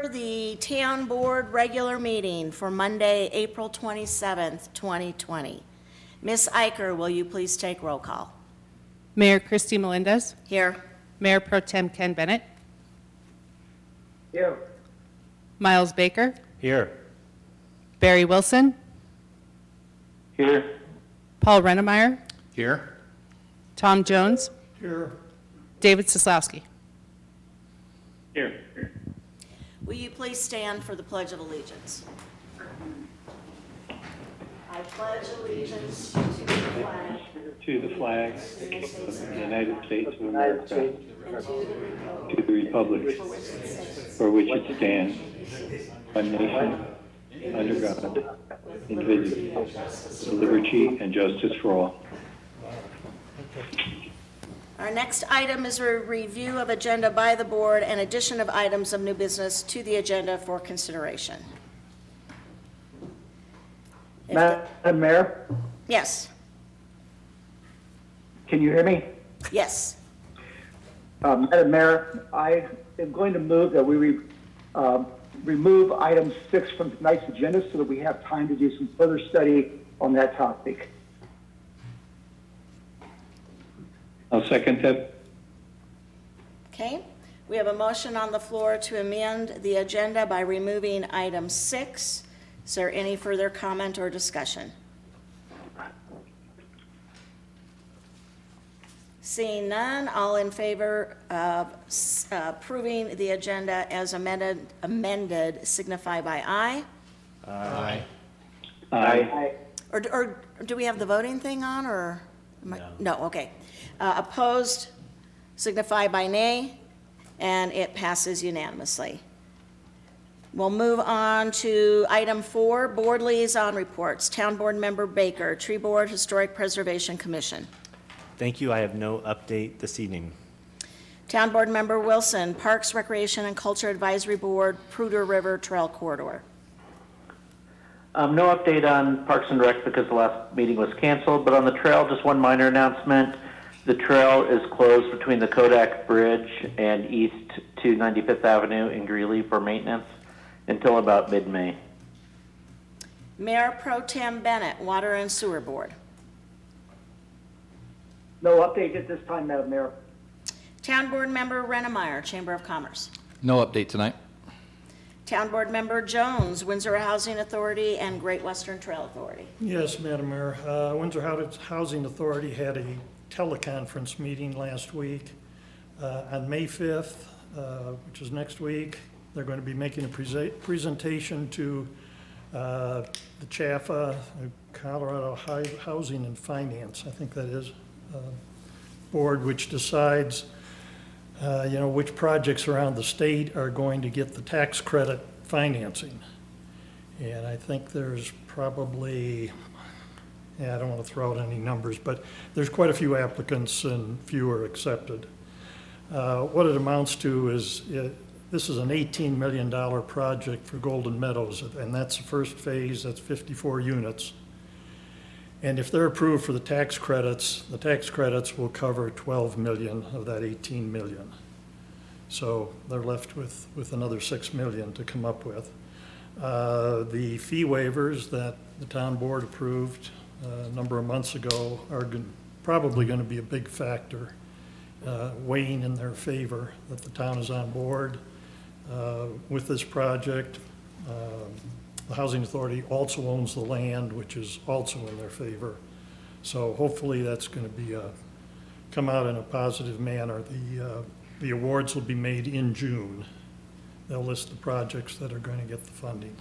the Town Board regular meeting for Monday, April 27th, 2020. Ms. Iker, will you please take roll call? Mayor Christy Melendez, Here. Mayor Pro Tem Ken Bennett, Here. Miles Baker, Here. Barry Wilson, Here. Paul Reynaud, Here. Tom Jones, Here. David Soslowski. Here. Will you please stand for the Pledge of Allegiance? I pledge allegiance to the flag To the flag of the United States of the United States of America, and to the republic for which it stands, one nation, under God, indivisible, with liberty and justice for all. Our next item is a review of agenda by the board and addition of items of new business to the agenda for consideration. Madam Mayor, Yes, can you hear me? yes. Madam Mayor, I am going to move that we remove item 6 from tonight's agenda so that we have time to do some further study on that topic. I'll second that. Okay, we have a motion on the floor to amend the agenda by removing item 6. Is there any further comment or discussion? Seeing none, all in favor of approving the agenda as amended signify by aye. Aye. Aye. Or do we have the voting thing on, or? No, okay. Opposed signify by nay, and it passes unanimously. We'll move on to item 4, Board Liaison Reports. Town Board Member Baker, Tree Board, Historic Preservation Commission. Thank you. I have no update this evening. Town Board Member Wilson, Parks, Recreation, and Culture Advisory Board, Pruder River Trail Corridor. No update on Parks and Rec because the last meeting was canceled, but on the trail, just one minor announcement. The trail is closed between the Kodak Bridge and east to 95th Avenue in Greeley for maintenance until about mid-May. Mayor Pro Tem Bennett, Water and Sewer Board. No update at this time, Madam Mayor. Town Board Member Reynaud, Chamber of Commerce. No update tonight. Town Board Member Jones, Windsor Housing Authority and Great Western Trail Authority. Yes, Madam Mayor. Windsor Housing Authority had a teleconference meeting last week. On May 5th, which is next week, they're going to be making a presentation to the CHAFA, Colorado Housing and Finance, I think that is, board, which decides which projects around the state are going to get the tax credit financing. And I think there's probably, I don't want to throw out any numbers, but there's quite a few applicants and few are accepted. What it amounts to is, this is an $18 million project for Golden Meadows, and that's the first phase, that's 54 units. And if they're approved for the tax credits will cover 12 million of that 18 million. So they're left with another 6 million to come up with. The fee waivers that the town board approved a number of months ago are probably going to be a big factor, weighing in their favor that the town is on board with this project. The Housing Authority also owns the land, which is also in their favor. So hopefully that's going to be come out in a positive manner. The awards will be made in June. They'll list the projects that are going to get the funding.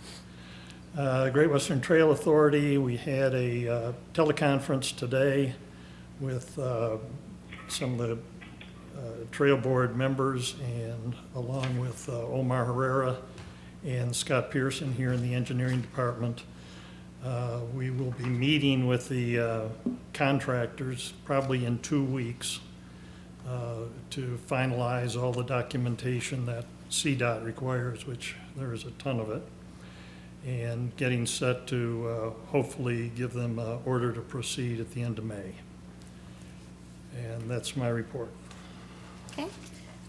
Great Western Trail Authority, we had a teleconference today with some of the trail board members, and along with Omar Herrera and Scott Pearson here in the engineering department. We will be meeting with the contractors probably in 2 weeks to finalize all the documentation that CDOT requires, which there is a ton of it, and getting set to hopefully give them an order to proceed at the end of May. And that's my report. Okay.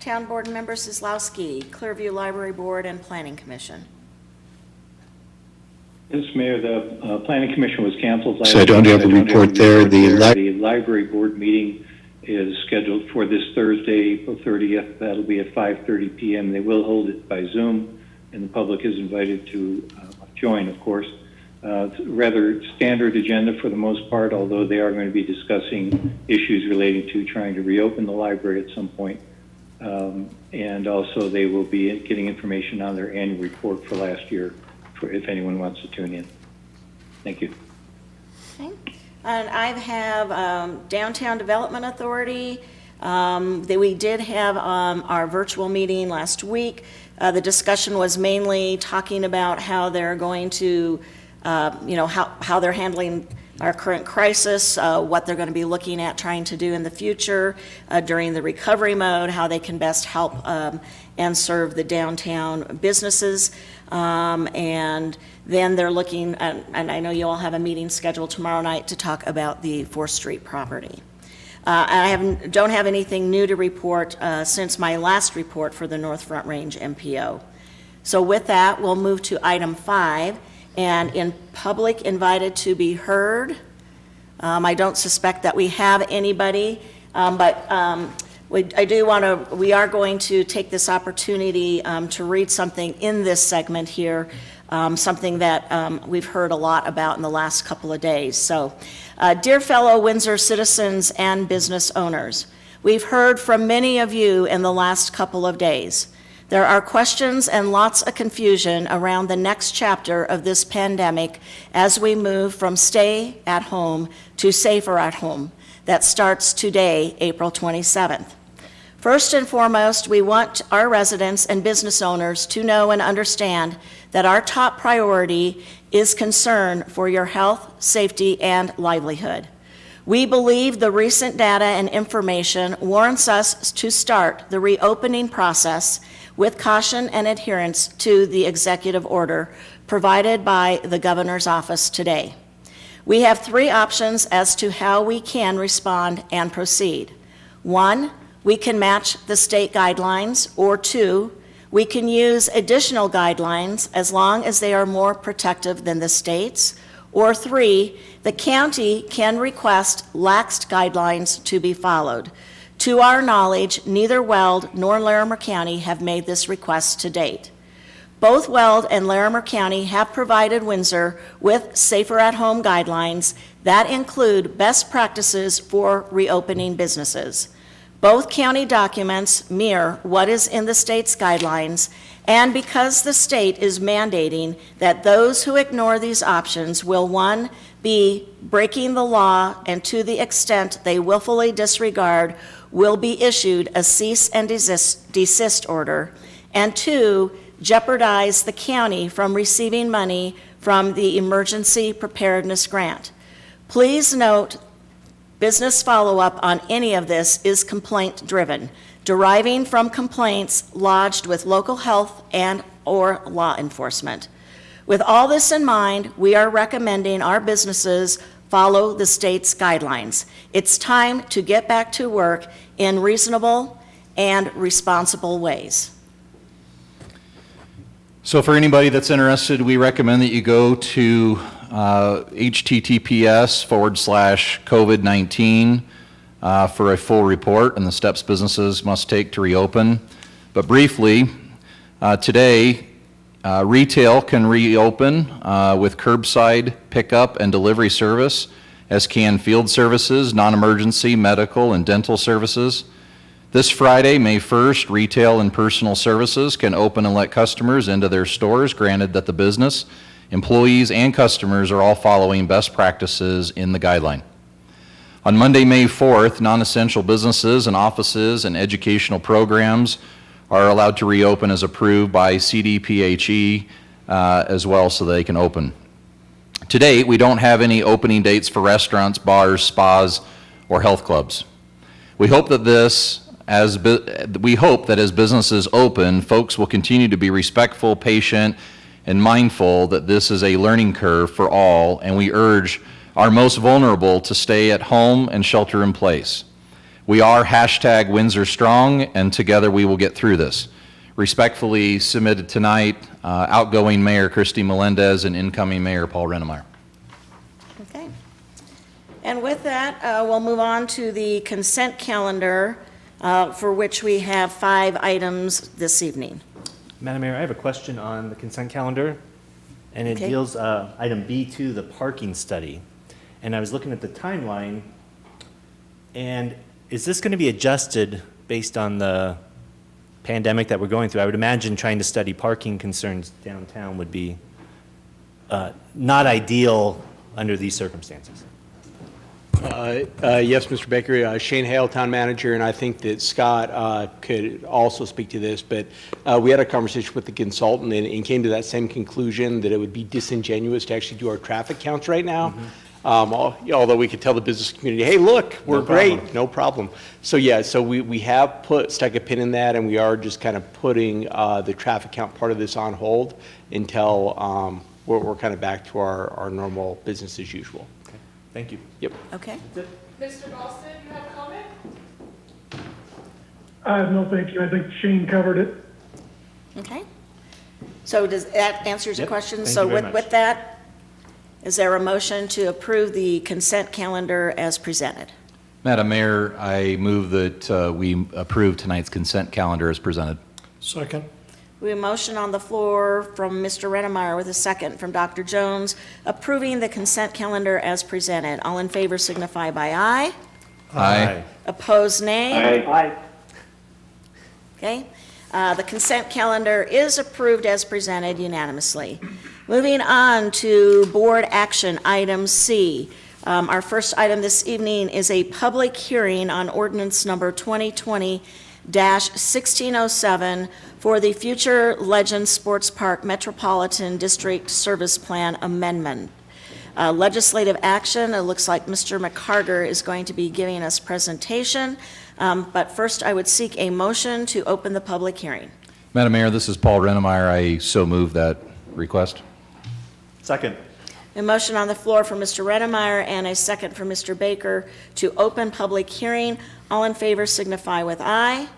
Town Board Member Sislowski, Clearview Library Board and Planning Commission. Yes, Mayor, the Planning Commission was canceled last So I don't week. have a report there. The library board meeting is scheduled for this Thursday, April 30th. That'll be at 5:30 p.m. They will hold it by Zoom, and the public is invited to join, of course. It's a rather standard agenda for the most part, although they are going to be discussing issues relating to trying to reopen the library at some point. And also they will be getting information on their annual report for last year, for if anyone wants to tune in. Thank you. Okay. And I have Downtown Development Authority. We did have our virtual meeting last week. The discussion was mainly talking about how they're going to, how they're handling our current crisis, what they're going to be looking at trying to do in the future during the recovery mode, how they can best help and serve the downtown businesses. And then they're looking, and I know you all have a meeting scheduled tomorrow night to talk about the 4th Street property. I don't have anything new to report since my last report for the North Front Range MPO. So with that, we'll move to item 5, and in public invited to be heard. I don't suspect that we have anybody, but we are going to take this opportunity to read something in this segment here, something that we've heard a lot about in the last couple of days. So, dear fellow Windsor citizens and business owners, we've heard from many of you in the last couple of days. There are questions and lots of confusion around the next chapter of this pandemic as we move from stay at home to safer at home. That starts today, April 27th. First and foremost, we want our residents and business owners to know and understand that our top priority is concern for your health, safety, and livelihood. We believe the recent data and information warrants us to start the reopening process with caution and adherence to the executive order provided by the governor's office today. We have 3 options as to how we can respond and proceed. 1, we can match the state guidelines, or 2, we can use additional guidelines as long as they are more protective than the state's, or 3, the county can request laxed guidelines to be followed. To our knowledge, neither Weld nor Larimer County have made this request to date. Both Weld and Larimer County have provided Windsor with safer at home guidelines that include best practices for reopening businesses. Both county documents mirror what is in the state's guidelines, and because the state is mandating that those who ignore these options will, 1, be breaking the law, and to the extent they willfully disregard, will be issued a cease and desist order, and 2, jeopardize the county from receiving money from the Emergency Preparedness Grant. Please note, business follow-up on any of this is complaint-driven, deriving from complaints lodged with local health and/or law enforcement. With all this in mind, we are recommending our businesses follow the state's guidelines. It's time to get back to work in reasonable and responsible ways. So for anybody that's interested, we recommend that you go to https://COVID-19 for a full report and the steps businesses must take to reopen. But briefly, today, retail can reopen with curbside pickup and delivery service, as can field services, non-emergency, medical, and dental services. This Friday, May 1st, retail and personal services can open and let customers into their stores, granted that the business, employees, and customers are all following best practices in the guideline. On Monday, May 4th, non-essential businesses and offices and educational programs are allowed to reopen as approved by CDPHE as well, so they can open. To date, we don't have any opening dates for restaurants, bars, spas, or health clubs. We hope that as businesses open, folks will continue to be respectful, patient, and mindful that this is a learning curve for all, and we urge our most vulnerable to stay at home and shelter in place. We are hashtag Windsor Strong, and together we will get through this. Respectfully submitted tonight, outgoing Mayor Christy Melendez and incoming Mayor Paul Reynaud. Okay. And with that, we'll move on to the consent calendar, for which we have 5 items this evening. Madam Mayor, I have a question on the consent calendar, and it Okay. deals, item B2, the parking study. And I was looking at the timeline, and is this going to be adjusted based on the pandemic that we're going through? I would imagine trying to study parking concerns downtown would be not ideal under these circumstances. Yes, Mr. Baker, Shane Hale, Town Manager, and I think that Scott could also speak to this, but we had a conversation with the consultant and came to that same conclusion that it would be disingenuous to actually do our traffic counts right now. Although we could tell the business community, hey, look, we're great, no problem. So yeah, so we have stuck a pin in that, and we are just kind of putting the traffic count part of this on hold until we're kind of back to our normal business as usual. Okay. Thank you. Yep. Okay. Mr. Boston, you have a comment? No, thank you. I think Shane covered it. Okay. So does that answers your Yep. question? Thank So you very much. with that, is there a motion to approve the consent calendar as presented? Madam Mayor, I move that we approve tonight's consent calendar as presented. Second. We have a motion on the floor from Mr. Reynaud with a second from Dr. Jones, approving the consent calendar as presented. All in favor signify by aye. Aye. Opposed, nay. Aye. Okay. The consent calendar is approved as presented unanimously. Moving on to board action, item C. Our first item this evening is a public hearing on ordinance number 2020-1607 for the Future Legends Sports Park Metropolitan District Service Plan Amendment. Legislative action, it looks like Mr. McCarter is going to be giving us presentation, but first I would seek a motion to open the public hearing. Madam Mayor, this is Paul Reynaud. I so move that request. Second. A motion on the floor from Mr. Reynaud and a second from Mr. Baker to open public hearing. All in favor signify with aye.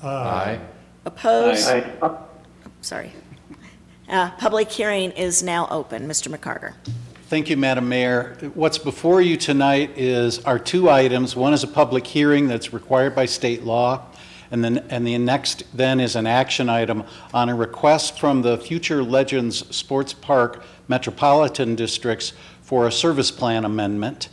Aye. Opposed? Aye. Sorry. Public hearing is now open. Mr. McCarter. Thank you, Madam Mayor. What's before you tonight is our 2 items. One is a public hearing that's required by state law, and the next then is an action item on a request from the Future Legends Sports Park Metropolitan Districts for a service plan amendment.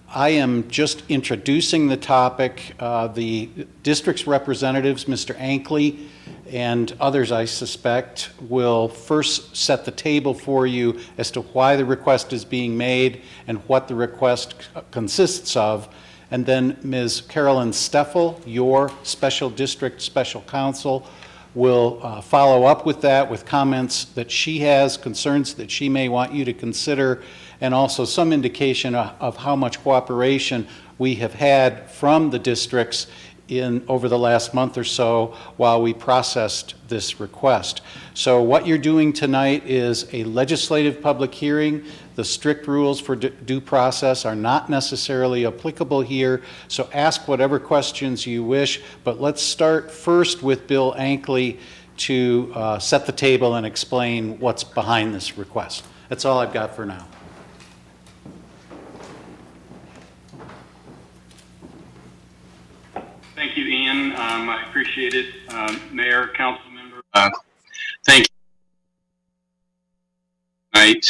I am just introducing the topic. The district's representatives, Mr. Ankley and others I suspect, will first set the table for you as to why the request is being made and what the request consists of. And then Ms. Carolyn Steffel, your special district special counsel, will follow up with that with comments that she has, concerns that she may want you to consider, and also some indication of how much cooperation we have had from the districts over the last month or so while we processed this request. So what you're doing tonight is a legislative public hearing. The strict rules for due process are not necessarily applicable here, so ask whatever questions you wish, but let's start first with Bill Ankley to set the table and explain what's behind this request. That's all I've got for now. Thank you, Ian. I appreciate it. Mayor, council member, thank you. Tonight,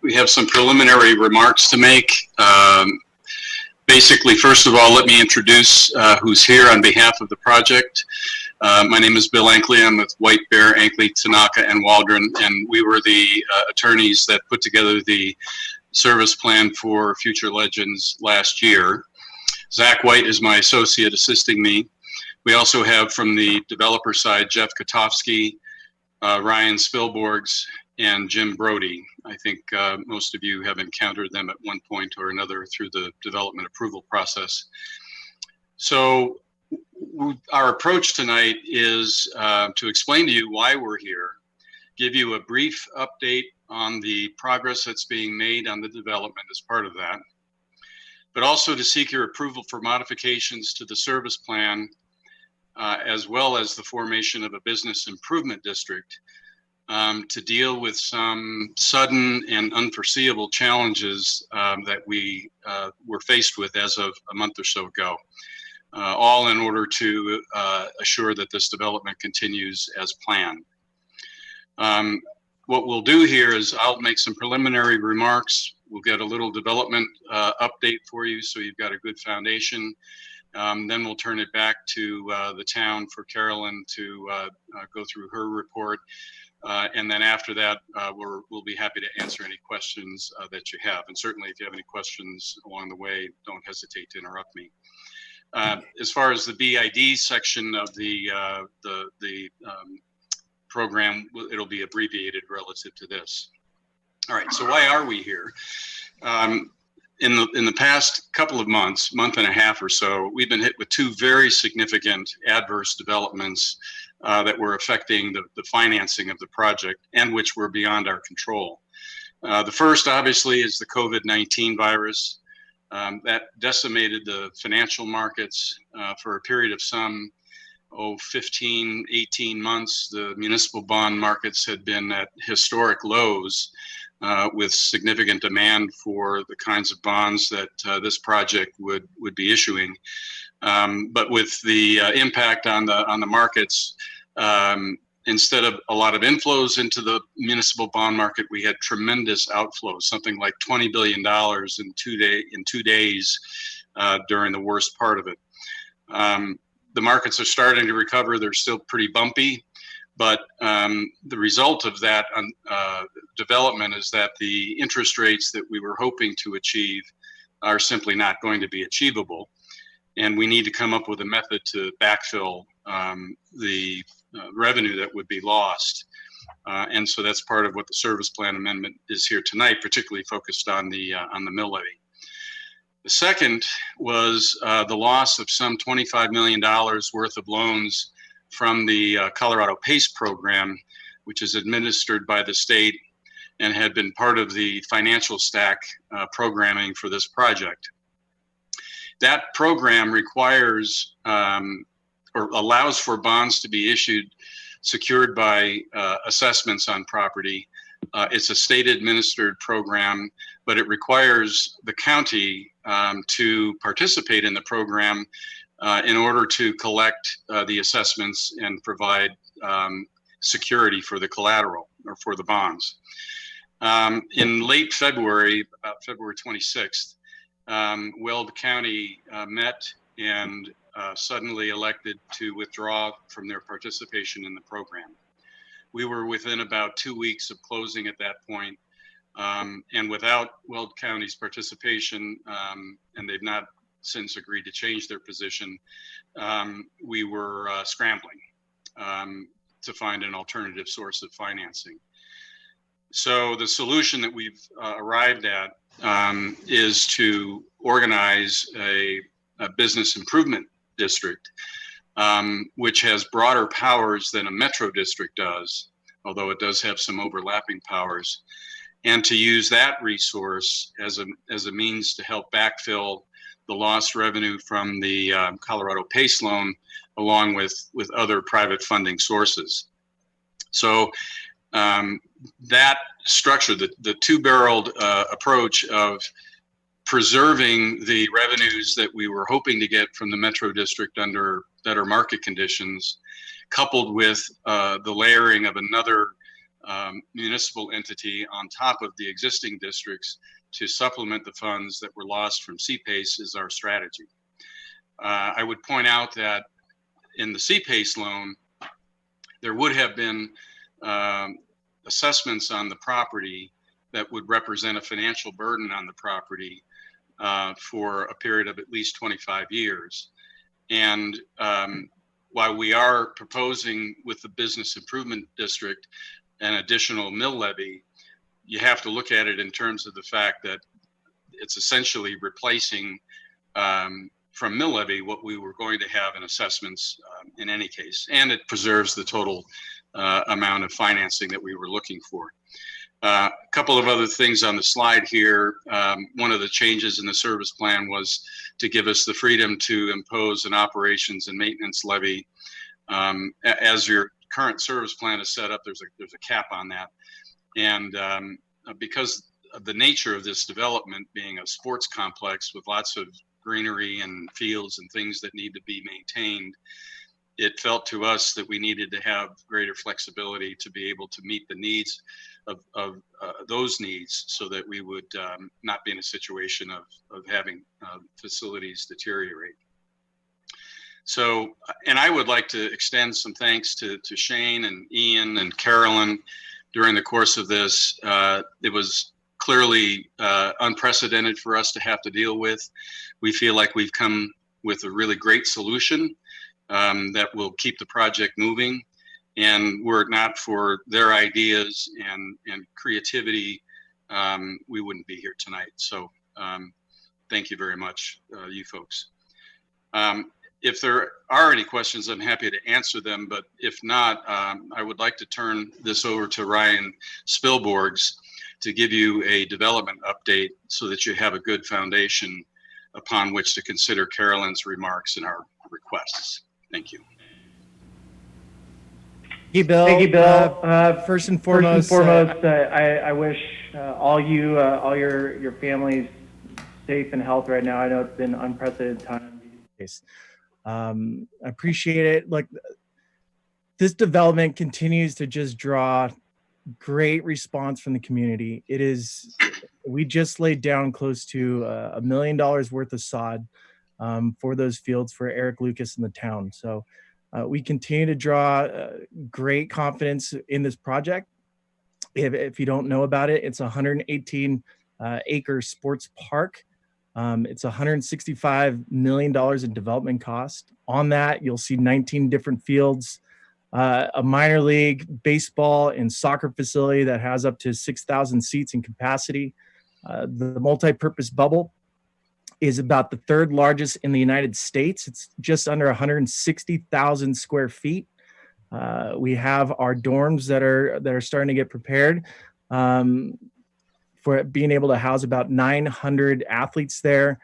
we have some preliminary remarks to make. Basically, first of all, let me introduce who's here on behalf of the project. My name is Bill Ankley. I'm with White Bear, Ankley, Tanaka, and Waldron, and we were the attorneys that put together the service plan for Future Legends last year. Zach White is my associate assisting me. We also have from the developer side, Jeff Katofsky, Ryan Spilborgs, and Jim Brody. I think most of you have encountered them at one point or another through the development approval process. So our approach tonight is to explain to you why we're here, give you a brief update on the progress that's being made on the development as part of that, but also to seek your approval for modifications to the service plan, as well as the formation of a business improvement district to deal with some sudden and unforeseeable challenges that we were faced with as of a month or so ago, all in order to assure that this development continues as planned. What we'll do here is I'll make some preliminary remarks. We'll get a little development update for you so you've got a good foundation. Then we'll turn it back to the town for Carolyn to go through her report. And then after that, we'll be happy to answer any questions that you have. And certainly if you have any questions along the way, don't hesitate to interrupt me. As far as the BID section of the program, it'll be abbreviated relative to this. All right, so why are we here? In the past couple of months, month and a half or so, we've been hit with two very significant adverse developments that were affecting the financing of the project and which were beyond our control. The first, obviously, is the COVID-19 virus that decimated the financial markets for a period of some 15, 18 months. The municipal bond markets had been at historic lows with significant demand for the kinds of bonds that this project would be issuing. But with the impact on the markets, instead of a lot of inflows into the municipal bond market, we had tremendous outflows, something like $20 billion in 2 days during the worst part of it. The markets are starting to recover. They're still pretty bumpy, but the result of that development is that the interest rates that we were hoping to achieve are simply not going to be achievable. And we need to come up with a method to backfill the revenue that would be lost. And so that's part of what the service plan amendment is here tonight, particularly focused on the mill levy. The second was the loss of some $25 million worth of loans from the Colorado PACE program, which is administered by the state and had been part of the financial stack programming for this project. That program requires or allows for bonds to be issued secured by assessments on property. It's a state administered program, but it requires the county to participate in the program in order to collect the assessments and provide security for the collateral or for the bonds. In late February, about February 26th, Weld County met and suddenly elected to withdraw from their participation in the program. We were within about 2 weeks of closing at that point, and without Weld County's participation, and they've not since agreed to change their position, we were scrambling to find an alternative source of financing. So the solution that we've arrived at is to organize a business improvement district, which has broader powers than a metro district does, although it does have some overlapping powers, and to use that resource as a means to help backfill the lost revenue from the Colorado PACE loan, along with other private funding sources. So that structure, the two-barreled approach of preserving the revenues that we were hoping to get from the Metro District under better market conditions, coupled with the layering of another municipal entity on top of the existing districts to supplement the funds that were lost from CPACE is our strategy. I would point out that in the CPACE loan, there would have been assessments on the property that would represent a financial burden on the property for a period of at least 25 years. And while we are proposing with the business improvement district an additional mill levy, you have to look at it in terms of the fact that it's essentially replacing from mill levy what we were going to have in assessments in any case, and it preserves the total amount of financing that we were looking for. A couple of other things on the slide here. One of the changes in the service plan was to give us the freedom to impose an operations and maintenance levy. As your current service plan is set up, there's a cap on that. And because of the nature of this development being a sports complex with lots of greenery and fields and things that need to be maintained, it felt to us that we needed to have greater flexibility to be able to meet the needs of those needs, so that we would not be in a situation of having facilities deteriorate. So, and I would like to extend some thanks to Shane and Ian and Carolyn during the course of this. It was clearly unprecedented for us to have to deal with. We feel like we've come with a really great solution that will keep the project moving. And were it not for their ideas and creativity, we wouldn't be here tonight. So thank you very much, you folks. If there are any questions, I'm happy to answer them. But if not, I would like to turn this over to Ryan Spilborgs to give you a development update so that you have a good foundation upon which to consider Carolyn's remarks and our requests. Thank you. Thank you, Bill. First and foremost, I wish all your families safe and health right now. I know it's been unprecedented times. I appreciate it. Like, this development continues to just draw great response from the community. We just laid down close to $1 million worth of sod for those fields for Eric Lucas in the town. So we continue to draw great confidence in this project. If you don't know about it, it's a 118 acre sports park. It's $165 million in development cost. On that, you'll see 19 different fields, a minor league baseball and soccer facility that has up to 6,000 seats in capacity. The multi-purpose bubble is about the third largest in the United States. It's just under 160,000 square feet. We have our dorms that are starting to get prepared for being able to house about 900 athletes there,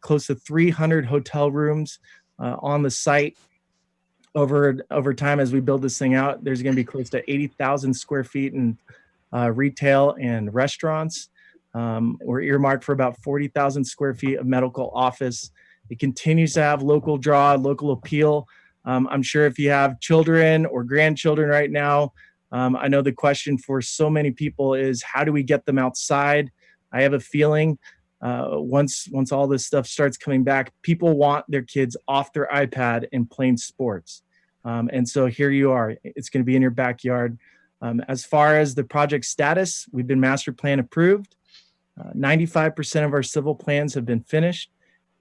close to 300 hotel rooms on the site. Over time, as we build this thing out, there's going to be close to 80,000 square feet in retail and restaurants. We're earmarked for about 40,000 square feet of medical office. It continues to have local draw, local appeal. I'm sure if you have children or grandchildren right now, I know the question for so many people is, how do we get them outside? I have a feeling once all this stuff starts coming back, people want their kids off their iPad and playing sports. And so here you are. It's going to be in your backyard. As far as the project status, we've been master plan approved. 95% of our civil plans have been finished.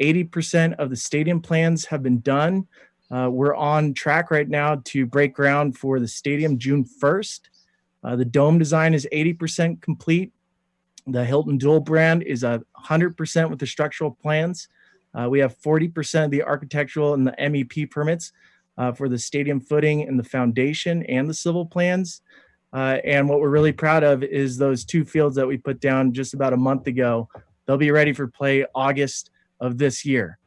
80% of the stadium plans have been done. We're on track right now to break ground for the stadium June 1st. The dome design is 80% complete. The Hilton Dual brand is 100% with the structural plans. We have 40% of the architectural and the MEP permits for the stadium footing and the foundation and the civil plans. And what we're really proud of is those two fields that we put down just about a month ago. They'll be ready for play August of this year.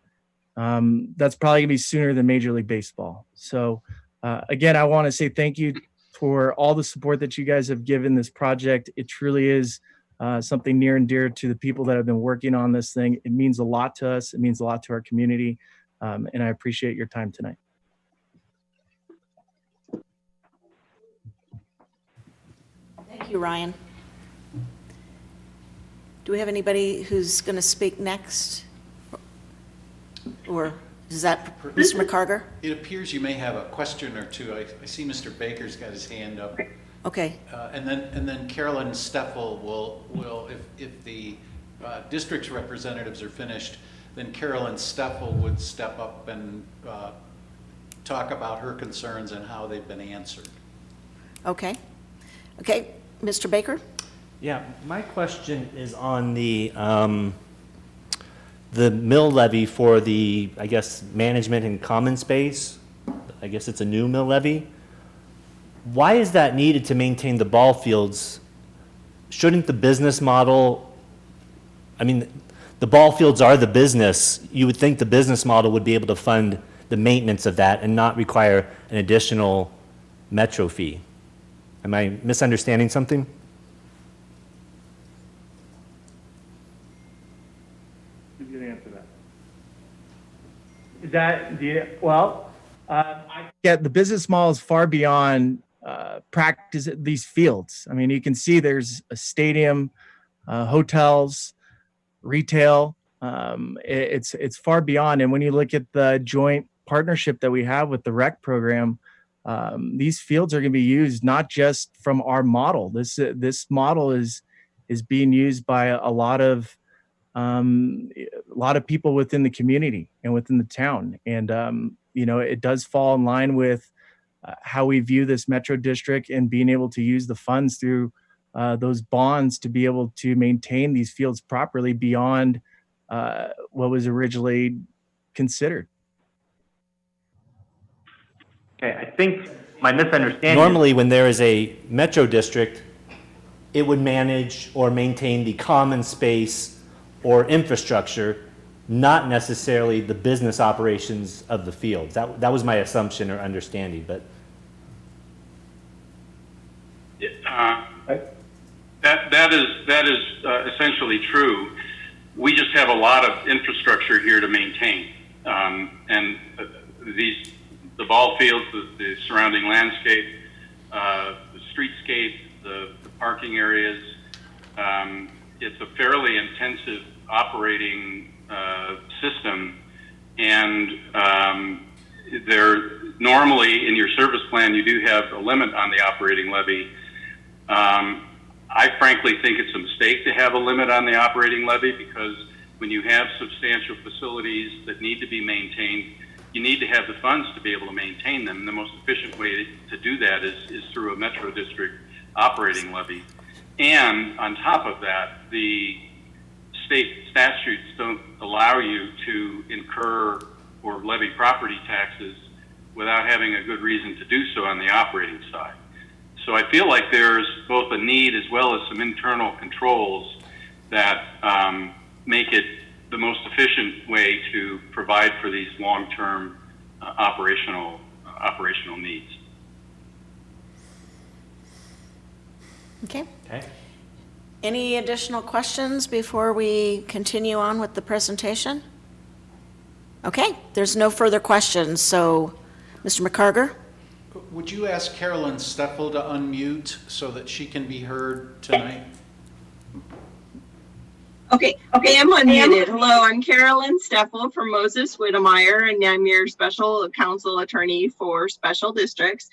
That's probably gonna be sooner than Major League Baseball. So again, I want to say thank you for all the support that you guys have given this project. It truly is something near and dear to the people that have been working on this thing. It means a lot to us. It means a lot to our community. And I appreciate your time tonight. Thank you, Ryan. Do we have anybody who's going to speak next? Or is that Mr. McCarger? It appears you may have a question or two. I see Mr. Baker's got his hand up. Okay. And then Carolyn Steffel will if the district's representatives are finished, then Carolyn Steffel would step up and talk about her concerns and how they've been answered. Okay. Okay, Mr. Baker? Yeah, my question is on the mill levy for the, I guess, management and common space. I guess it's a new mill levy. Why is that needed to maintain the ball fields? shouldn't the business model, I mean, the ball fields are the business. You would think the business model would be able to fund the maintenance of that and not require an additional metro fee. Am I misunderstanding something? Who's going to answer that? Is that yeah, the business model is far beyond practice these fields. I mean, you can see there's a stadium, hotels, retail. It's far beyond. And when you look at the joint partnership that we have with the rec program, these fields are going to be used not just from our model. This model is being used by a lot of people within the community and within the town. And it does fall in line with how we view this metro district and being able to use the funds through those bonds to be able to maintain these fields properly beyond what was originally considered. Okay, I think my misunderstanding. Normally, when there is a metro district, it would manage or maintain the common space or infrastructure, not necessarily the business operations of the fields. That was my assumption or understanding, but. That is essentially true. We just have a lot of infrastructure here to maintain, and the ball fields, the surrounding landscape, the streetscape, the parking areas. It's a fairly intensive operating system, and normally in your service plan you do have a limit on the operating levy. I frankly think it's a mistake to have a limit on the operating levy, because when you have substantial facilities that need to be maintained, you need to have the funds to be able to maintain them. And the most efficient way to do that is through a metro district operating levy. And on top of that, the state statutes don't allow you to incur or levy property taxes without having a good reason to do so on the operating side. So I feel like there's both a need as well as some internal controls that make it the most efficient way to provide for these long-term operational needs. Okay. Okay. Any additional questions before we continue on with the presentation? Okay, there's no further questions, so Mr. McCarger? Would you ask Carolyn Steffel to unmute so that she can be heard tonight? Okay, I'm unmuted. Hello, I'm Carolyn Steffel from Moses Whittemire, and I'm your special counsel attorney for special districts.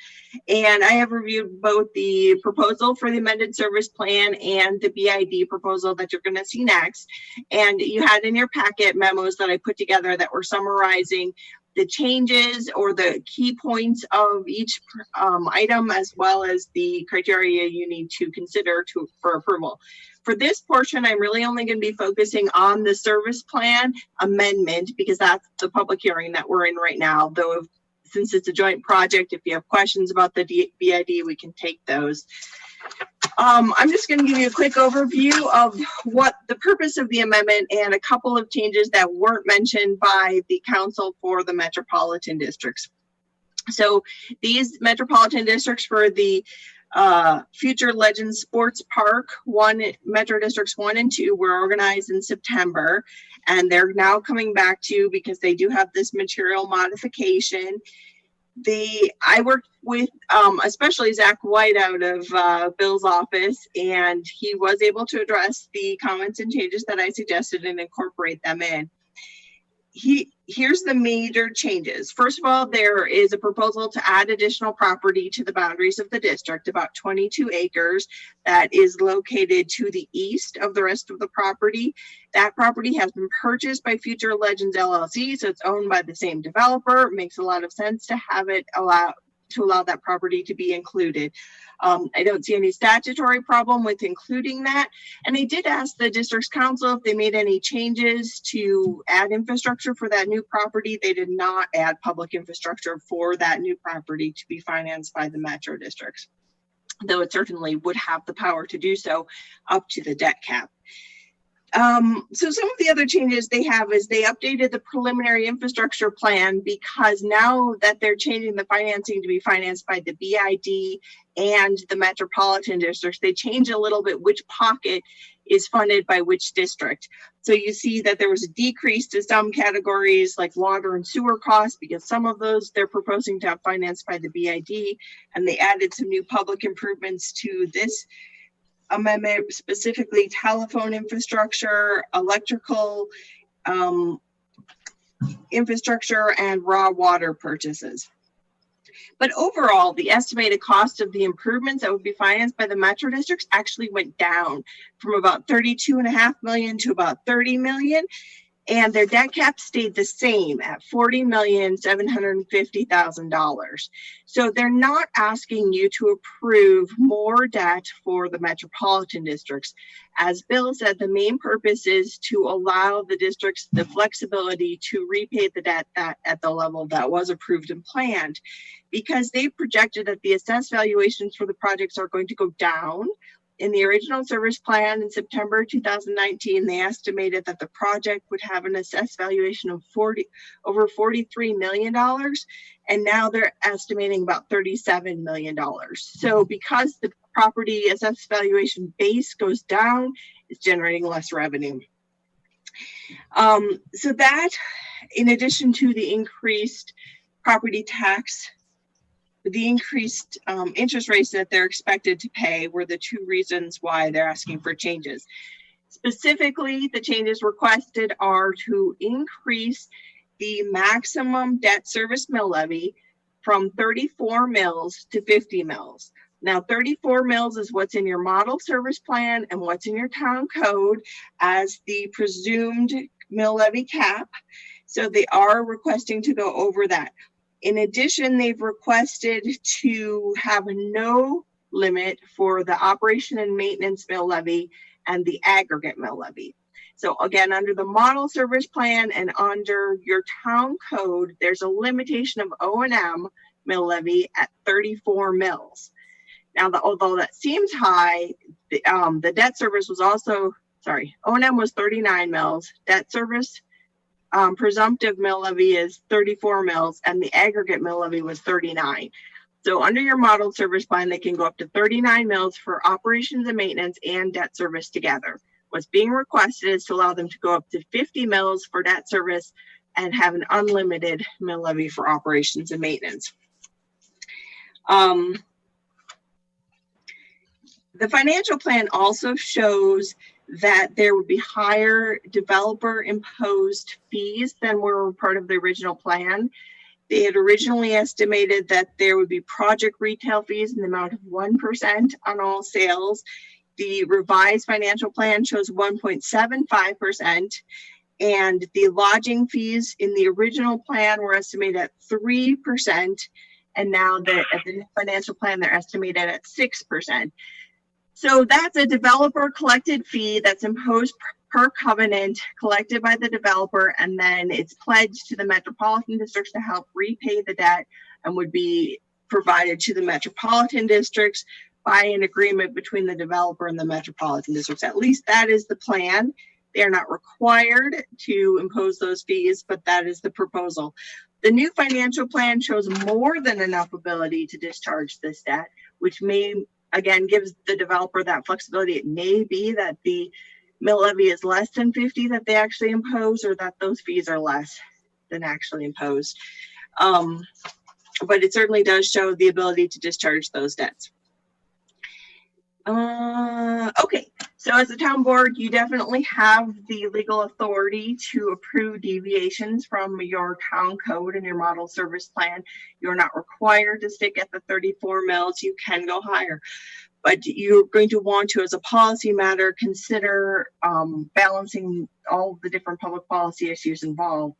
And I have reviewed both the proposal for the amended service plan and the BID proposal that you're going to see next. And you had in your packet memos that I put together that were summarizing the changes or the key points of each item, as well as the criteria you need to consider for approval. For this portion, I'm really only going to be focusing on the service plan amendment, because that's the public hearing that we're in right now. Though, since it's a joint project, if you have questions about the BID, we can take those. I'm just going to give you a quick overview of what the purpose of the amendment and a couple of changes that weren't mentioned by the council for the metropolitan districts. So these metropolitan districts for the Future Legends Sports Park, Metro Districts 1 and 2 were organized in September, and they're now coming back to you because they do have this material modification. I worked with especially Zach White out of Bill's office, and he was able to address the comments and changes that I suggested and incorporate them in. Here's the major changes. First of all, there is a proposal to add additional property to the boundaries of the district, about 22 acres, that is located to the east of the rest of the property. That property has been purchased by Future Legends LLC, so it's owned by the same developer. It makes a lot of sense to have it allow that property to be included. I don't see any statutory problem with including that. And I did ask the district's council if they made any changes to add infrastructure for that new property. They did not add public infrastructure for that new property to be financed by the metro districts. though it certainly would have the power to do so up to the debt cap. So some of the other changes they have is they updated the preliminary infrastructure plan, because now that they're changing the financing to be financed by the BID and the metropolitan districts, they change a little bit which pocket is funded by which district. So you see that there was a decrease to some categories like water and sewer costs, because some of those they're proposing to have financed by the BID, and they added some new public improvements to this amendment, specifically telephone infrastructure, electrical infrastructure, and raw water purchases. But overall, the estimated cost of the improvements that would be financed by the metro districts actually went down from about $32.5 million to about $30 million. And their debt cap stayed the same at $40,750,000. So they're not asking you to approve more debt for the metropolitan districts. As Bill said, the main purpose is to allow the districts the flexibility to repay the debt that at the level that was approved and planned, because they projected that the assessed valuations for the projects are going to go down. In the original service plan in September 2019, they estimated that the project would have an assessed valuation of over $43 million, and now they're estimating about $37 million. So because the property assessed valuation base goes down, it's generating less revenue. So that, in addition to the increased property tax, the increased interest rates that they're expected to pay, were the two reasons why they're asking for changes. Specifically, the changes requested are to increase the maximum debt service mill levy from 34 mils to 50 mils. Now, 34 mils is what's in your model service plan and what's in your town code as the presumed mill levy cap. So they are requesting to go over that. In addition, they've requested to have no limit for the operation and maintenance mill levy and the aggregate mill levy. So again, under the model service plan and under your town code, there's a limitation of O&M mill levy at 34 mils. Now, although that seems high, the debt service was also, O&M was 39 mils, debt service presumptive mill levy is 34 mils, and the aggregate mill levy was 39. So under your model service plan, they can go up to 39 mils for operations and maintenance and debt service together. What's being requested is to allow them to go up to 50 mils for debt service and have an unlimited mill levy for operations and maintenance. The financial plan also shows that there would be higher developer imposed fees than were part of the original plan. They had originally estimated that there would be project retail fees in the amount of 1% on all sales. The revised financial plan shows 1.75%, and the lodging fees in the original plan were estimated at 3%, and now at the financial plan they're estimated at 6%. So that's a developer collected fee that's imposed per covenant, collected by the developer, and then it's pledged to the metropolitan districts to help repay the debt, and would be provided to the metropolitan districts by an agreement between the developer and the metropolitan districts. At least that is the plan. They are not required to impose those fees, but that is the proposal. The new financial plan shows more than enough ability to discharge this debt, which may, again, gives the developer that flexibility. It may be that the mill levy is less than 50 that they actually impose, or that those fees are less than actually imposed. But it certainly does show the ability to discharge those debts. Okay, so as a town board, you definitely have the legal authority to approve deviations from your town code and your model service plan. You're not required to stick at the 34 mils. You can go higher, but you're going to want to, as a policy matter, consider balancing all the different public policy issues involved.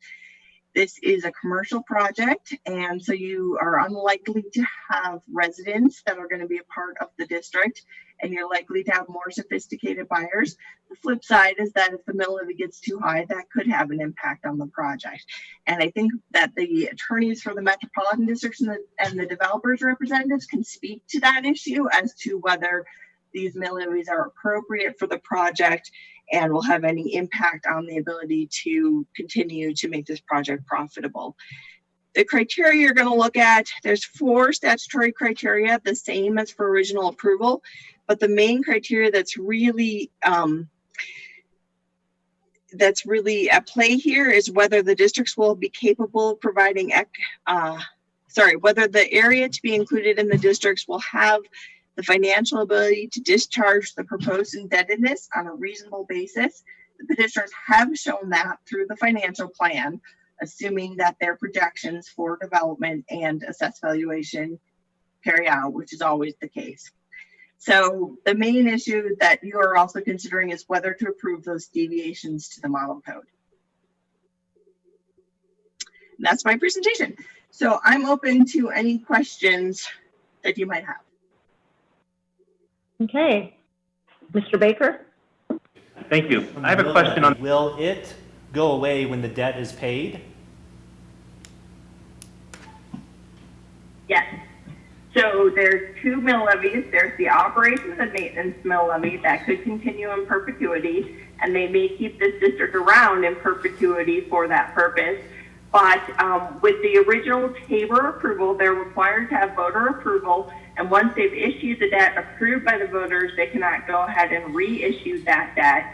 This is a commercial project, and so you are unlikely to have residents that are going to be a part of the district, and you're likely to have more sophisticated buyers. The flip side is that if the mill levy gets too high, that could have an impact on the project. And I think that the attorneys for the metropolitan districts and the developers representatives can speak to that issue as to whether these mill levies are appropriate for the project and will have any impact on the ability to continue to make this project profitable. The criteria you're going to look at, there's 4 statutory criteria, the same as for original approval, but the main criteria that's really at play here is whether the districts will be capable of providing, whether the area to be included in the districts will have the financial ability to discharge the proposed indebtedness on a reasonable basis. The petitioners have shown that through the financial plan, assuming that their projections for development and assessed valuation carry out, which is always the case. So the main issue that you are also considering is whether to approve those deviations to the model code. And that's my presentation. So I'm open to any questions that you might have. Okay. Mr. Baker? Thank you. I have a question on, will it go away when the debt is paid? Yes. So there's 2 mill levies. There's the operations and maintenance mill levy that could continue in perpetuity, and they may keep this district around in perpetuity for that purpose. But with the original Tabor approval, they're required to have voter approval, and once they've issued the debt approved by the voters, they cannot go ahead and reissue that debt.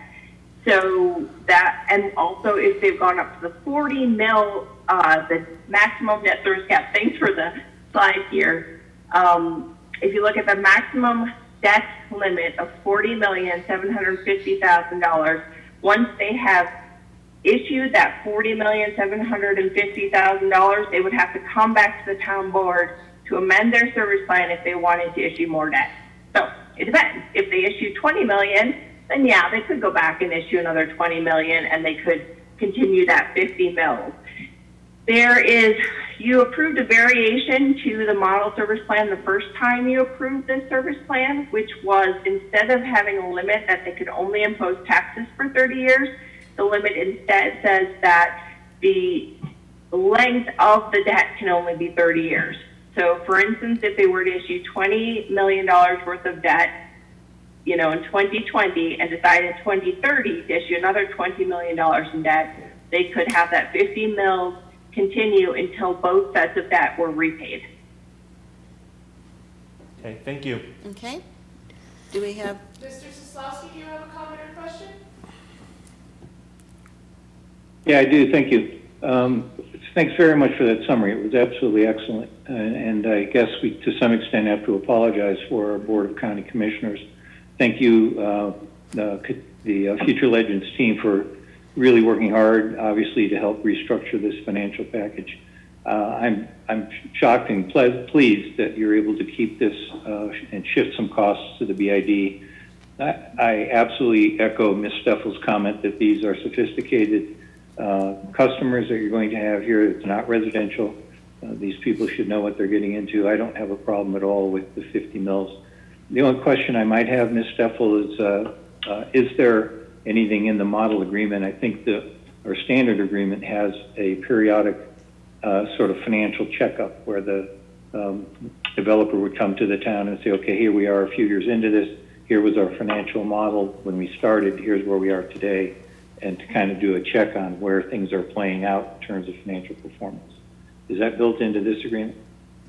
So that, and also if they've gone up to the 40 mil, the maximum debt service cap, thanks for the slide here. If you look at the maximum debt limit of $40,750,000, once they have issued that $40,750,000, they would have to come back to the town board to amend their service plan if they wanted to issue more debt. So it depends. If they issue 20 million, then yeah, they could go back and issue another 20 million and they could continue that 50 mils. You approved a variation to the model service plan the first time you approved this service plan, which was instead of having a limit that they could only impose taxes for 30 years, the limit instead says that the length of the debt can only be 30 years. So for instance, if they were to issue $20 million worth of debt, in 2020 and decide in 2030 to issue another $20 million in debt, they could have that 50 mils continue until both sets of debt were repaid. Okay, thank you. Okay. Do we have? Mr. Soslowski, do you have a comment or question? Yeah, I do. Thank you. Thanks very much for that summary. It was absolutely excellent. And I guess we, to some extent, have to apologize for our Board of County Commissioners. Thank you, the Future Legends team, for really working hard, obviously, to help restructure this financial package. I'm shocked and pleased that you're able to keep this and shift some costs to the BID. I absolutely echo Ms. Steffel's comment that these are sophisticated customers that you're going to have here. It's not residential. These people should know what they're getting into. I don't have a problem at all with the 50 mils. The only question I might have, Ms. Steffel, is there anything in the model agreement? I think our standard agreement has a periodic sort of financial checkup where the developer would come to the town and say, okay, here we are a few years into this. Here was our financial model when we started. Here's where we are today. And to kind of do a check on where things are playing out in terms of financial performance. Is that built into this agreement?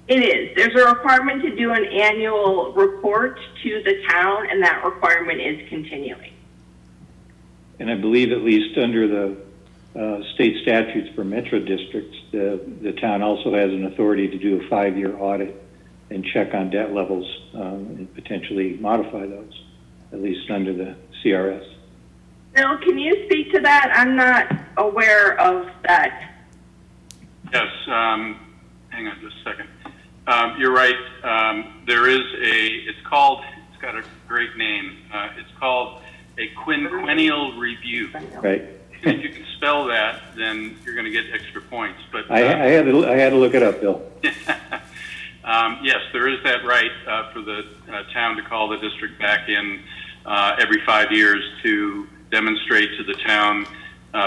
It is. There's a requirement to do an annual report to the town, and that requirement is continuing. And I believe at least under the state statutes for metro districts, the town also has an authority to do a 5-year audit and check on debt levels and potentially modify those, at least under the CRS. Bill, can you speak to that? I'm not aware of that. Yes, hang on just a second. You're right. There is it's got a great name. It's called a quinquennial review. Right. if you can spell that, then you're going to get extra points. But I had to look it up, Bill. yes, there is that right for the town to call the district back in every 5 years to demonstrate to the town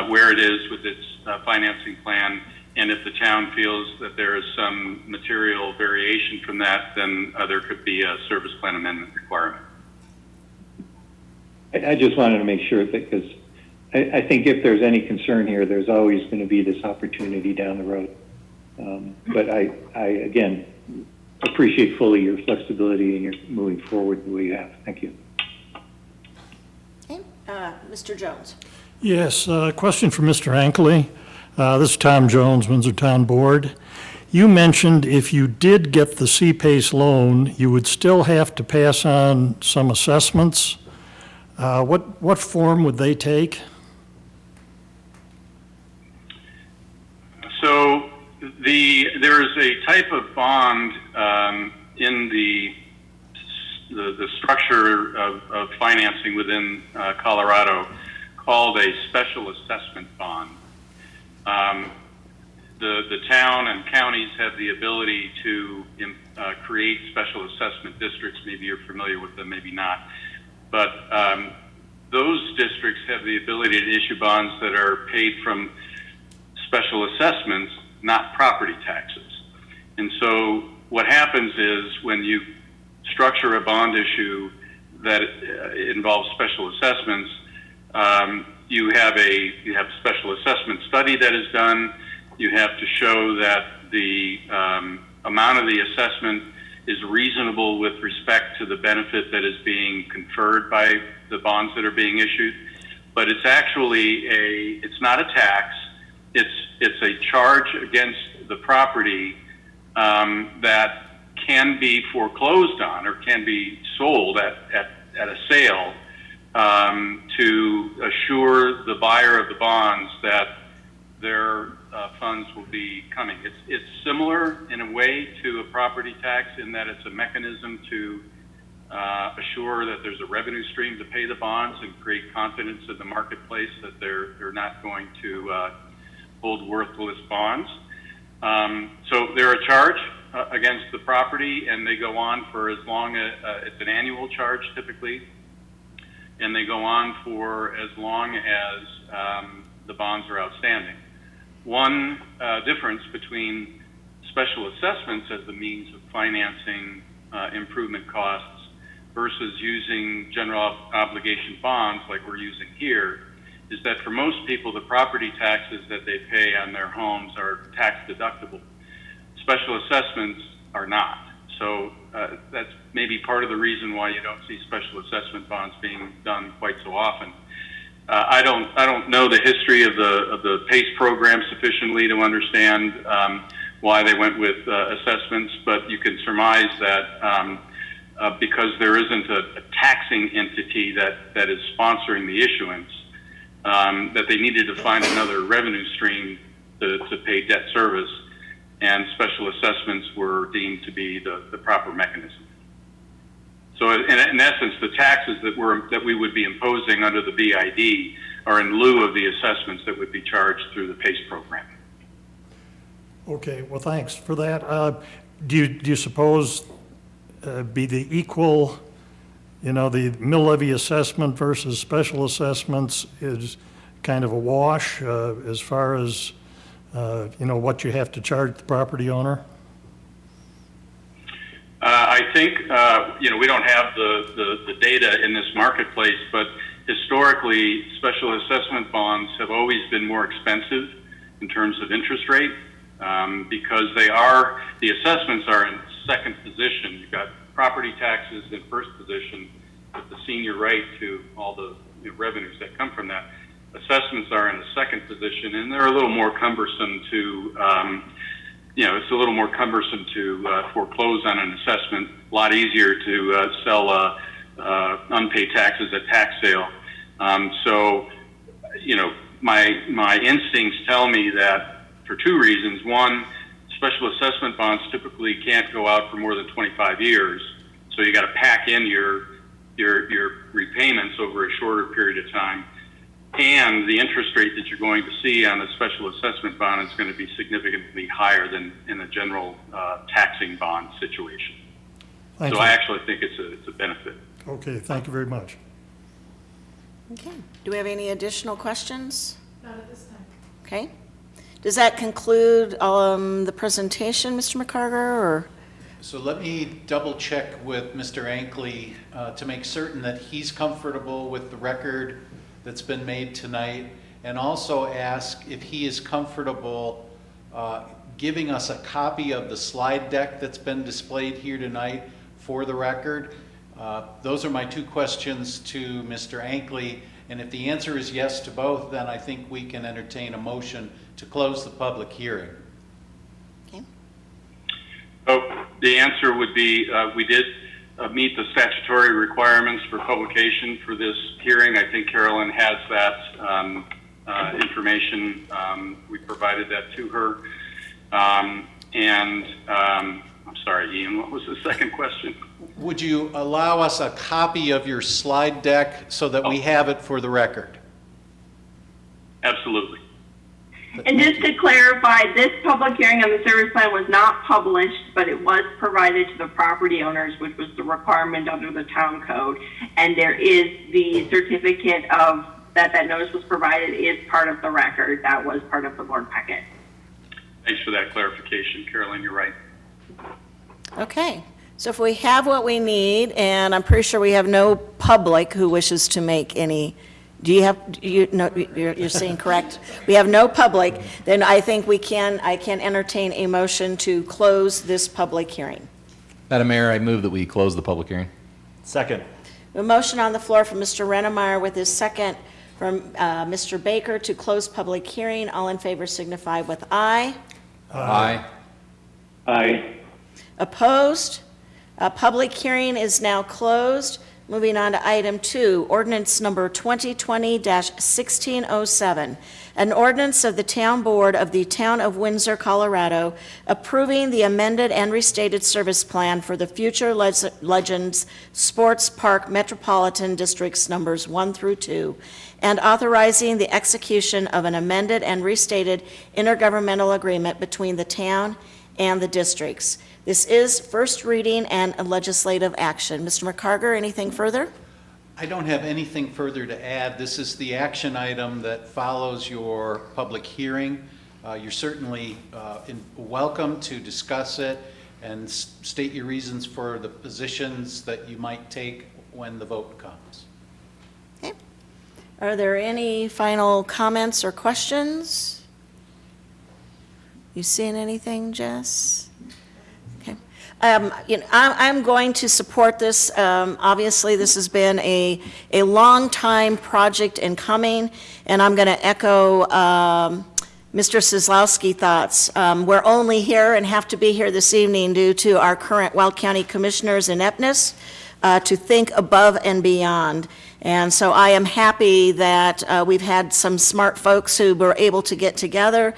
where it is with its financing plan. And if the town feels that there is some material variation from that, then there could be a service plan amendment requirement. I just wanted to make sure, because I think if there's any concern here, there's always going to be this opportunity down the road. But I again, appreciate fully your flexibility and your moving forward the way you have. Thank you. Okay, Mr. Jones. Yes, question for Mr. Ankley. This is Tom Jones, Windsor Town Board. You mentioned if you did get the CPACE loan, you would still have to pass on some assessments. What form would they take? So there is a type of bond in the structure of financing within Colorado called a special assessment bond. The town and counties have the ability to create special assessment districts. Maybe you're familiar with them, maybe not. But those districts have the ability to issue bonds that are paid from special assessments, not property taxes. And so what happens is when you structure a bond issue that involves special assessments, you have a special assessment study that is done. You have to show that the amount of the assessment is reasonable with respect to the benefit that is being conferred by the bonds that are being issued. But it's actually it's not a tax. It's a charge against the property that can be foreclosed on or can be sold at a sale to assure the buyer of the bonds that their funds will be coming. It's similar in a way to a property tax in that it's a mechanism to assure that there's a revenue stream to pay the bonds and create confidence in the marketplace that they're not going to hold worthless bonds. So they're a charge against the property, and they go on for as long as it's an annual charge typically, and they go on for as long as the bonds are outstanding. One difference between special assessments as a means of financing improvement costs versus using general obligation bonds like we're using here is that for most people, the property taxes that they pay on their homes are tax deductible. Special assessments are not. So that's maybe part of the reason why you don't see special assessment bonds being done quite so often. I don't know the history of the PACE program sufficiently to understand why they went with assessments, but you can surmise that because there isn't a taxing entity that is sponsoring the issuance, that they needed to find another revenue stream to pay debt service, and special assessments were deemed to be the proper mechanism. So in essence, the taxes that we would be imposing under the BID are in lieu of the assessments that would be charged through the PACE program. Okay, well, thanks for that. Do you suppose be the equal, the mill levy assessment versus special assessments is kind of a wash as far as, what you have to charge the property owner? I think, we don't have the data in this marketplace, but historically, special assessment bonds have always been more expensive in terms of interest rate because the assessments are in second position. You've got property taxes in first position with the senior right to all the revenues that come from that. Assessments are in a second position, and they're a little more cumbersome to it's a little more cumbersome to foreclose on an assessment, a lot easier to sell unpaid taxes at tax sale. So, my instincts tell me that for two reasons. One, special assessment bonds typically can't go out for more than 25 years, so you got to pack in your repayments over a shorter period of time. And the interest rate that you're going to see on the special assessment bond is going to be significantly higher than in a general taxing bond situation. Thank So you. I actually think it's a benefit. Okay, thank you very much. Okay. Do we have any additional questions? Not at this time. Okay. Does that conclude the presentation, Mr. McCarter, or? So let me double check with Mr. Ankley to make certain that he's comfortable with the record that's been made tonight, and also ask if he is comfortable giving us a copy of the slide deck that's been displayed here tonight for the record. Those are my two questions to Mr. Ankley, and if the answer is yes to both, then I think we can entertain a motion to close the public hearing. Oh, the answer would be we did meet the statutory requirements for publication for this hearing. I think Carolyn has that information. We provided that to her. I'm sorry, Ian, what was the second question? Would you allow us a copy of your slide deck so that we have it for the record? Absolutely. And just to clarify, this public hearing on the service plan was not published, but it was provided to the property owners, which was the requirement under the town code. And there is the certificate of that notice was provided is part of the record. That was part of the board packet. Thanks for that clarification, Carolyn. You're right. Okay. So if we have what we need, and I'm pretty sure we have no public who wishes to make any. No, you're saying correct? We have no public, then I think I can entertain a motion to close this public hearing. Madam Mayor, I move that we close the public hearing. Second. A motion on the floor from Mr. Reynaud with his second from Mr. Baker to close public hearing. All in favor signify with aye. Aye. Aye. Opposed? Public hearing is now closed. Moving on to item 2, ordinance number 2020-1607, an ordinance of the Town Board of the Town of Windsor, Colorado, approving the amended and restated service plan for the Future Legends Sports Park Metropolitan Districts numbers 1 through 2, and authorizing the execution of an amended and restated intergovernmental agreement between the town and the districts. This is first reading and legislative action. Mr. McCarter, anything further? I don't have anything further to add. This is the action item that follows your public hearing. You're certainly welcome to discuss it and state your reasons for the positions that you might take when the vote comes. Okay. Are there any final comments or questions? You seeing anything, Jess? I'm going to support this. Obviously, this has been a long time project in coming, and I'm going to echo Mr. Kozlowski's thoughts. We're only here and have to be here this evening due to our current Weld County Commissioners' ineptness to think above and beyond. And so I am happy that we've had some smart folks who were able to get together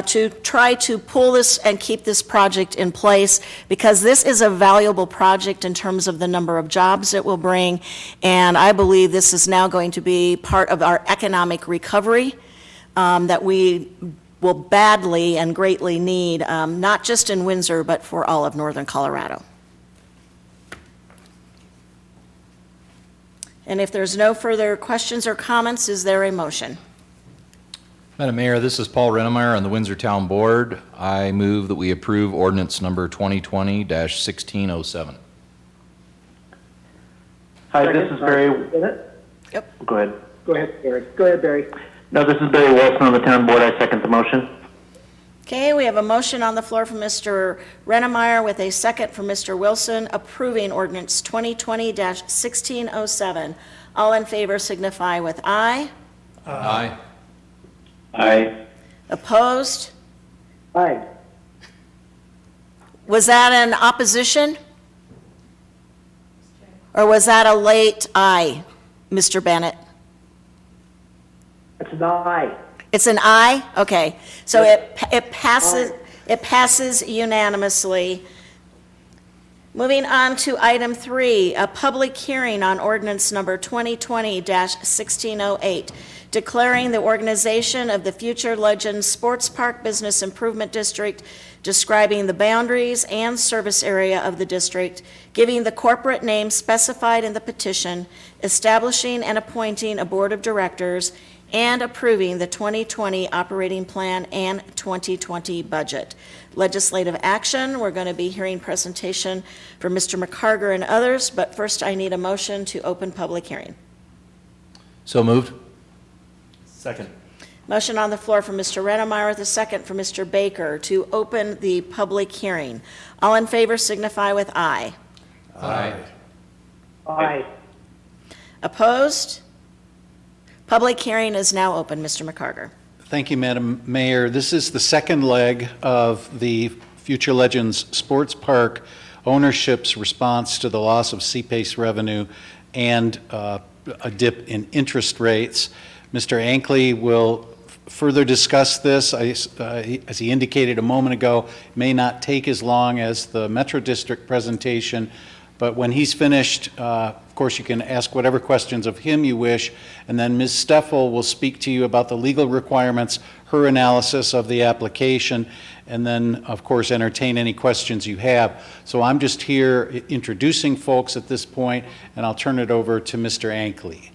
to try to pull this and keep this project in place, because this is a valuable project in terms of the number of jobs it will bring, and I believe this is now going to be part of our economic recovery that we will badly and greatly need, not just in Windsor, but for all of northern Colorado. And if there's no further questions or comments, is there a motion? Madam Mayor, this is Paul Reynaud on the Windsor Town Board. I move that we approve ordinance number 2020-1607. Hi, this is Barry. Yep. Go ahead. Go ahead, Barry. Go ahead, Barry. No, this is Barry Wilson on the town board. I second the motion. Okay, we have a motion on the floor from Mr. Reynaud with a second from Mr. Wilson approving ordinance 2020-1607. All in favor signify with aye. Aye. Aye. Opposed? Aye. Was that an opposition? Or was that a late aye, Mr. Bennett? It's an aye. It's an aye? Okay. So it passes unanimously. Moving on to item 3, a public hearing on ordinance number 2020-1608, declaring the organization of the Future Legends Sports Park Business Improvement District, describing the boundaries and service area of the district, giving the corporate name specified in the petition, establishing and appointing a board of directors, and approving the 2020 operating plan and 2020 budget. Legislative action, we're going to be hearing presentation from Mr. McCarger and others, but first I need a motion to open public hearing. So moved. Second. Motion on the floor from Mr. Reynaud with a second from Mr. Baker to open the public hearing. All in favor signify with aye. Aye. Aye. Opposed? Public hearing is now open, Mr. McCarger. Thank you, Madam Mayor. This is the second leg of the Future Legends Sports Park ownership's response to the loss of CPACE revenue and a dip in interest rates. Mr. Ankley will further discuss this. As he indicated a moment ago, it may not take as long as the Metro District presentation, but when he's finished, of course, you can ask whatever questions of him you wish, and then Ms. Steffel will speak to you about the legal requirements, her analysis of the application, and then, of course, entertain any questions you have. So I'm just here introducing folks at this point, and I'll turn it over to Mr. Ankley.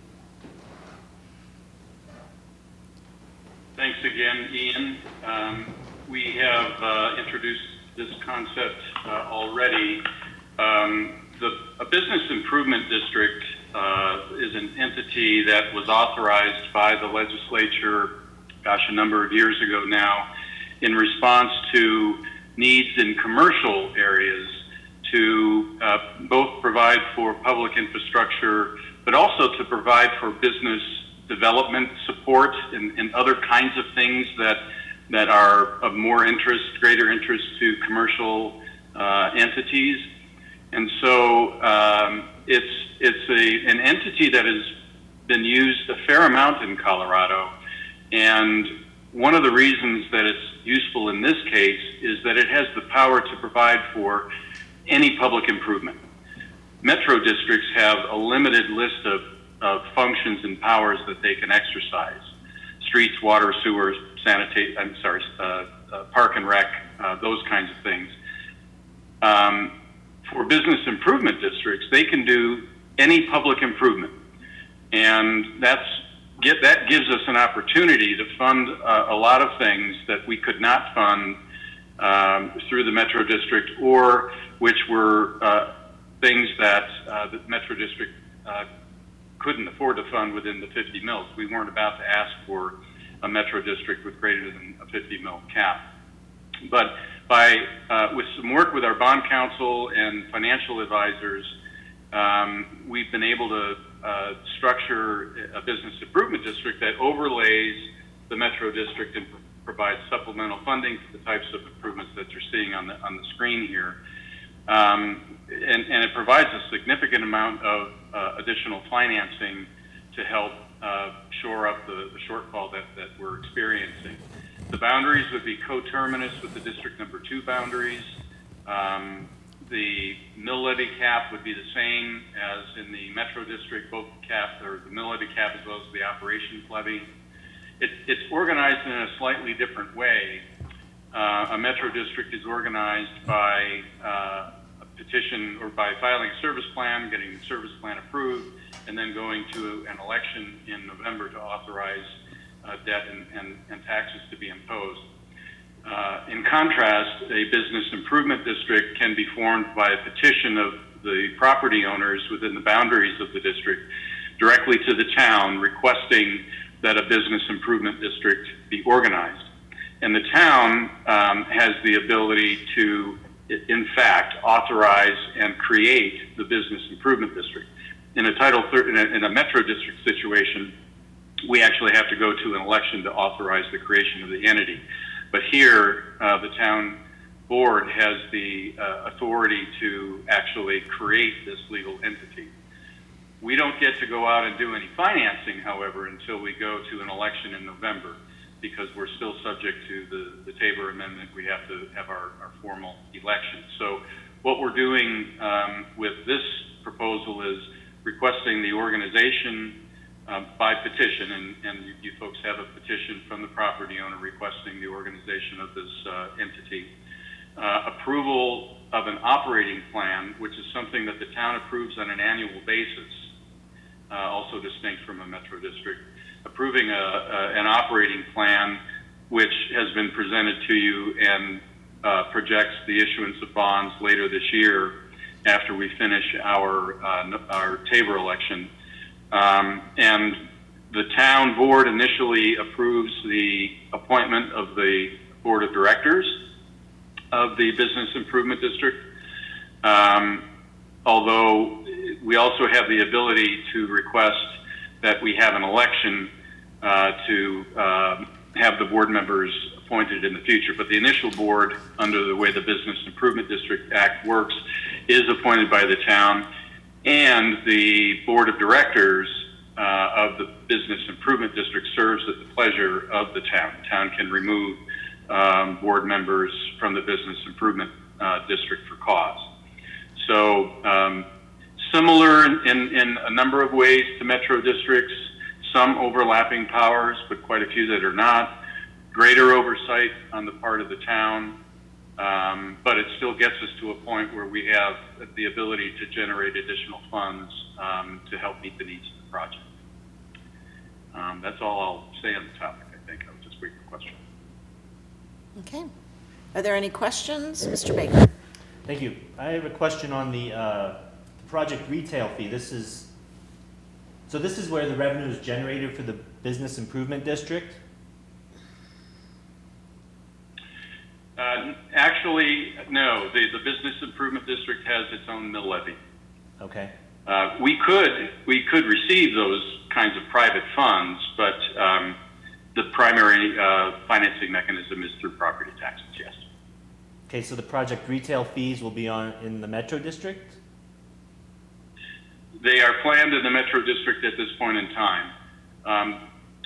Thanks again, Ian. We have introduced this concept already. A business improvement district is an entity that was authorized by the legislature, a number of years ago now, in response to needs in commercial areas to both provide for public infrastructure, but also to provide for business development support and other kinds of things that are of more interest, greater interest to commercial entities. And so it's an entity that has been used a fair amount in Colorado. And one of the reasons that it's useful in this case is that it has the power to provide for any public improvement. Metro districts have a limited list of functions and powers that they can exercise. Streets, water, sewer, park and rec, those kinds of things. For business improvement districts, they can do any public improvement. And that gives us an opportunity to fund a lot of things that we could not fund through the Metro District, or which were things that the Metro District couldn't afford to fund within the 50 mils. We weren't about to ask for a Metro District with greater than a 50 mil cap. But with some work with our bond counsel and financial advisors, we've been able to structure a business improvement district that overlays the Metro District and provides supplemental funding for the types of improvements that you're seeing on the screen here. And it provides a significant amount of additional financing to help shore up the shortfall that we're experiencing. The boundaries would be coterminous with the District Number 2 boundaries. The mill levy cap would be the same as in the Metro District, both the mill levy cap as well as the operations levy. It's organized in a slightly different way. A Metro District is organized by a petition or by filing a service plan, getting the service plan approved, and then going to an election in November to authorize debt and taxes to be imposed. In contrast, a business improvement district can be formed by a petition of the property owners within the boundaries of the district directly to the town requesting that a business improvement district be organized. And the town has the ability to, in fact, authorize and create the business improvement district. In a Metro District situation, we actually have to go to an election to authorize the creation of the entity. But here, the town board has the authority to actually create this legal entity. We don't get to go out and do any financing, however, until we go to an election in November, because we're still subject to the Tabor Amendment. We have to have our formal election. So what we're doing with this proposal is requesting the organization by petition, and you folks have a petition from the property owner requesting the organization of this entity. Approval of an operating plan, which is something that the town approves on an annual basis, also distinct from a metro district. Approving an operating plan which has been presented to you and projects the issuance of bonds later this year after we finish our Tabor election. And the town board initially approves the appointment of the board of directors of the Business Improvement District. Although we also have the ability to request that we have an election to have the board members appointed in the future. But the initial board, under the way the Business Improvement District Act works, is appointed by the town, and the board of directors of the Business Improvement District serves at the pleasure of the town. The town can remove board members from the Business Improvement District for cause. So similar in a number of ways to metro districts, some overlapping powers, but quite a few that are not. Greater oversight on the part of the town, but it still gets us to a point where we have the ability to generate additional funds to help meet the needs of the project. That's all I'll say on the topic, I think. I'll just wait for questions. Okay. Are there any questions? Mr. Baker. Thank you. I have a question on the project retail fee. This is where the revenue is generated for the Business Improvement District? Actually, no. The Business Improvement District has its own mill levy. Okay. We could receive those kinds of private funds, but the primary financing mechanism is through property taxes, yes. Okay, so the project retail fees will be in the Metro District? They are planned in the Metro District at this point in time.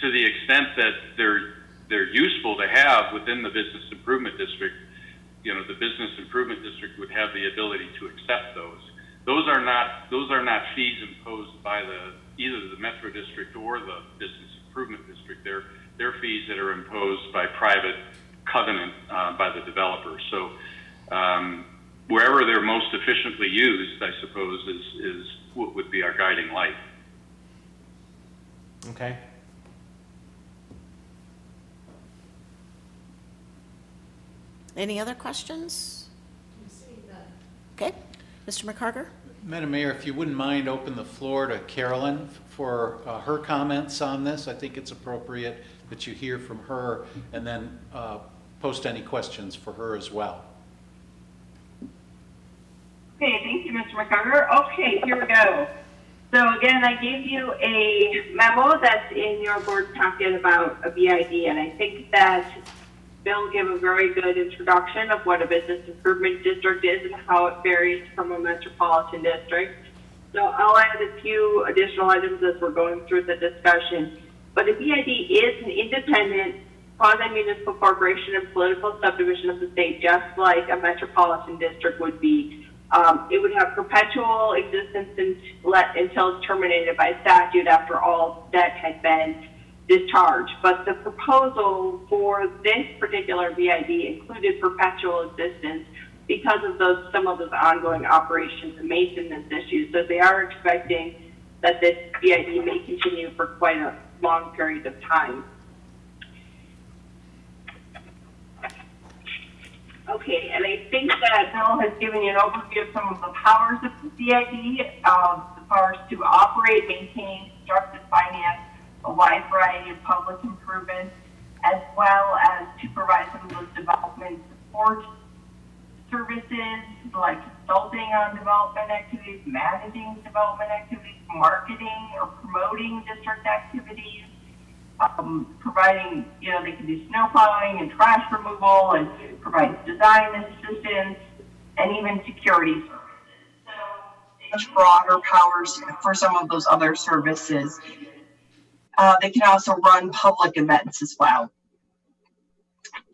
To the extent that they're useful to have within the Business Improvement District, the Business Improvement District would have the ability to accept those. Those are not fees imposed by either the Metro District or the Business Improvement District. They're fees that are imposed by private covenant by the developer. So wherever they're most efficiently used, I suppose, is what would be our guiding light. Okay. Any other questions? Okay. Mr. McCarger? Madam Mayor, if you wouldn't mind, open the floor to Carolyn for her comments on this. I think it's appropriate that you hear from her and then post any questions for her as well. Okay, thank you, Mr. McCarter. Okay, here we go. So again, I gave you a memo that's in your board packet about a BID, and I think that Bill gave a very good introduction of what a business improvement district is and how it varies from a metropolitan district. So I'll add a few additional items as we're going through the discussion. But a BID is an independent quasi-municipal corporation and political subdivision of the state, just like a metropolitan district would be. It would have perpetual existence until it's terminated by statute after all debt had been discharged. But the proposal for this particular BID included perpetual existence because of some of those ongoing operations and maintenance issues. So they are expecting that this BID may continue for quite a long period of time. Okay, and I think that Bill has given you an overview of some of the powers of the BID, the powers to operate, maintain, construct, and finance a wide variety of public improvements, as well as to provide some of those development support services, like consulting on development activities, managing development activities, marketing or promoting district activities, providing, they can do snow plowing and trash removal and provide design assistance and even security services. So much broader powers for some of those other services. They can also run public events as well.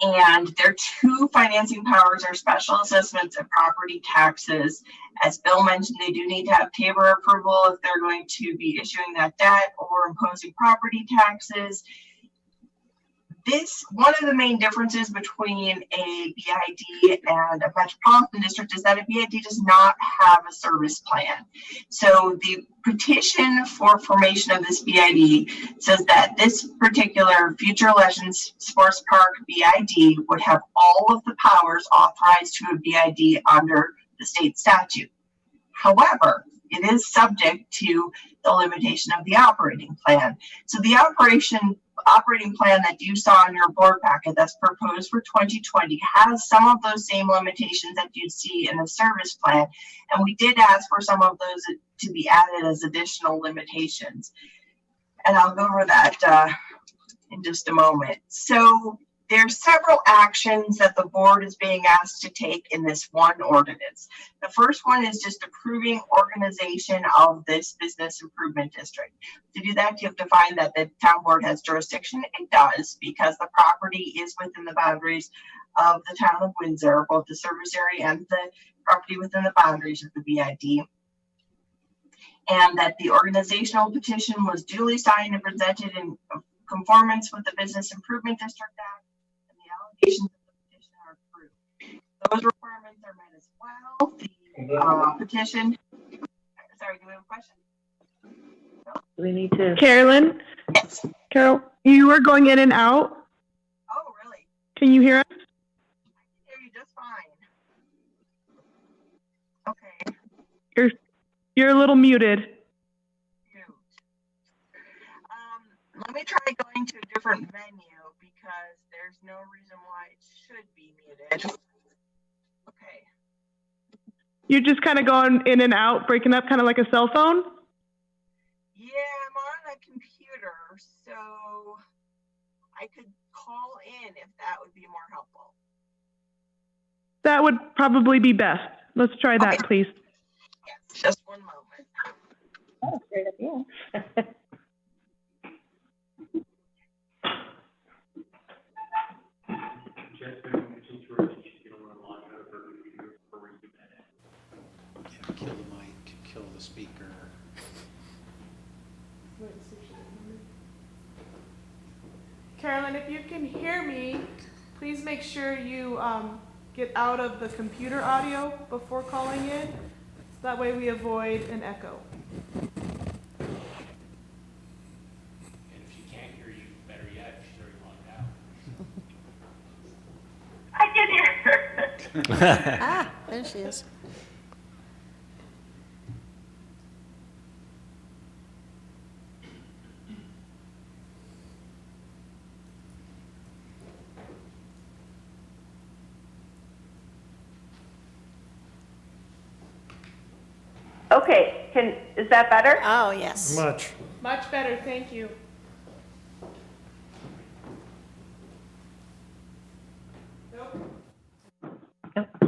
And their two financing powers are special assessments and property taxes. As Bill mentioned, they do need to have Tabor approval if they're going to be issuing that debt or imposing property taxes. One of the main differences between a BID and a metropolitan district is that a BID does not have a service plan. So the petition for formation of this BID says that this particular Future Legends Sports Park BID would have all of the powers authorized to a BID under the state statute. However, it is subject to the limitation of the operating plan. So the operating plan that you saw in your board packet that's proposed for 2020 has some of those same limitations that you'd see in the service plan. And we did ask for some of those to be added as additional limitations. And I'll go over that in just a moment. So there's several actions that the board is being asked to take in this one ordinance. The first one is just approving organization of this business improvement district. To do that, you have to find that the town board has jurisdiction. It does, because the property is within the boundaries of the town of Windsor, both the service area and the property within the boundaries of the BID. And that the organizational petition was duly signed and presented in conformance with the Business Improvement District Act. Of the petition are approved. Those requirements are met as well. The petition. Sorry, do we have a question? We need to. Carolyn? Yes. Carol, you were going in and out. Oh, really? Can you hear us? I can hear you just fine. Okay. You're a little muted. Let me try going to a different venue because there's no reason why it should be muted. Okay. You're just kind of going in and out, breaking up, kind of like a cell phone? Yeah, I'm on a computer, so I could call in if that would be more helpful. That would probably be best. Let's try that, please. Yes, just one moment. That's a great idea. Kill the mic, kill the speaker. Carolyn, if you can hear me, please make sure you get out of the computer audio before calling in. So that way we avoid an echo. And if she can't hear you, better yet, she's already logged out. I can hear her. Ah, there she is. Okay, is that better? Oh, yes. Much. Much better, thank you.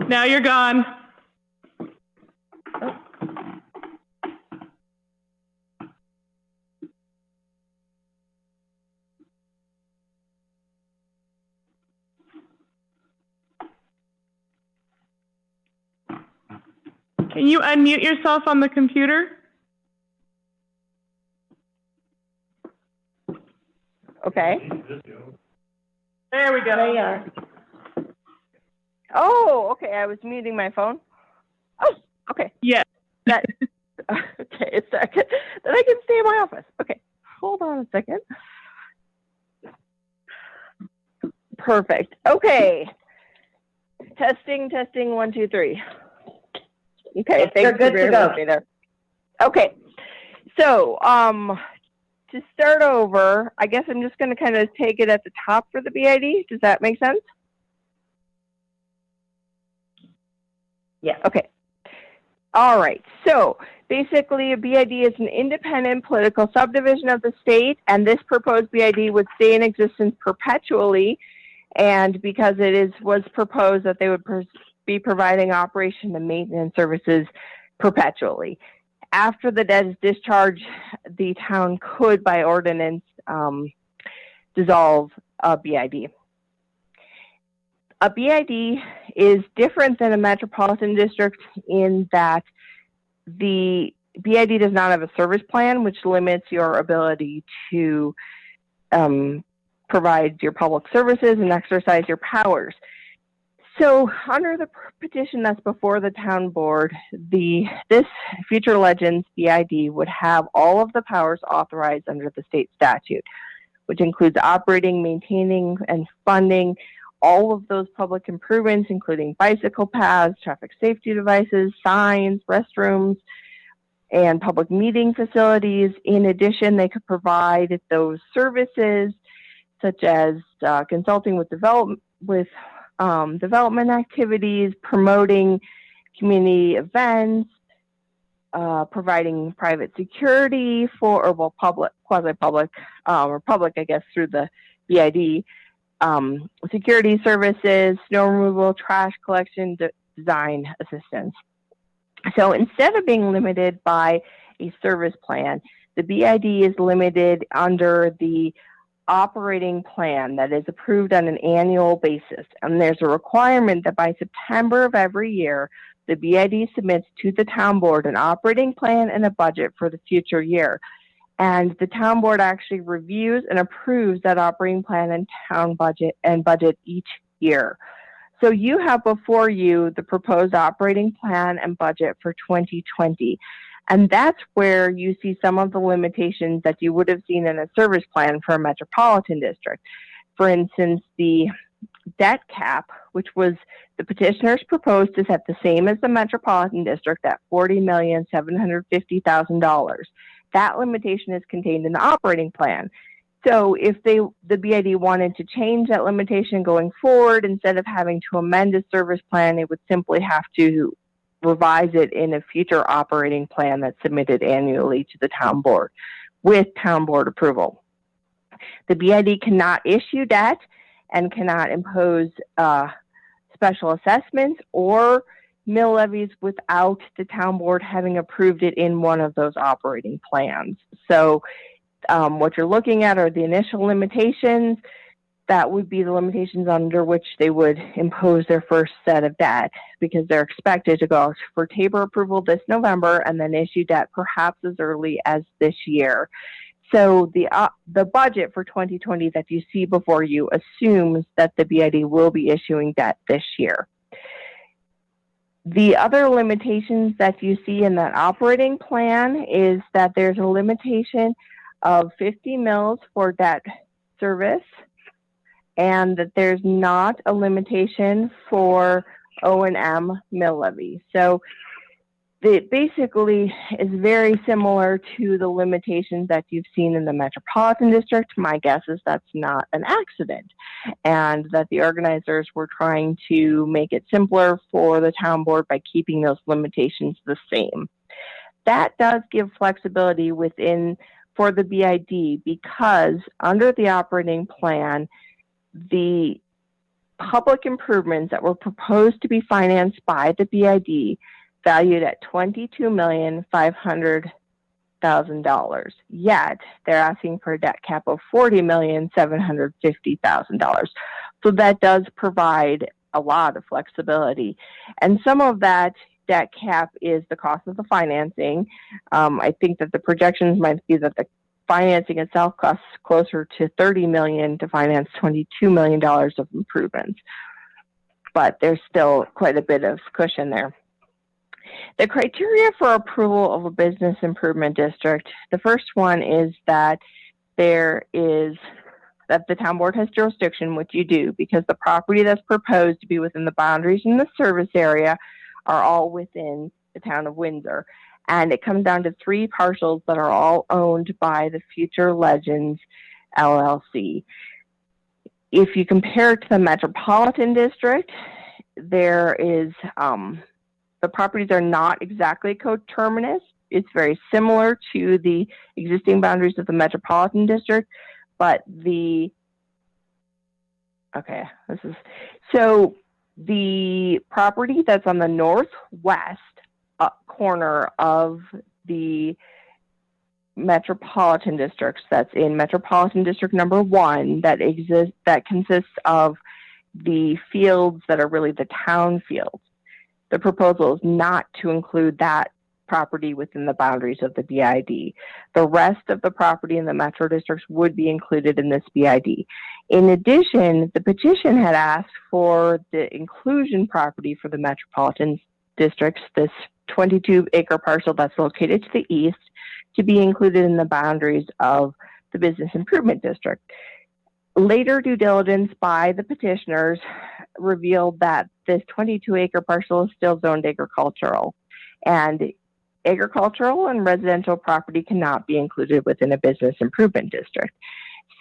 Now you're gone. Can you unmute yourself on the computer? Okay. There we go. There you are. Oh, okay. I was muting my phone. Oh, okay. Yeah. That. Okay, a second. Then I can stay in my office. Okay. Hold on a second. Perfect. Okay. Testing, 1, 2, 3. Okay, thanks for bearing with me there. Okay, so to start over, I guess I'm just going to kind of take it at the top for the BID. Does that make sense? Yeah. Okay. All right. So basically, a BID is an independent political subdivision of the state, and this proposed BID would stay in existence perpetually. And because was proposed that they would be providing operation and maintenance services perpetually. After the debt is discharged, the town could, by ordinance, dissolve a BID. A BID is different than a metropolitan district in that the BID does not have a service plan, which limits your ability to provide your public services and exercise your powers. So under the petition that's before the town board, this Future Legends BID would have all of the powers authorized under the state statute, which includes operating, maintaining, and funding all of those public improvements, including bicycle paths, traffic safety devices, signs, restrooms, and public meeting facilities. In addition, they could provide those services such as consulting with development activities, promoting community events, providing private security public, quasi-public, or public, I guess, through the BID, security services, snow removal, trash collection, design assistance. So instead of being limited by a service plan, the BID is limited under the operating plan that is approved on an annual basis. And there's a requirement that by September of every year, the BID submits to the town board an operating plan and a budget for the future year. And the town board actually reviews and approves that operating plan and town budget each year. So you have before you the proposed operating plan and budget for 2020. And that's where you see some of the limitations that you would have seen in a service plan for a metropolitan district. For instance, the debt cap, which was the petitioners proposed to set the same as the metropolitan district at $40,750,000. That limitation is contained in the operating plan. So if the BID wanted to change that limitation going forward, instead of having to amend a service plan, it would simply have to revise it in a future operating plan that's submitted annually to the town board with town board approval. The BID cannot issue debt and cannot impose special assessments or mill levies without the town board having approved it in one of those operating plans. So what you're looking at are the initial limitations. That would be the limitations under which they would impose their first set of debt, because they're expected to go for TABOR approval this November and then issue debt perhaps as early as this year. So the budget for 2020 that you see before you assumes that the BID will be issuing debt this year. The other limitations that you see in that operating plan is that there's a limitation of 50 mils for debt service, and that there's not a limitation for O&M mill levy. So it basically is very similar to the limitations that you've seen in the metropolitan district. My guess is that's not an accident, and that the organizers were trying to make it simpler for the town board by keeping those limitations the same. That does give flexibility for the BID, because under the operating plan, the public improvements that were proposed to be financed by the BID valued at $22,500,000. Yet they're asking for a debt cap of $40,750,000. So that does provide a lot of flexibility. And some of that debt cap is the cost of the financing. I think that the projections might be that the financing itself costs closer to $30 million to finance $22 million of improvements. But there's still quite a bit of cushion there. The criteria for approval of a business improvement district, the first one is that the town board has jurisdiction, which you do, because the property that's proposed to be within the boundaries in the service area are all within the town of Windsor. And it comes down to 3 parcels that are all owned by the Future Legends LLC. If you compare it to the metropolitan district, there is, the properties are not exactly coterminous. It's very similar to the existing boundaries of the metropolitan district, but the property that's on the northwest corner of the metropolitan districts, that's in metropolitan district number 1, that consists of the fields that are really the town fields. The proposal is not to include that property within the boundaries of the BID. The rest of the property in the metro districts would be included in this BID. In addition, the petition had asked for the inclusion property for the metropolitan districts, this 22-acre parcel that's located to the east, to be included in the boundaries of the business improvement district. Later due diligence by the petitioners revealed that this 22-acre parcel is still zoned agricultural, and agricultural and residential property cannot be included within a business improvement district.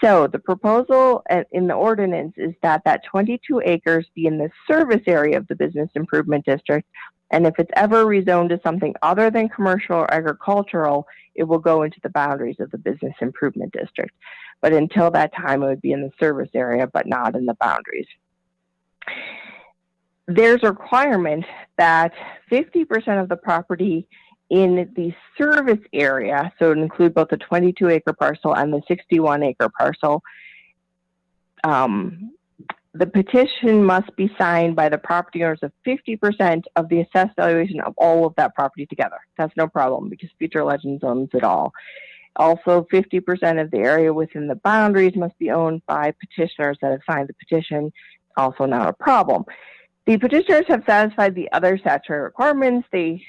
So the proposal in the ordinance is that that 22 acres be in the service area of the business improvement district, and if it's ever rezoned to something other than commercial or agricultural, it will go into the boundaries of the business improvement district. But until that time, it would be in the service area, but not in the boundaries. There's a requirement that 50% of the property in the service area, so it would include both the 22-acre parcel and the 61-acre parcel, the petition must be signed by the property owners of 50% of the assessed valuation of all of that property together. That's no problem because Future Legends owns it all. Also, 50% of the area within the boundaries must be owned by petitioners that have signed the petition. Also not a problem. The petitioners have satisfied the other statutory requirements. They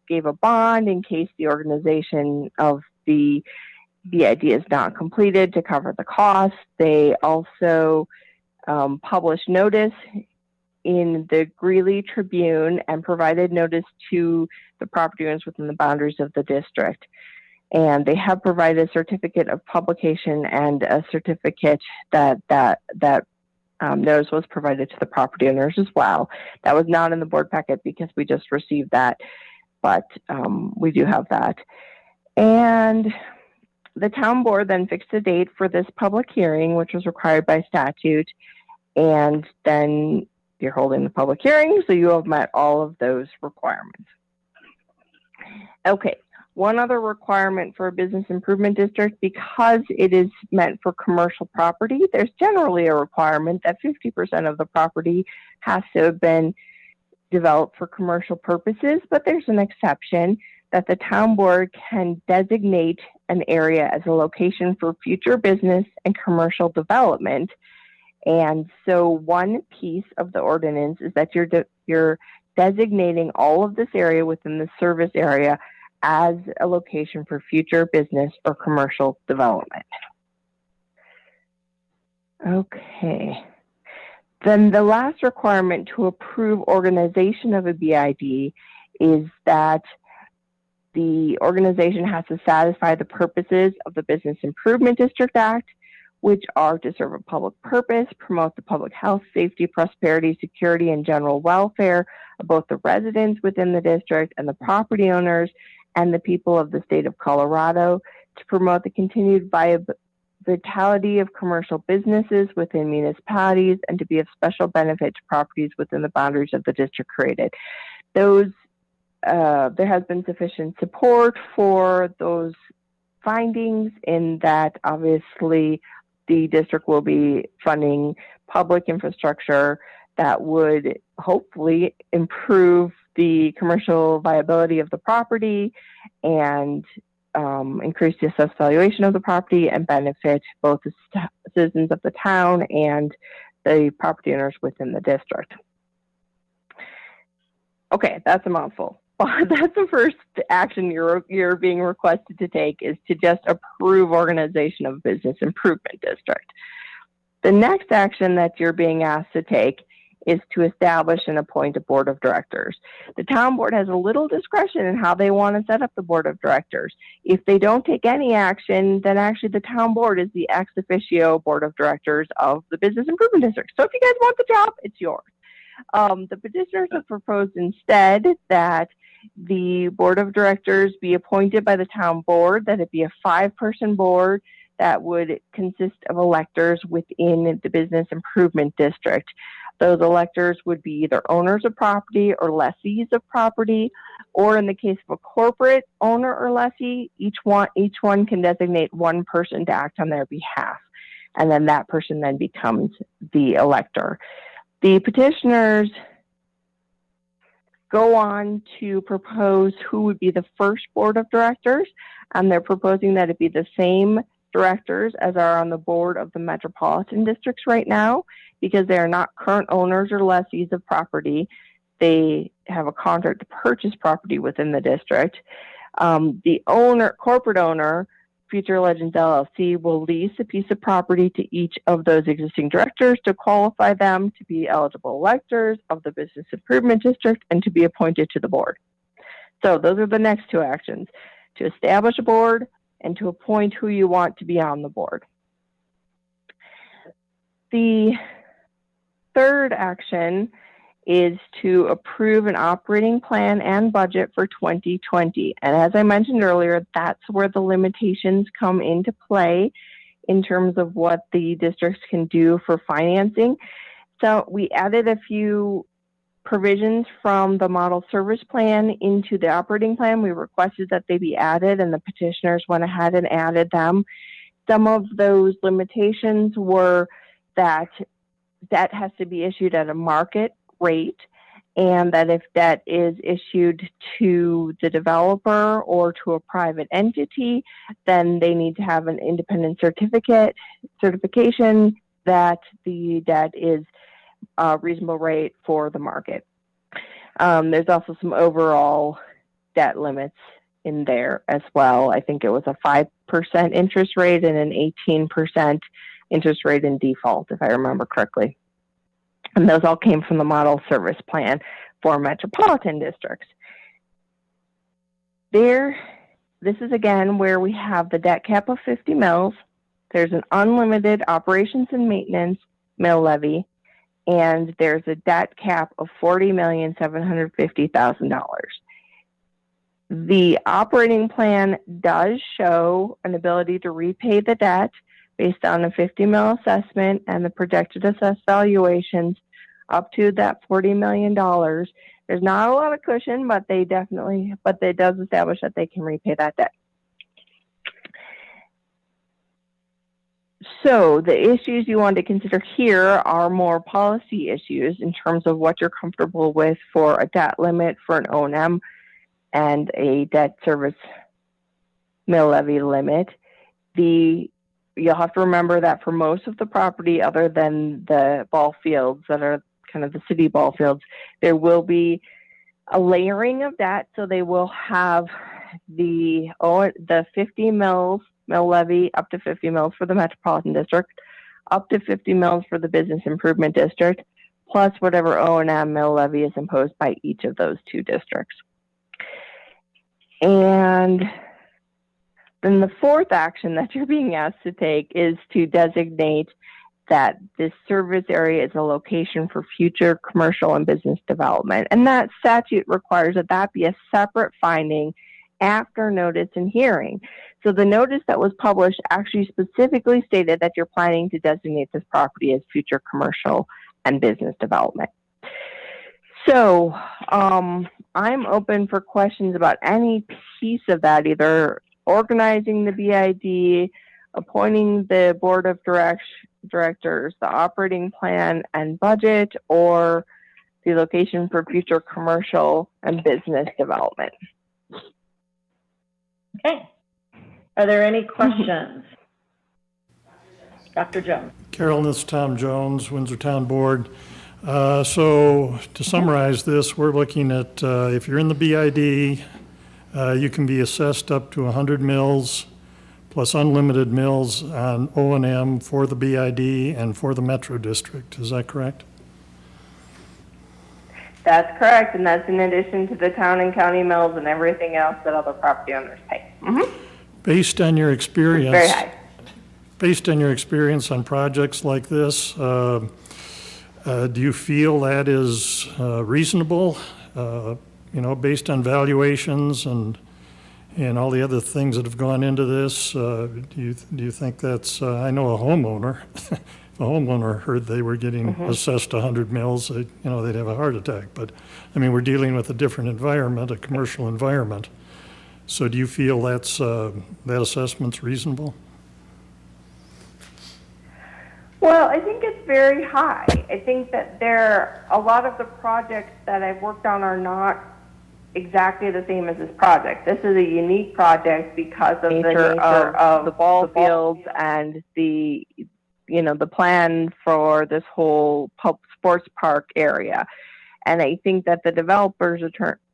gave a bond in case the organization of the BID is not completed to cover the cost. They also published notice in the Greeley Tribune and provided notice to the property owners within the boundaries of the district. And they have provided a certificate of publication and a certificate that notice was provided to the property owners as well. That was not in the board packet because we just received that, but we do have that. And the town board then fixed a date for this public hearing, which was required by statute. And then you're holding the public hearing, so you have met all of those requirements. Okay, one other requirement for a business improvement district, because it is meant for commercial property, there's generally a requirement that 50% of the property has to have been developed for commercial purposes, but there's an exception that the town board can designate an area as a location for future business and commercial development. And so one piece of the ordinance is that you're designating all of this area within the service area as a location for future business or commercial development. Okay. Then the last requirement to approve organization of a BID is that the organization has to satisfy the purposes of the Business Improvement District Act, which are to serve a public purpose, promote the public health, safety, prosperity, security, and general welfare of both the residents within the district and the property owners and the people of the state of Colorado, to promote the continued vitality of commercial businesses within municipalities, and to be of special benefit to properties within the boundaries of the district created. There has been sufficient support for those findings in that obviously the district will be funding public infrastructure that would hopefully improve the commercial viability of the property and increase the assessed valuation of the property and benefit both the citizens of the town and the property owners within the district. Okay, that's a mouthful. That's the first action you're being requested to take, is to just approve organization of business improvement district. The next action that you're being asked to take is to establish and appoint a board of directors. The town board has a little discretion in how they want to set up the board of directors. If they don't take any action, then actually the town board is the ex officio board of directors of the business improvement district. So if you guys want the job, it's yours. The petitioners have proposed instead that the board of directors be appointed by the town board, that it be a 5-person board that would consist of electors within the business improvement district. Those electors would be either owners of property or lessees of property, or in the case of a corporate owner or lessee, each one can designate one person to act on their behalf, and then that person then becomes the elector. The petitioners go on to propose who would be the first board of directors, and they're proposing that it be the same directors as are on the board of the metropolitan districts right now, because they are not current owners or lessees of property. They have a contract to purchase property within the district. The corporate owner, Future Legends LLC, will lease a piece of property to each of those existing directors to qualify them to be eligible electors of the Business Improvement District and to be appointed to the board. So those are the next two actions: to establish a board and to appoint who you want to be on the board. The third action is to approve an operating plan and budget for 2020. And as I mentioned earlier, that's where the limitations come into play in terms of what the districts can do for financing. So we added a few provisions from the model service plan into the operating plan. We requested that they be added, and the petitioners went ahead and added them. Some of those limitations were that debt has to be issued at a market rate, and that if debt is issued to the developer or to a private entity, then they need to have an independent certification that the debt is a reasonable rate for the market. There's also some overall debt limits in there as well. I think it was a 5% interest rate and an 18% interest rate in default, if I remember correctly. And those all came from the model service plan for metropolitan districts. This is again where we have the debt cap of 50 mils. There's an unlimited operations and maintenance mill levy, and there's a debt cap of $40,750,000. The operating plan does show an ability to repay the debt based on a 50 mil assessment and the projected assessed valuations up to that $40 million. There's not a lot of cushion, but it does establish that they can repay that debt. So the issues you want to consider here are more policy issues in terms of what you're comfortable with for a debt limit for an O&M and a debt service mill levy limit. You'll have to remember that for most of the property, other than the ball fields that are kind of the city ball fields, there will be a layering of debt. So they will have the 50 mils mill levy, up to 50 mils for the metropolitan district, up to 50 mils for the business improvement district, plus whatever O&M mill levy is imposed by each of those two districts. And then the fourth action that you're being asked to take is to designate that this service area is a location for future commercial and business development. And that statute requires that be a separate finding after notice and hearing. So the notice that was published actually specifically stated that you're planning to designate this property as future commercial and business development. So I'm open for questions about any piece of that, either organizing the BID, appointing the board of directors, the operating plan and budget, or the location for future commercial and business development. Okay. Are there any questions? Dr. Jones. Carol, this is Tom Jones, Windsor Town Board. So to summarize this, we're looking at if you're in the BID, you can be assessed up to 100 mils plus unlimited mills on O&M for the BID and for the Metro District. Is that correct? That's correct, and that's in addition to the town and county mills and everything else that other property owners pay. Mm-hmm. Based on your experience, very high. Based on your experience on projects like this, do you feel that is reasonable? Based on valuations and all the other things that have gone into this, do you think that's? I know a homeowner. If a homeowner heard they were getting assessed 100 mils, they'd have a heart attack. But I mean, we're dealing with a different environment, a commercial environment. So do you feel that assessment's reasonable? Well, I think it's very high. I think that a lot of the projects that I've worked on are not exactly the same as this project. This is a unique project because of the nature of the ball fields and the plan for this whole sports park area. And I think that the developers'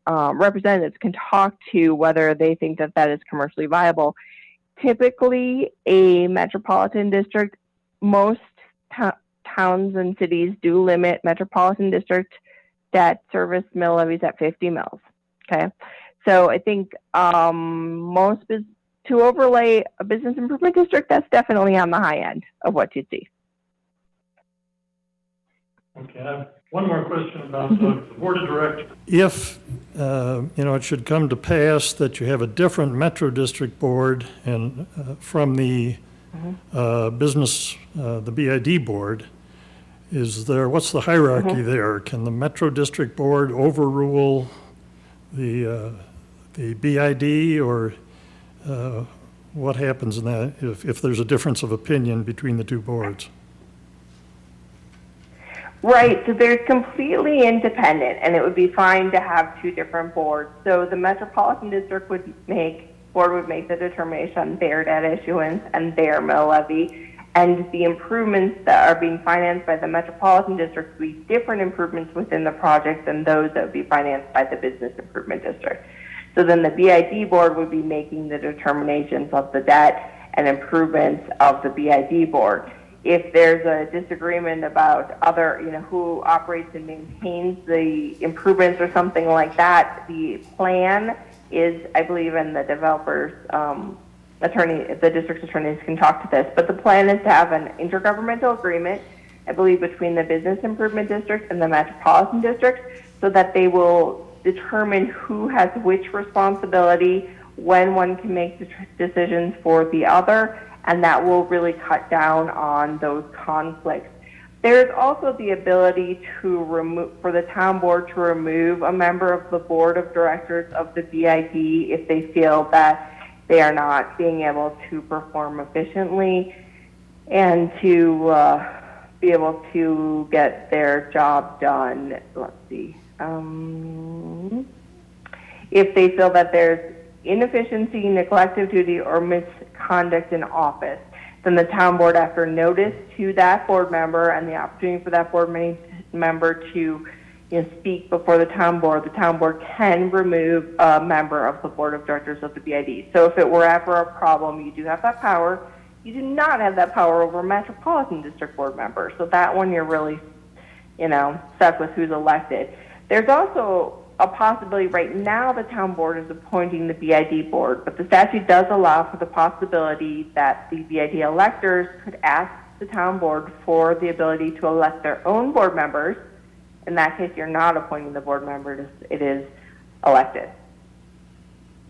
representatives can talk to whether they think that that is commercially viable. Typically, a metropolitan district, most towns and cities do limit metropolitan district debt service mill levies at 50 mills. Okay, so I think to overlay a business improvement district, that's definitely on the high end of what you'd see. Okay, I have one more question about the board of directors. If, it should come to pass that you have a different Metro District board and from the business, the BID board, what's the hierarchy there? Can the Metro District board overrule the BID, or what happens in that if there's a difference of opinion between the two boards? Right, so they're completely independent, and it would be fine to have two different boards. So the Metropolitan District would make the determination on their debt issuance and their mill levy, and the improvements that are being financed by the Metropolitan District would be different improvements within the project than those that would be financed by the Business Improvement District. So then the BID board would be making the determinations of the debt and improvements of the BID board. If there's a disagreement about who operates and maintains the improvements or something like that, the plan is, I believe, in the developer's the district's attorneys can talk to this, but the plan is to have an intergovernmental agreement, I believe, between the Business Improvement District and the Metropolitan District, so that they will determine who has which responsibility, when one can make the decisions for the other, and that will really cut down on those conflicts. There's also the ability for the town board to remove a member of the board of directors of the BID if they feel that they are not being able to perform efficiently and to be able to get their job done. Let's see. If they feel that there's inefficiency, neglect of duty, or misconduct in office, then the town board, after notice to that board member and the opportunity for that board member to speak before the town board can remove a member of the board of directors of the BID. So if it were ever a problem, you do have that power. You do not have that power over Metropolitan District board members. So that one you're really, stuck with who's elected. There's also a possibility right now the town board is appointing the BID board, but the statute does allow for the possibility that the BID electors could ask the town board for the ability to elect their own board members. In that case, you're not appointing the board member, it is elected.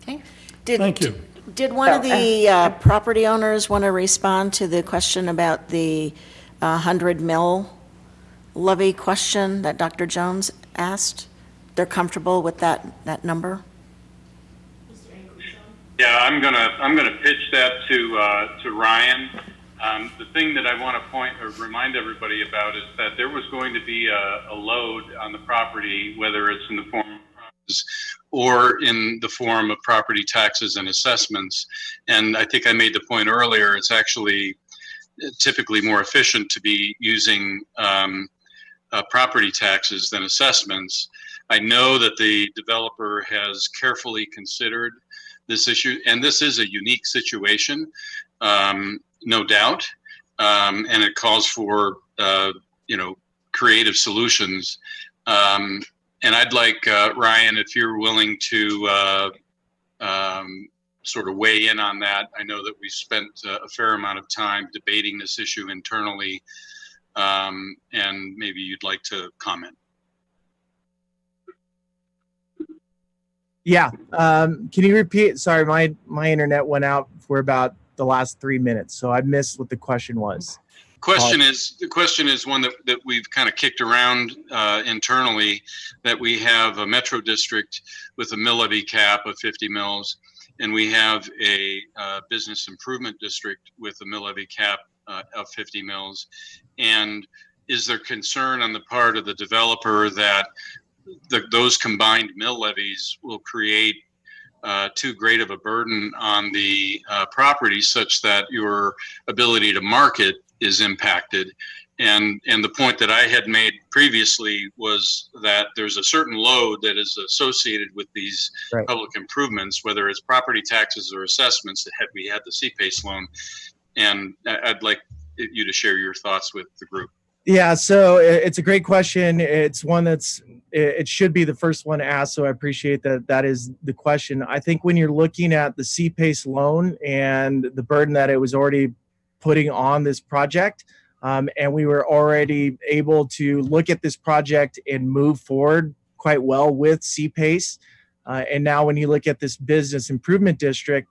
Okay. Thank you. Did one of the property owners want to respond to the question about the 100 mil levy question that Dr. Jones asked? They're comfortable with that number? Yeah, I'm gonna pitch that to Ryan. The thing that I want to remind everybody about is that there was going to be a load on the property, whether it's in the form of properties or in the form of property taxes and assessments. And I think I made the point earlier, it's actually typically more efficient to be using property taxes than assessments. I know that the developer has carefully considered this issue, and this is a unique situation, no doubt, and it calls for creative solutions. And I'd like Ryan, if you're willing to sort of weigh in on that. I know that we spent a fair amount of time debating this issue internally, and maybe you'd like to comment. Yeah. Can you repeat? Sorry, my internet went out for about the last 3 minutes, so I missed what the question was. The question is one that we've kind of kicked around internally, that we have a metro district with a mill levy cap of 50 mills, and we have a business improvement district with a mill levy cap of 50 mils? And is there concern on the part of the developer that those combined mill levies will create too great of a burden on the property such that your ability to market is impacted? And the point that I had made previously was that there's a certain load that is associated with these public improvements, whether it's property taxes or assessments, that we had the CPACE loan. And I'd like you to share your thoughts with the group. Yeah, so it's a great question. It's one it should be the first one asked, so I appreciate that is the question. I think when you're looking at the CPACE loan and the burden that it was already putting on this project, and we were already able to look at this project and move forward quite well with CPACE. And now when you look at this business improvement district,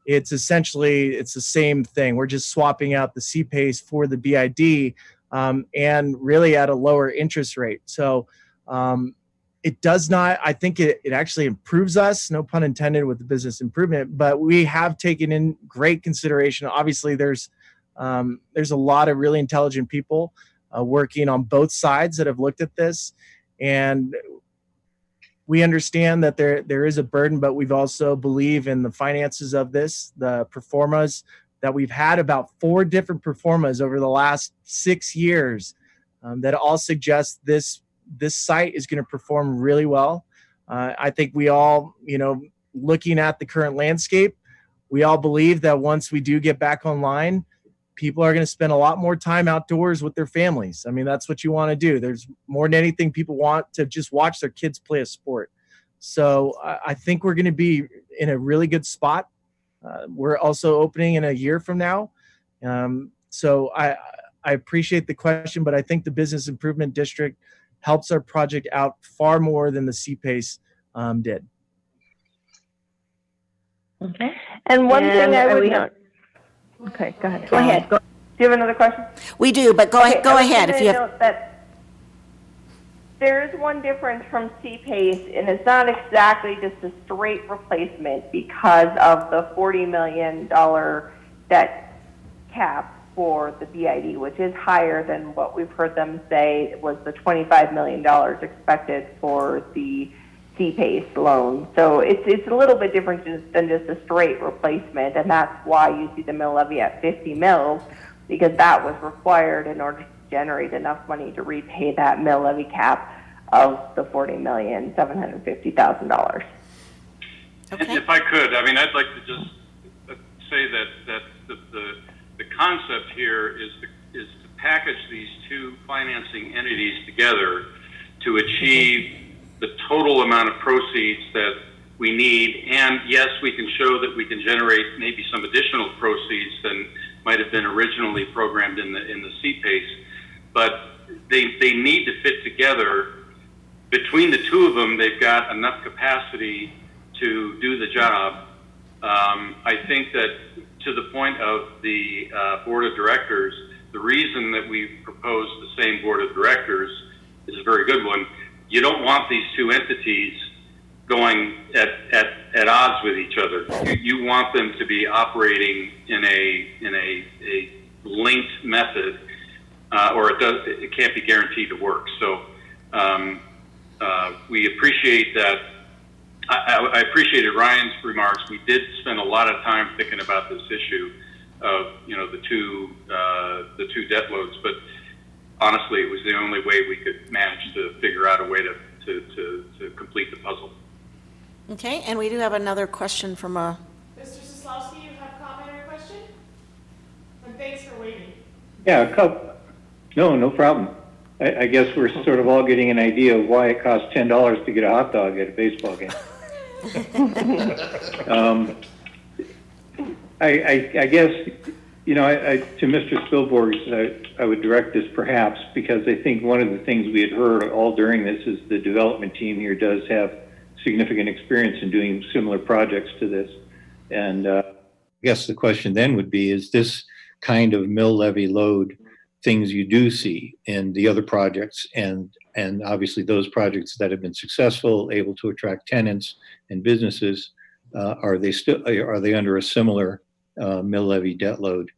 it's the same thing. We're just swapping out the CPACE for the BID, and really at a lower interest rate. So it does not, I think it actually improves us, no pun intended with the business improvement, but we have taken in great consideration. Obviously there's a lot of really intelligent people working on both sides that have looked at this, and we understand that there is a burden, but we've also believe in the finances of this, the performas that we've had, about 4 different performas over the last 6 years that all suggest this site is going to perform really well. I think we all, looking at the current landscape, we all believe that once we do get back online, people are going to spend a lot more time outdoors with their families. I mean, that's what you want to do. There's more than anything, people want to just watch their kids play a sport. So I think we're going to be in a really good spot. We're also opening in a year from now. So I appreciate the question, but I think the Business Improvement District helps our project out far more than the CPACE did. Okay. And one thing I would we note. Okay, go ahead. Go ahead. Do you have another question? We do, but go ahead if you have. Note that there is one difference from CPACE, and it's not exactly just a straight replacement because of the $40 million debt cap for the BID, which is higher than what we've heard them say was the $25 million expected for the CPACE loan. So it's a little bit different than just a straight replacement, and that's why you see the mill levy at 50 mils, because that was required in order to generate enough money to repay that mill levy cap of the $40,750,000. Okay. If I could, I mean, I'd like to just say that the concept here is to package these two financing entities together to achieve the total amount of proceeds that we need. And yes, we can show that we can generate maybe some additional proceeds than might have been originally programmed in the CPACE, but they need to fit together. Between the two of them, they've got enough capacity to do the job. I think that to the point of the board of directors, the reason that we proposed the same board of directors is a very good one. You don't want these two entities going at odds with each other. You want them to be operating in a linked method, or it can't be guaranteed to work. So we appreciate that. I appreciated Ryan's remarks. We did spend a lot of time thinking about this issue of the two debt loads, but honestly, it was the only way we could manage to figure out a way to complete the puzzle. Okay, and we do have another question from Mr. Soslowski, you have a comment or a question? And thanks for waiting. Yeah, no problem. I guess we're sort of all getting an idea of why it costs $10 to get a hot dog at a baseball game. I guess, to Mr. Spielborg's, I would direct this perhaps because I think one of the things we had heard all during this is the development team here does have significant experience in doing similar projects to this. And I guess the question then would be, is this kind of mill levy load things you do see in the other projects, and obviously those projects that have been successful, able to attract tenants and businesses, are they under a similar mill levy debt load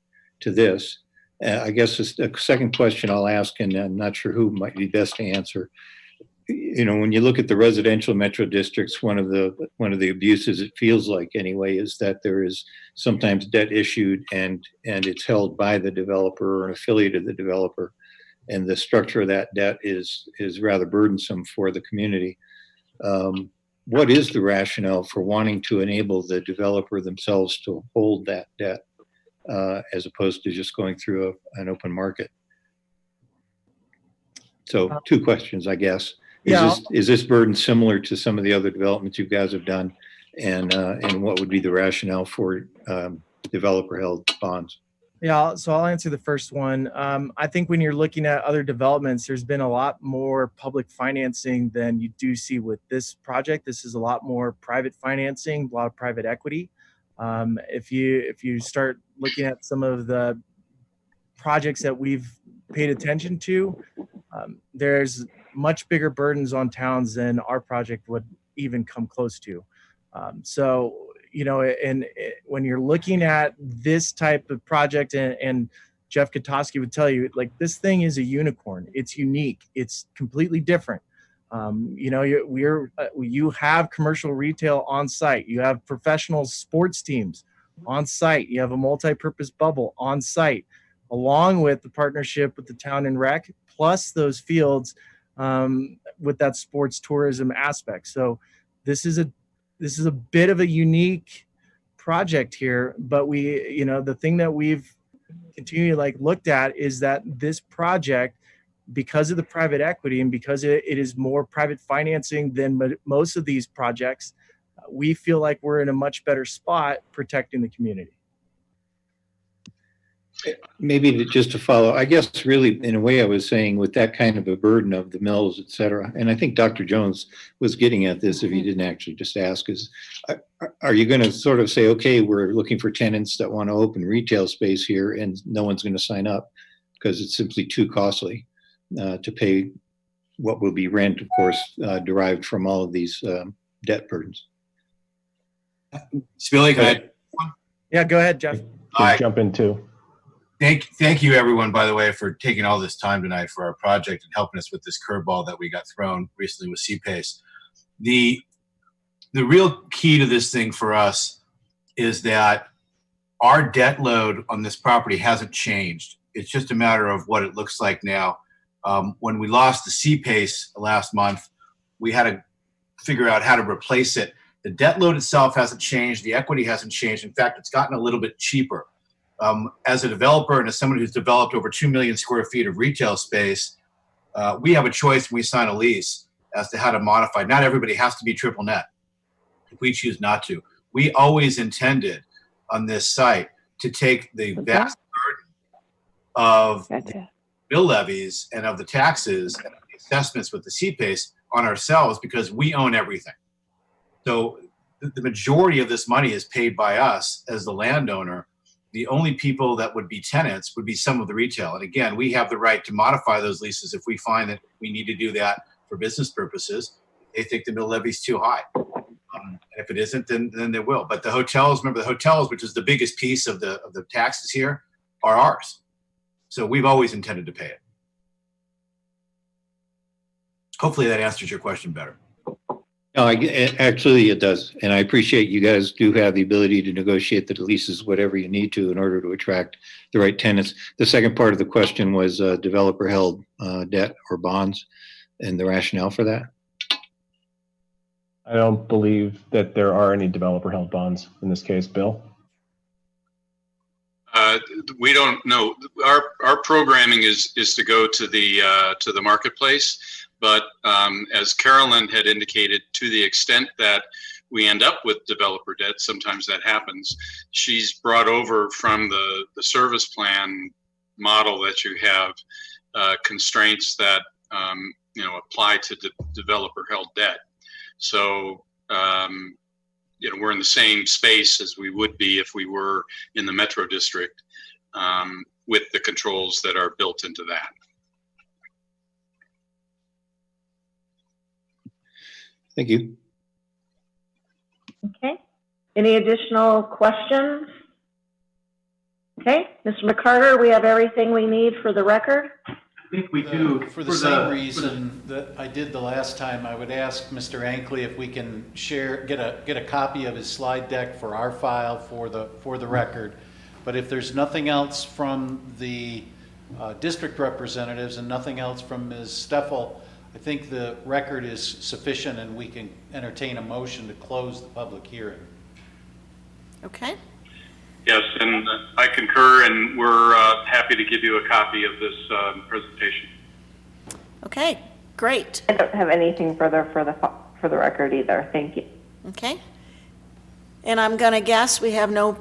to this? I guess a second question I'll ask, and I'm not sure who might be best to answer. You know, when you look at the residential metro districts, one of the abuses, it feels like anyway, is that there is sometimes debt issued and it's held by the developer or an affiliate of the developer, and the structure of that debt is rather burdensome for the community. What is the rationale for wanting to enable the developer themselves to hold that debt as opposed to just going through an open market? So two questions, I guess. Is this burden similar to some of the other developments you guys have done? And what would be the rationale for developer-held bonds? Yeah, so I'll answer the first one. I think when you're looking at other developments, there's been a lot more public financing than you do see with this project. This is a lot more private financing, a lot of private equity. If you start looking at some of the projects that we've paid attention to, there's much bigger burdens on towns than our project would even come close to. So, you know, when you're looking at this type of project, and Jeff Kotowski would tell you, like, this thing is a unicorn. It's unique. It's completely different. You know, you have commercial retail on site. You have professional sports teams on site. You have a multi-purpose bubble on site, along with the partnership with the town and rec, plus those fields with that sports tourism aspect. So this is a bit of a unique project here, but the thing that we've continually looked at is that this project, because of the private equity and because it is more private financing than most of these projects, we feel like we're in a much better spot protecting the community. Maybe just to follow, I guess really in a way I was saying with that kind of a burden of the mills, et cetera, and I think Dr. Jones was getting at this if he didn't actually just ask, is are you going to sort of say, okay, we're looking for tenants that want to open retail space here and no one's going to sign up because it's simply too costly to pay what will be rent, of course, derived from all of these debt burdens? Billy, Yeah, go ahead, Jeff. Jump in too. Thank you, everyone, by the way, for taking all this time tonight for our project and helping us with this curveball that we got thrown recently with CPACE. The real key to this thing for us is that our debt load on this property hasn't changed. It's just a matter of what it looks like now. When we lost the CPACE last month, we had to figure out how to replace it. The debt load itself hasn't changed. The equity hasn't changed. In fact, it's gotten a little bit cheaper. As a developer and as someone who's developed over 2 million square feet of retail space, we have a choice when we sign a lease as to how to modify. Not everybody has to be triple net if we choose not to. We always intended on this site to take the vast burden of the bill levies and of the taxes and the assessments with the CPACE on ourselves because we own everything. So the majority of this money is paid by us as the landowner. The only people that would be tenants would be some of the retail. And again, we have the right to modify those leases if we find that we need to do that for business purposes. They think the mill levy is too high. And if it isn't, then they will. But the hotels, remember the hotels, which is the biggest piece of the taxes here, are ours. So we've always intended to pay it. Hopefully that answers your question better. No, actually it does. And I appreciate you guys do have the ability to negotiate the leases, whatever you need to in order to attract the right tenants. The second part of the question was developer held debt or bonds and the rationale for that. I don't believe that there are any developer held bonds in this case, Bill. We don't know. Our programming is to go to the marketplace. But as Carolyn had indicated, to the extent that we end up with developer debt, sometimes that happens. She's brought over from the service plan model that you have constraints that apply to developer held debt. So we're in the same space as we would be if we were in the Metro District with the controls that are built into that. Thank you. Okay. Any additional questions? Okay, Mr. McCarter, we have everything we need for the record? I think we do. For the same reason that I did the last time, I would ask Mr. Ankley if we can get a copy of his slide deck for our file for the record. But if there's nothing else from the district representatives and nothing else from Ms. Steffel, I think the record is sufficient and we can entertain a motion to close the public hearing. Okay. Yes, and I concur, and we're happy to give you a copy of this presentation. Okay, great. I don't have anything further for the record either. Thank you. Okay. And I'm going to guess we have no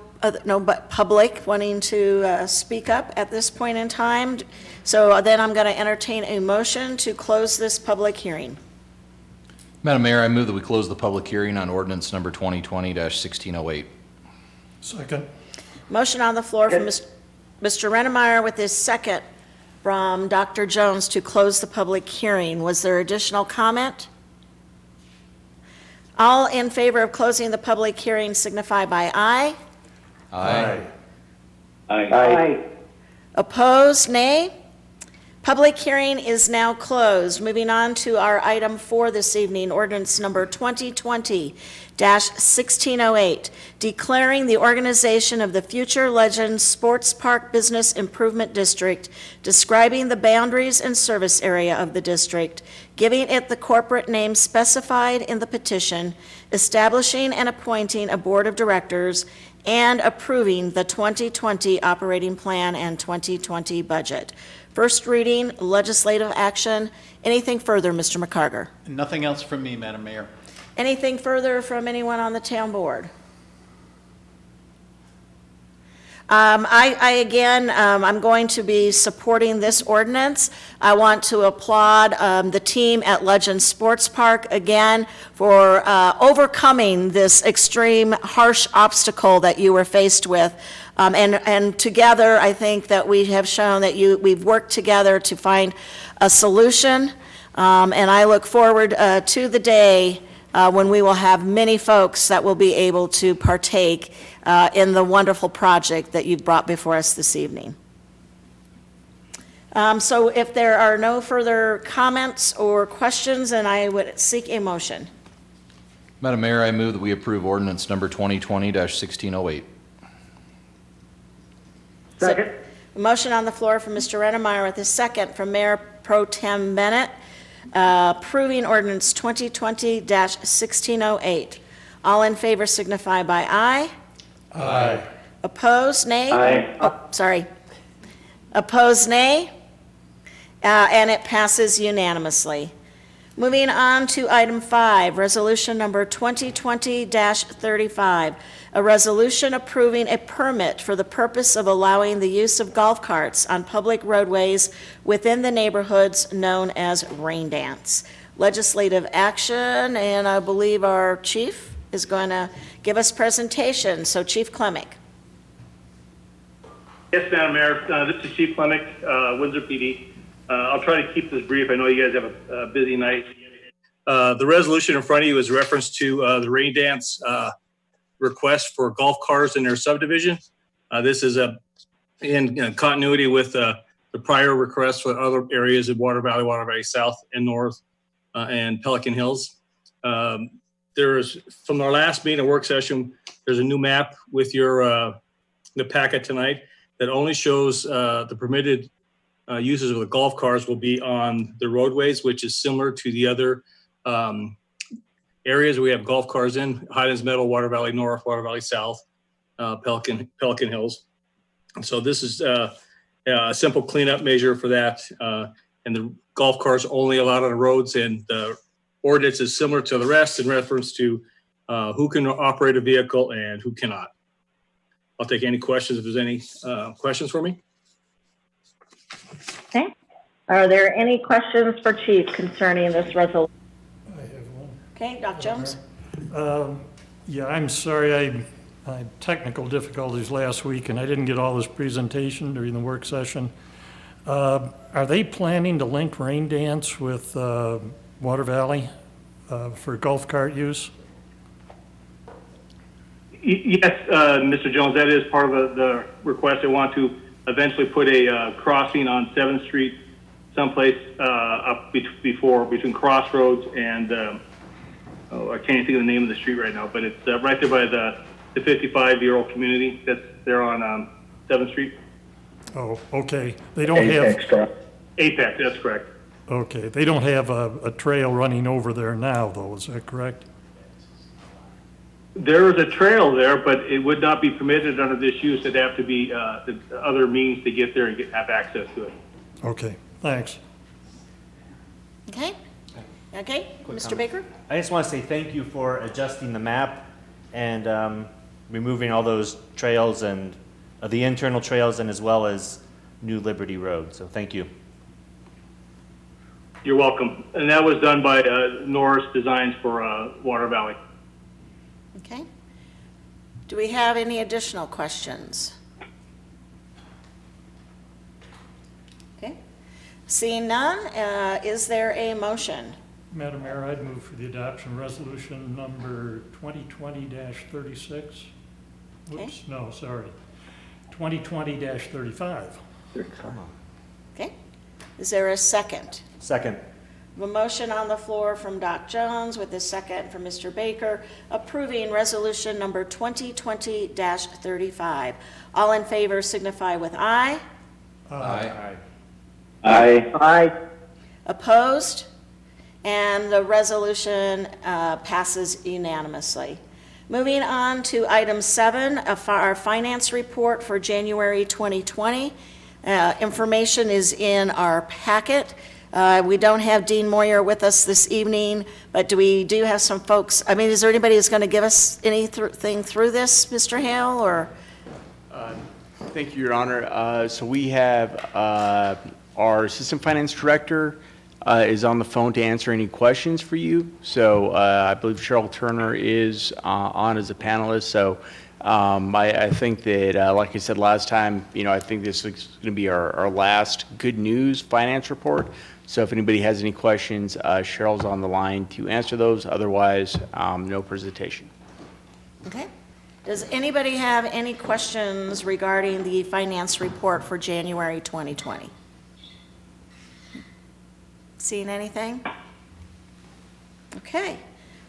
public wanting to speak up at this point in time. So then I'm going to entertain a motion to close this public hearing. Madam Mayor, I move that we close the public hearing on ordinance number 2020-1608. Second. Motion on the floor from Mr. Reynaud with his second from Dr. Jones to close the public hearing. Was there additional comment? All in favor of closing the public hearing signify by aye. Aye. Aye. Aye. Opposed, nay? Public hearing is now closed. Moving on to our item 4 this evening, ordinance number 2020-1608, declaring the organization of the Future Legends Sports Park Business Improvement District, describing the boundaries and service area of the district, giving it the corporate name specified in the petition, establishing and appointing a board of directors, and approving the 2020 operating plan and 2020 budget. First reading, legislative action. Anything further, Mr. McCarter? Nothing else from me, Madam Mayor. Anything further from anyone on the town board? I'm going to be supporting this ordinance. I want to applaud the team at Legend Sports Park again for overcoming this extreme harsh obstacle that you were faced with. And together, I think that we have shown that we've worked together to find a solution. And I look forward to the day when we will have many folks that will be able to partake in the wonderful project that you've brought before us this evening. So if there are no further comments or questions, then I would seek a motion. Madam Mayor, I move that we approve ordinance number 2020-1608. Second. A motion on the floor from Mr. Reynaud with a second from Mayor Pro Tem Bennett, approving ordinance 2020-1608. All in favor signify by aye. Aye. Opposed, nay? Aye. Oh, sorry. Opposed, nay? And it passes unanimously. Moving on to item 5, resolution number 2020-35, a resolution approving a permit for the purpose of allowing the use of golf carts on public roadways within the neighborhoods known as rain dance. Legislative action, and I believe our chief is going to give us presentation. So Chief Klem. Yes, Madam Mayor, this is Chief Klem, Windsor PD. I'll try to keep this brief. I know you guys have a busy night. The resolution in front of you is reference to the rain dance request for golf cars in their subdivision. This is in continuity with the prior requests for other areas of Water Valley South and North, and Pelican Hills. There's, from our last meeting, work session, there's a new map with your the packet tonight that only shows the permitted uses of the golf cars will be on the roadways, which is similar to the other areas we have golf cars in: Highlands Meadow, Water Valley North, Water Valley South, Pelican Hills. And so this is a simple cleanup measure for that. And the golf cars only allowed on the roads, and the ordinance is similar to the rest in reference to who can operate a vehicle and who cannot. I'll take any questions if there's any questions for me. Okay. Are there any questions for Chief concerning this resolution? I have one. Okay, Dr. Jones? Yeah, I'm sorry. I had technical difficulties last week, and I didn't get all this presentation during the work session. Are they planning to link rain dance with Water Valley for golf cart use? Yes, Mr. Jones, that is part of the request. I want to eventually put a crossing on 7th Street someplace up between Crossroads and, I can't even think of the name of the street right now, but it's right there by the 55-year-old community that's there on 7th Street. Oh, okay. They don't have, Apex, that's correct. okay, they don't have a trail running over there now, though, is that correct? There is a trail there, but it would not be permitted under this use. It'd have to be the other means to get there and have access to it. Okay, thanks. Okay? Okay, Quick Mr. comment. Baker? I just want to say thank you for adjusting the map and removing all those trails and the internal trails and as well as New Liberty Road. So thank you. You're welcome. And that was done by Norris Designs for Water Valley. Okay. Do we have any additional questions? Okay. Seeing none, is there a motion? Madam Mayor, I'd move for the adoption of resolution number 2020-36. Oops, no, sorry. 2020-35. Okay. Is there a second? Second. A motion on the floor from Doc Jones with a second from Mr. Baker approving resolution number 2020-35. All in favor signify with aye. Aye. Aye. Aye. Opposed? And the resolution passes unanimously. Moving on to item 7, our finance report for January 2020. Information is in our packet. We don't have Dean Moyer with us this evening, but we do have some folks. I mean, is there anybody who's going to give us anything through this, Mr. Hale, or? Thank you, Your Honor. So we have our Assistant Finance Director is on the phone to answer any questions for you. So I believe Cheryl Turner is on as a panelist. So I think that, like I said last time, I think this is going to be our last good news finance report. So if anybody has any questions, Cheryl's on the line to answer those. Otherwise, no presentation. Okay. Does anybody have any questions regarding the finance report for January 2020? Seeing anything? Okay.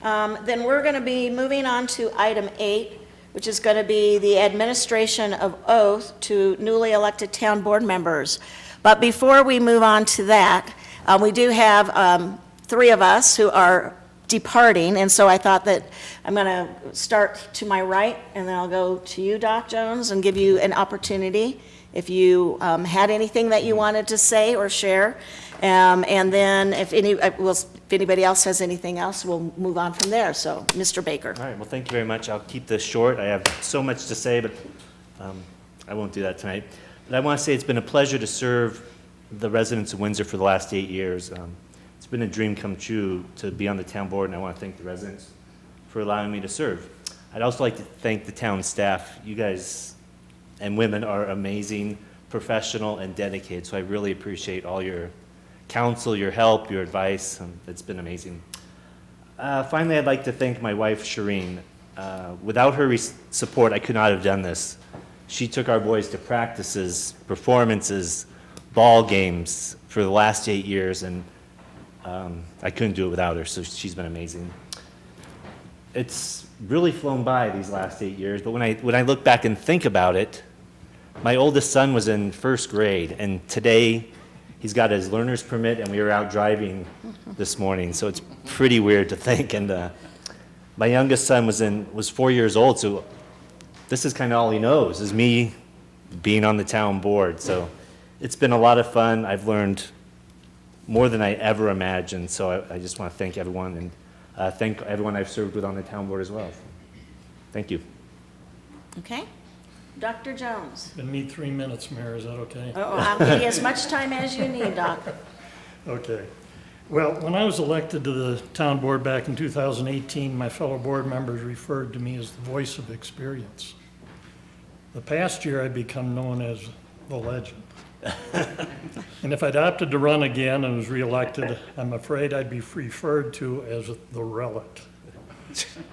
Then we're going to be moving on to item 8, which is going to be the administration of oath to newly elected town board members. But before we move on to that, we do have 3 of us who are departing, and so I thought that I'm going to start to my right, and then I'll go to you, Doc Jones, and give you an opportunity if you had anything that you wanted to say or share. And then if anybody else has anything else, we'll move on from there. So, Mr. Baker. All right, well, thank you very much. I'll keep this short. I have so much to say, but I won't do that tonight. But I want to say it's been a pleasure to serve the residents of Windsor for the last 8 years. It's been a dream come true to be on the town board, and I want to thank the residents for allowing me to serve. I'd also like to thank the town staff. You guys and women are amazing, professional, and dedicated, so I really appreciate all your counsel, your help, your advice. It's been amazing. Finally, I'd like to thank my wife, Shireen. Without her support, I could not have done this. She took our boys to practices, performances, ball games for the last 8 years, and I couldn't do it without her, so she's been amazing. It's really flown by these last 8 years, but when I look back and think about it, my oldest son was in first grade, and today he's got his learner's permit, and we were out driving this morning, so it's pretty weird to think. And my youngest son was 4 years old, so this is kind of all he knows, is me being on the town board. So it's been a lot of fun. I've learned more than I ever imagined, so I just want to thank everyone, and thank everyone I've served with on the town board as well. Thank you. Okay. Dr. Jones. I need 3 minutes, Mayor, is that okay? I'll give you as much time as you need, Doc. Okay. Well, when I was elected to the town board back in 2018, my fellow board members referred to me as the voice of experience. The past year, I've become known as the legend. And if I'd opted to run again and was reelected, I'm afraid I'd be referred to as the relic.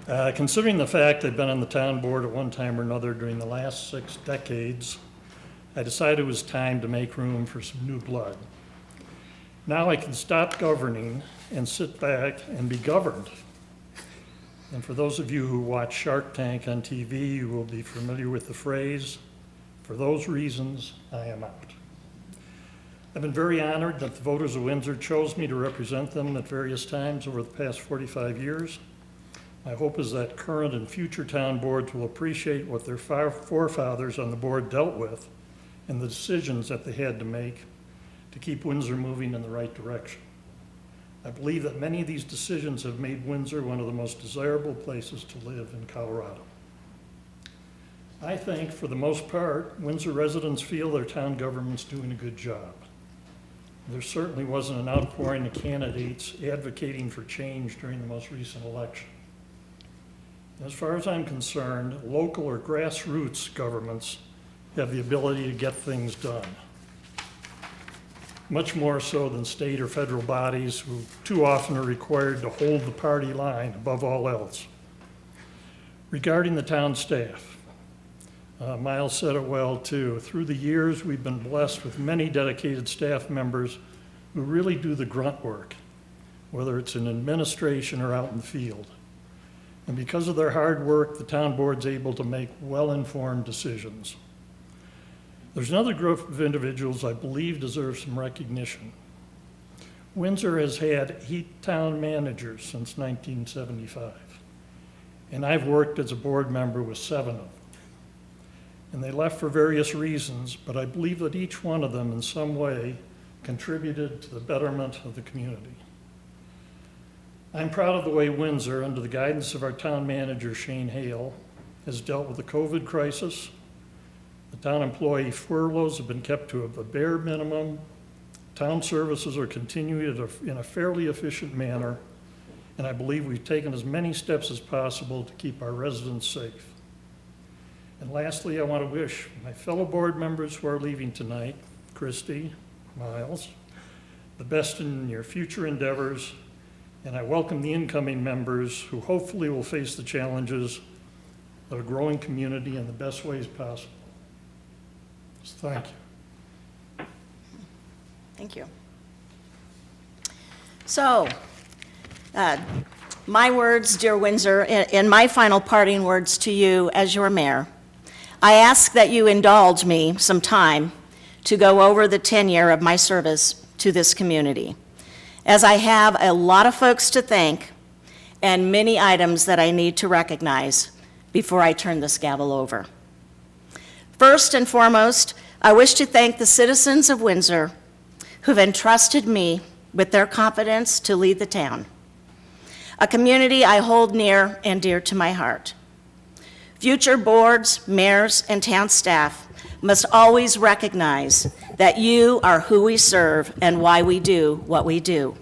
Considering the fact I've been on the town board at one time or another during the last 6 decades, I decided it was time to make room for some new blood. Now I can stop governing and sit back and be governed. And for those of you who watch Shark Tank on TV, you will be familiar with the phrase, "For those reasons, I am out." I've been very honored that the voters of Windsor chose me to represent them at various times over the past 45 years. My hope is that current and future town boards will appreciate what their forefathers on the board dealt with and the decisions that they had to make to keep Windsor moving in the right direction. I believe that many of these decisions have made Windsor one of the most desirable places to live in Colorado. I think, for the most part, Windsor residents feel their town government's doing a good job. There certainly wasn't an outpouring of candidates advocating for change during the most recent election. As far as I'm concerned, local or grassroots governments have the ability to get things done, much more so than state or federal bodies who too often are required to hold the party line above all else. Regarding the town staff, Miles said it well too. Through the years, we've been blessed with many dedicated staff members who really do the grunt work, whether it's in administration or out in the field. And because of their hard work, the town board's able to make well-informed decisions. There's another group of individuals I believe deserve some recognition. Windsor has had 8 town managers since 1975, and I've worked as a board member with 7 of them. And they left for various reasons, but I believe that each one of them in some way contributed to the betterment of the community. I'm proud of the way Windsor, under the guidance of our town manager, Shane Hale, has dealt with the COVID crisis. The town employee furloughs have been kept to a bare minimum. Town services are continuing in a fairly efficient manner, and I believe we've taken as many steps as possible to keep our residents safe. And lastly, I want to wish my fellow board members who are leaving tonight, Krista, Miles, the best in your future endeavors, and I welcome the incoming members who hopefully will face the challenges of a growing community in the best ways possible. So thank you. Thank you. So, my words, dear Windsor, in my final parting words to you as your mayor, I ask that you indulge me some time to go over the tenure of my service to this community, as I have a lot of folks to thank and many items that I need to recognize before I turn this gavel over. First and foremost, I wish to thank the citizens of Windsor who've entrusted me with their confidence to lead the town, a community I hold near and dear to my heart. Future boards, mayors, and town staff must always recognize that you are who we serve and why we do what we do.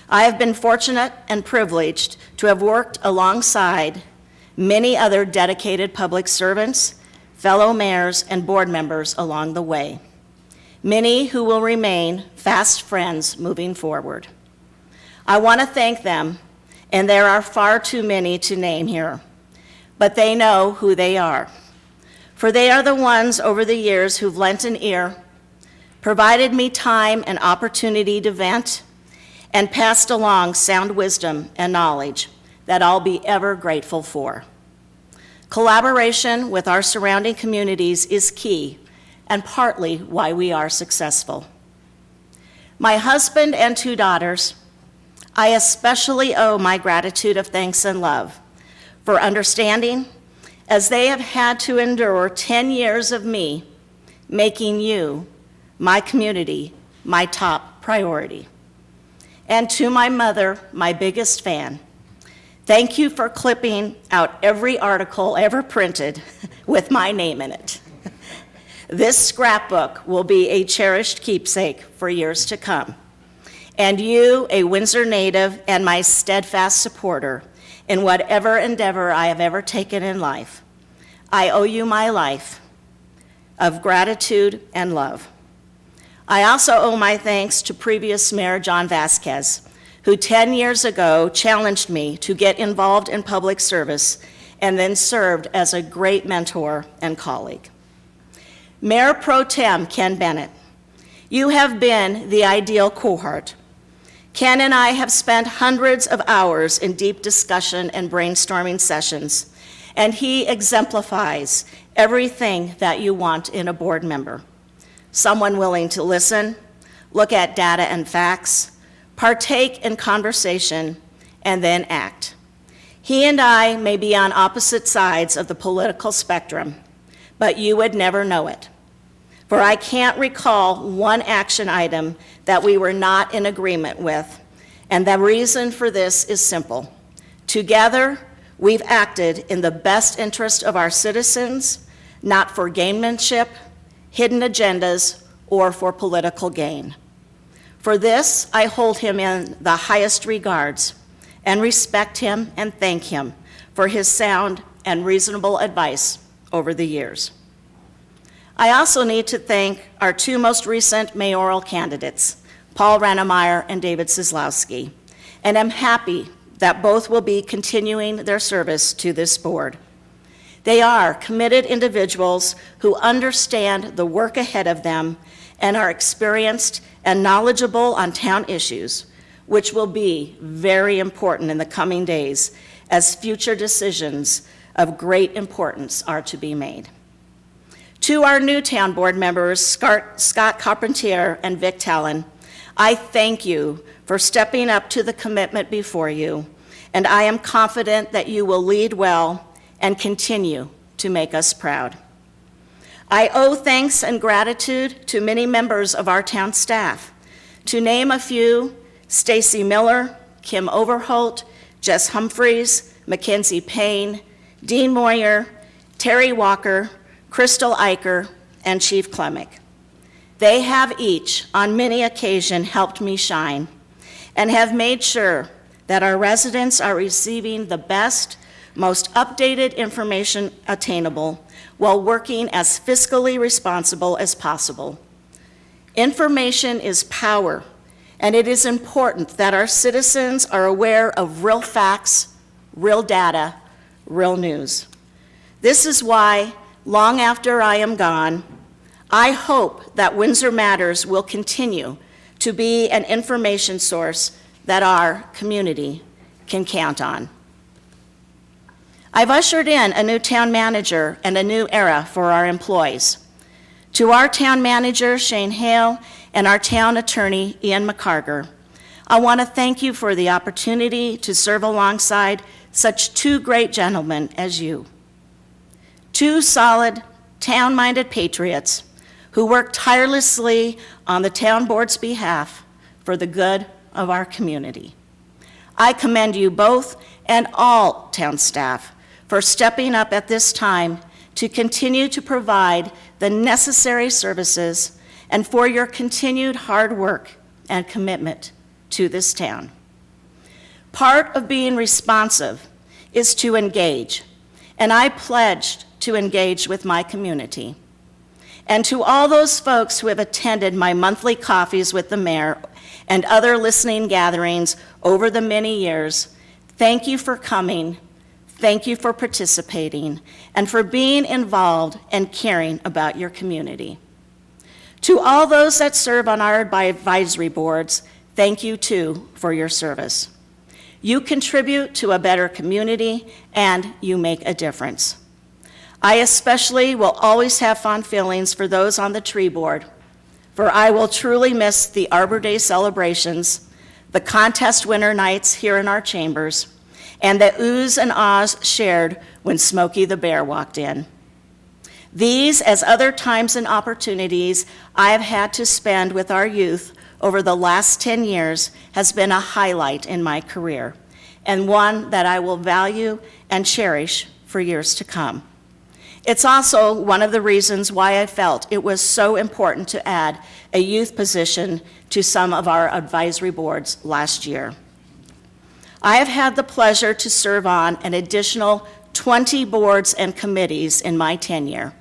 I have been fortunate and privileged to have worked alongside many other dedicated public servants, fellow mayors, and board members along the way, many who will remain fast friends moving forward. I want to thank them, and there are far too many to name here, but they know who they are. For they are the ones over the years who've lent an ear, provided me time and opportunity to vent, and passed along sound wisdom and knowledge that I'll be ever grateful for. Collaboration with our surrounding communities is key and partly why we are successful. My husband and 2 daughters, I especially owe my gratitude of thanks and love for understanding, as they have had to endure 10 years of me making you, my community, my top priority. And to my mother, my biggest fan, thank you for clipping out every article ever printed with my name in it. This scrapbook will be a cherished keepsake for years to come. And you, a Windsor native and my steadfast supporter in whatever endeavor I have ever taken in life, I owe you my life of gratitude and love. I also owe my thanks to previous Mayor John Vasquez, who 10 years ago challenged me to get involved in public service and then served as a great mentor and colleague. Mayor Pro Tem Ken Bennett, you have been the ideal cohort. Ken and I have spent hundreds of hours in deep discussion and brainstorming sessions, and he exemplifies everything that you want in a board member. Someone willing to listen, look at data and facts, partake in conversation, and then act. He and I may be on opposite sides of the political spectrum, but you would never know it. For I can't recall one action item that we were not in agreement with, and the reason for this is simple. Together, we've acted in the best interest of our citizens, not for gamemanship, hidden agendas, or for political gain. For this, I hold him in the highest regards and respect him and thank him for his sound and reasonable advice over the years. I also need to thank our two most recent mayoral candidates, Paul Reynaud and David Kozlowski, and I'm happy that both will be continuing their service to this board. They are committed individuals who understand the work ahead of them and are experienced and knowledgeable on town issues, which will be very important in the coming days as future decisions of great importance are to be made. To our new town board members, Scott Carpentier and Vic Tallinn, I thank you for stepping up to the commitment before you, and I am confident that you will lead well and continue to make us proud. I owe thanks and gratitude to many members of our town staff. To name a few, Stacy Miller, Kim Overholt, Jess Humphries, Mackenzie Payne, Dean Moyer, Terry Walker, Crystal Eicher, and Chief Klem. They have each, on many occasions, helped me shine and have made sure that our residents are receiving the best, most updated information attainable while working as fiscally responsible as possible. Information is power, and it is important that our citizens are aware of real facts, real data, real news. This is why, long after I am gone, I hope that Windsor Matters will continue to be an information source that our community can count on. I've ushered in a new town manager and a new era for our employees. To our town manager, Shane Hale, and our town attorney, Ian McCarger, I want to thank you for the opportunity to serve alongside such two great gentlemen as you. Two solid, town-minded patriots who work tirelessly on the town board's behalf for the good of our community. I commend you both and all town staff for stepping up at this time to continue to provide the necessary services and for your continued hard work and commitment to this town. Part of being responsive is to engage, and I pledged to engage with my community. And to all those folks who have attended my monthly coffees with the mayor and other listening gatherings over the many years, thank you for coming, thank you for participating, and for being involved and caring about your community. To all those that serve on our advisory boards, thank you too for your service. You contribute to a better community and you make a difference. I especially will always have fond feelings for those on the tree board, for I will truly miss the Arbor Day celebrations, the contest winter nights here in our chambers, and the oohs and ahs shared when Smokey the Bear walked in. These, as other times and opportunities I have had to spend with our youth over the last 10 years, has been a highlight in my career, and one that I will value and cherish for years to come. It's also one of the reasons why I felt it was so important to add a youth position to some of our advisory boards last year. I have had the pleasure to serve on an additional 20 boards and committees in my tenure.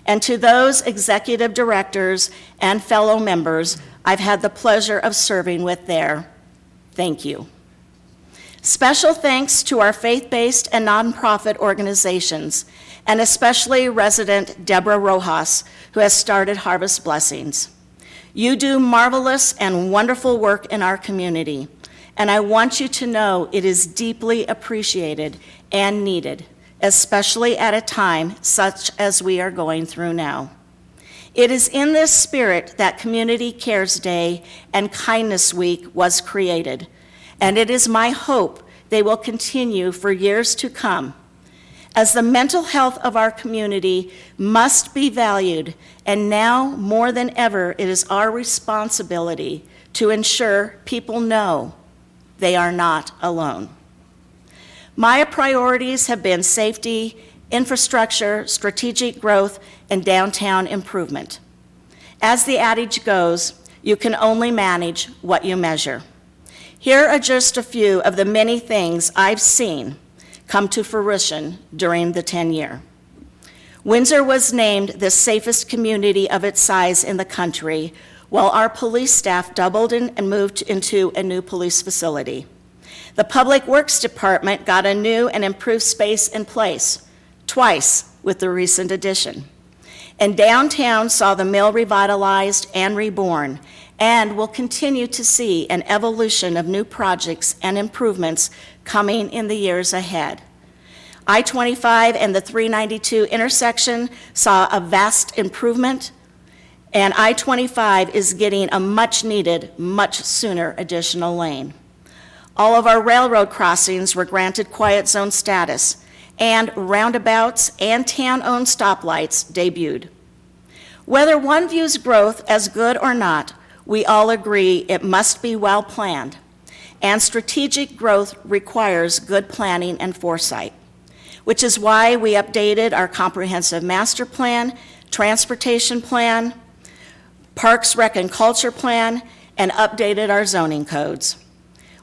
And to those executive directors and fellow members I've had the pleasure of serving with there, Thank you. Special thanks to our faith-based and nonprofit organizations, and especially resident Deborah Rojas, who has started Harvest Blessings. You do marvelous and wonderful work in our community, and I want you to know it is deeply appreciated and needed, especially at a time such as we are going through now. It is in this spirit that Community Cares Day and Kindness Week was created, and it is my hope they will continue for years to come. As the mental health of our community must be valued, and now more than ever, it is our responsibility to ensure people know they are not alone. My priorities have been safety, infrastructure, strategic growth, and downtown improvement. As the adage goes, you can only manage what you measure. Here are just a few of the many things I've seen come to fruition during the 10-year. Windsor was named the safest community of its size in the country, while our police staff doubled and moved into a new police facility. The Public Works Department got a new and improved space in place, twice with the recent addition. And downtown saw the mill revitalized and reborn, and will continue to see an evolution of new projects and improvements coming in the years ahead. I-25 and the 392 intersection saw a vast improvement, and I-25 is getting a much-needed, much sooner additional lane. All of our railroad crossings were granted quiet zone status, and roundabouts and town-owned stoplights debuted. Whether one views growth as good or not, we all agree it must be well planned, and strategic growth requires good planning and foresight, which is why we updated our comprehensive master plan, transportation plan, parks, rec, and culture plan, and updated our zoning codes.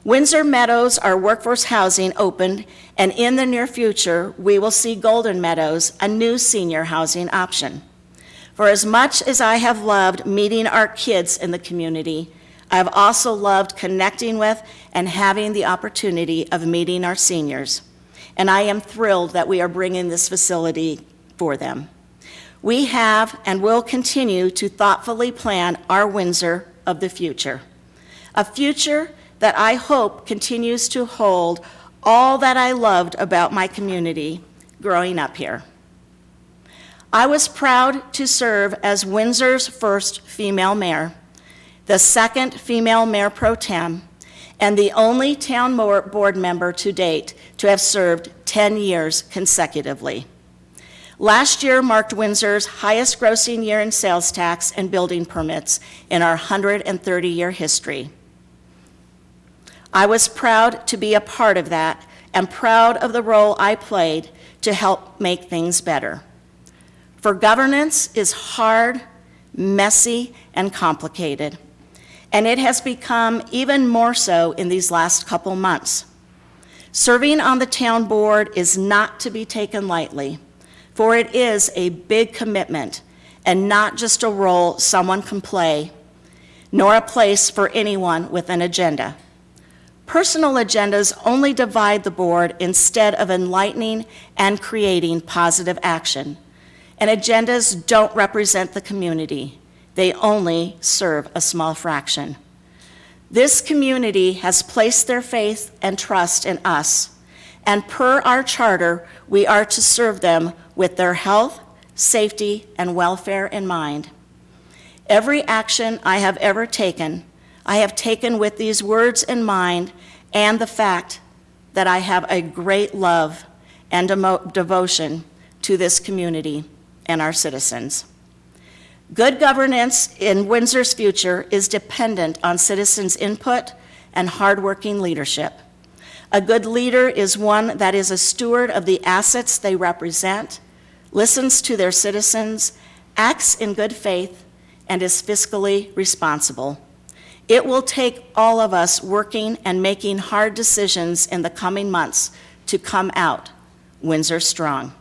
Windsor Meadows, our workforce housing, opened, and in the near future, we will see Golden Meadows, a new senior housing option. For as much as I have loved meeting our kids in the community, I have also loved connecting with and having the opportunity of meeting our seniors. And I am thrilled that we are bringing this facility for them. We have and will continue to thoughtfully plan our Windsor of the future, a future that I hope continues to hold all that I loved about my community growing up here. I was proud to serve as Windsor's first female mayor, the second female mayor pro tem, and the only town board member to date to have served 10 years consecutively. Last year marked Windsor's highest grossing year in sales tax and building permits in our 130-year history. I was proud to be a part of that and proud of the role I played to help make things better. For governance is hard, messy, and complicated, and it has become even more so in these last couple months. Serving on the town board is not to be taken lightly, for it is a big commitment and not just a role someone can play, nor a place for anyone with an agenda. Personal agendas only divide the board instead of enlightening and creating positive action. And agendas don't represent the community. They only serve a small fraction. This community has placed their faith and trust in us, and per our charter, we are to serve them with their health, safety, and welfare in mind. Every action I have ever taken, I have taken with these words in mind and the fact that I have a great love and devotion to this community and our citizens. Good governance in Windsor's future is dependent on citizens' input and hardworking leadership. A good leader is one that is a steward of the assets they represent, listens to their citizens, acts in good faith, and is fiscally responsible. It will take all of us working and making hard decisions in the coming months to come out Windsor strong.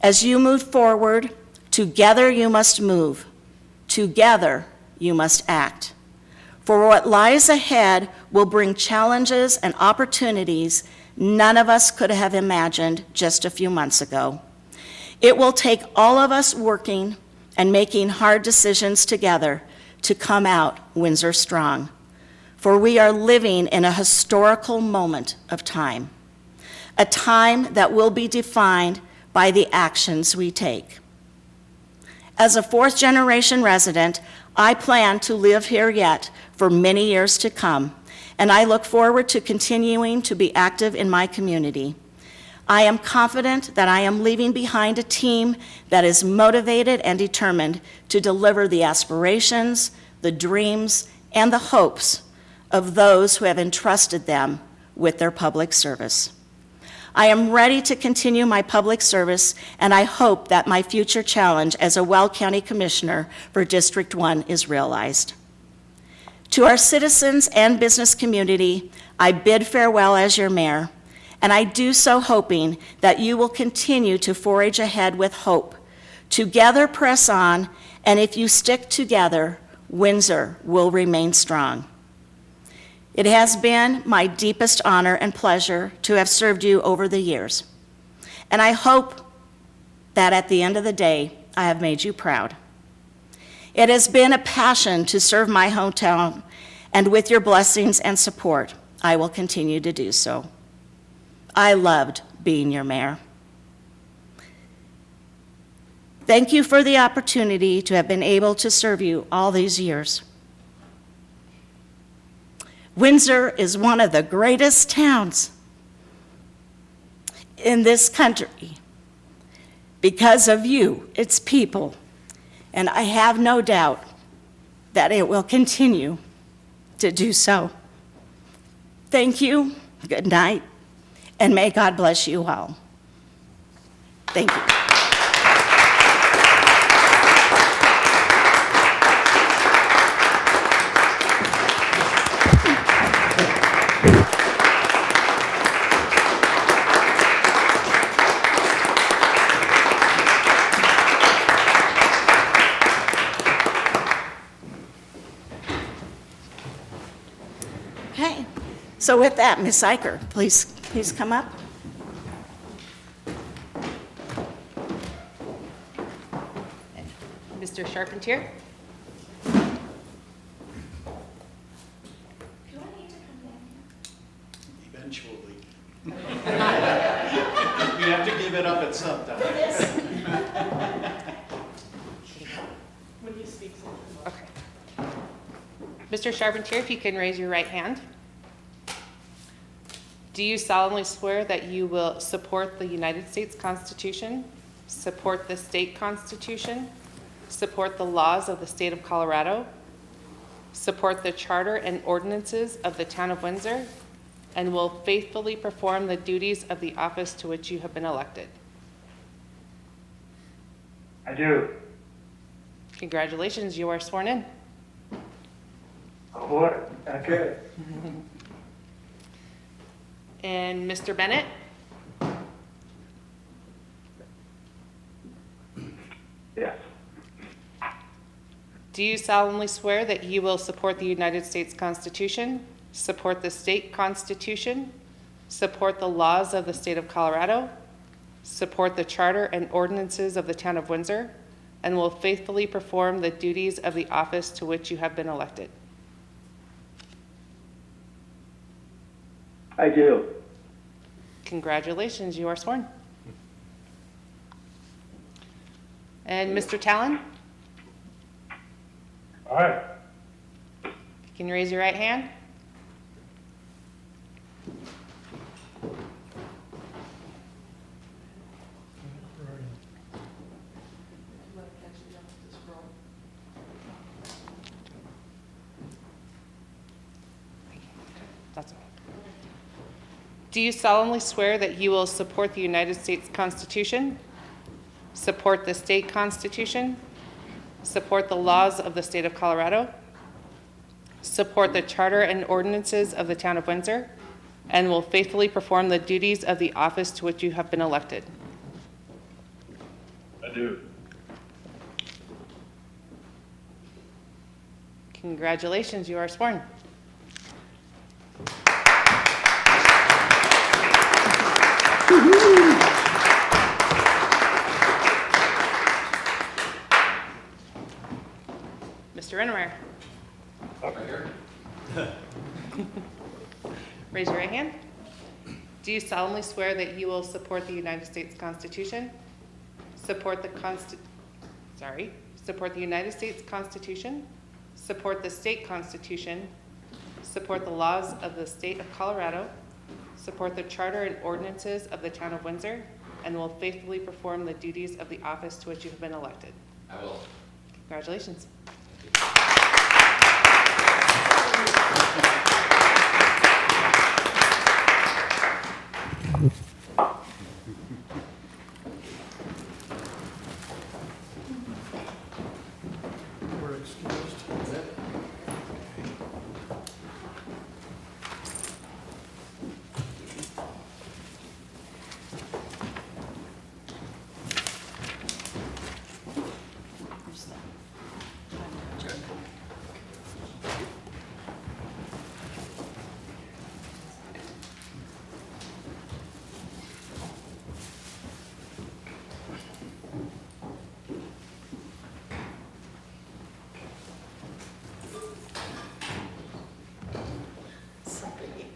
As you move forward, together you must move. Together you must act. For what lies ahead will bring challenges and opportunities none of us could have imagined just a few months ago. It will take all of us working and making hard decisions together to come out Windsor strong. For we are living in a historical moment of time, a time that will be defined by the actions we take. As a fourth-generation resident, I plan to live here yet for many years to come, and I look forward to continuing to be active in my community. I am confident that I am leaving behind a team that is motivated and determined to deliver the aspirations, the dreams, and the hopes of those who have entrusted them with their public service. I am ready to continue my public service, and I hope that my future challenge as a Weld County Commissioner for District 1 is realized. To our citizens and business community, I bid farewell as your mayor, and I do so hoping that you will continue to forage ahead with hope. Together press on, and if you stick together, Windsor will remain strong. It has been my deepest honor and pleasure to have served you over the years, and I hope that at the end of the day, I have made you proud. It has been a passion to serve my hometown, and with your blessings and support, I will continue to do so. I loved being your mayor. Thank you for the opportunity to have been able to serve you all these years. Windsor is one of the greatest towns in this country because of you, its people, and I have no doubt that it will continue to do so. Thank you, good night, and may God bless you all. Thank you. Okay, so with that, Ms. Eicher, please come up. Mr. Charpentier? Eventually. You have to give it up at some time. When you speak. Okay. Mr. Charpentier, if you can raise your right hand. Do you solemnly swear that you will support the United States Constitution, support the state constitution, support the laws of the state of Colorado, support the charter and ordinances of the town of Windsor, and will faithfully perform the duties of the office to which you have been elected? I do. Congratulations, you are sworn in. Oh, boy. Okay. And Mr. Bennett? Yes. Do you solemnly swear that you will support the United States Constitution, support the state constitution, support the laws of the state of Colorado, support the charter and ordinances of the town of Windsor, and will faithfully perform the duties of the office to which you have been elected? I do. Congratulations, you are sworn. And Mr. Tallinn? All right. Can you raise your right hand? That's all. Do you solemnly swear that you will support the United States Constitution, support the state constitution, support the laws of the state of Colorado, support the charter and ordinances of the town of Windsor, and will faithfully perform the duties of the office to which you have been elected? I do. Congratulations, you are sworn. Mr. Reynaud. Right here. Raise your right hand. Do you solemnly swear that you will support the United States Constitution, support the United States Constitution, support the state constitution, support the laws of the state of Colorado, support the charter and ordinances of the town of Windsor, and will faithfully perform the duties of the office to which you have been elected? I will. Congratulations. We're excused.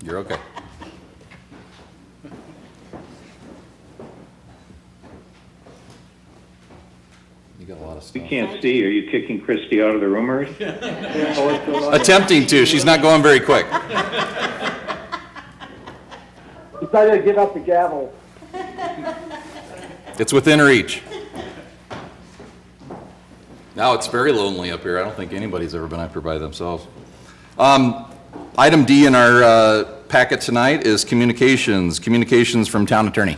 You're okay. You got a lot of stuff. We can't see. Are you kicking Christy out of the room already? Attempting to. She's not going very quick. Decided to give up the gavel. It's within reach. Now it's very lonely up here. I don't think anybody's ever been up here by themselves. Item D in our packet tonight is communications. Communications from town attorney.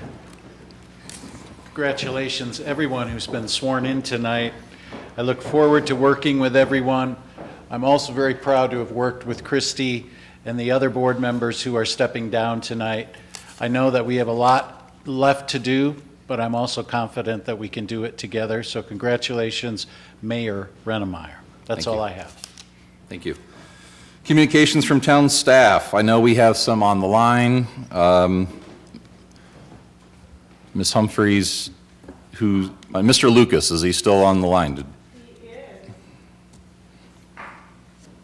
Congratulations, everyone who's been sworn in tonight. I look forward to working with everyone. I'm also very proud to have worked with Christy and the other board members who are stepping down tonight. I know that we have a lot left to do, but I'm also confident that we can do it together. So congratulations, Mayor Reynaud. That's all I have. Thank you. Communications from town staff. I know we have some on the line. Ms. Humphries, Mr. Lucas, is he still on the line?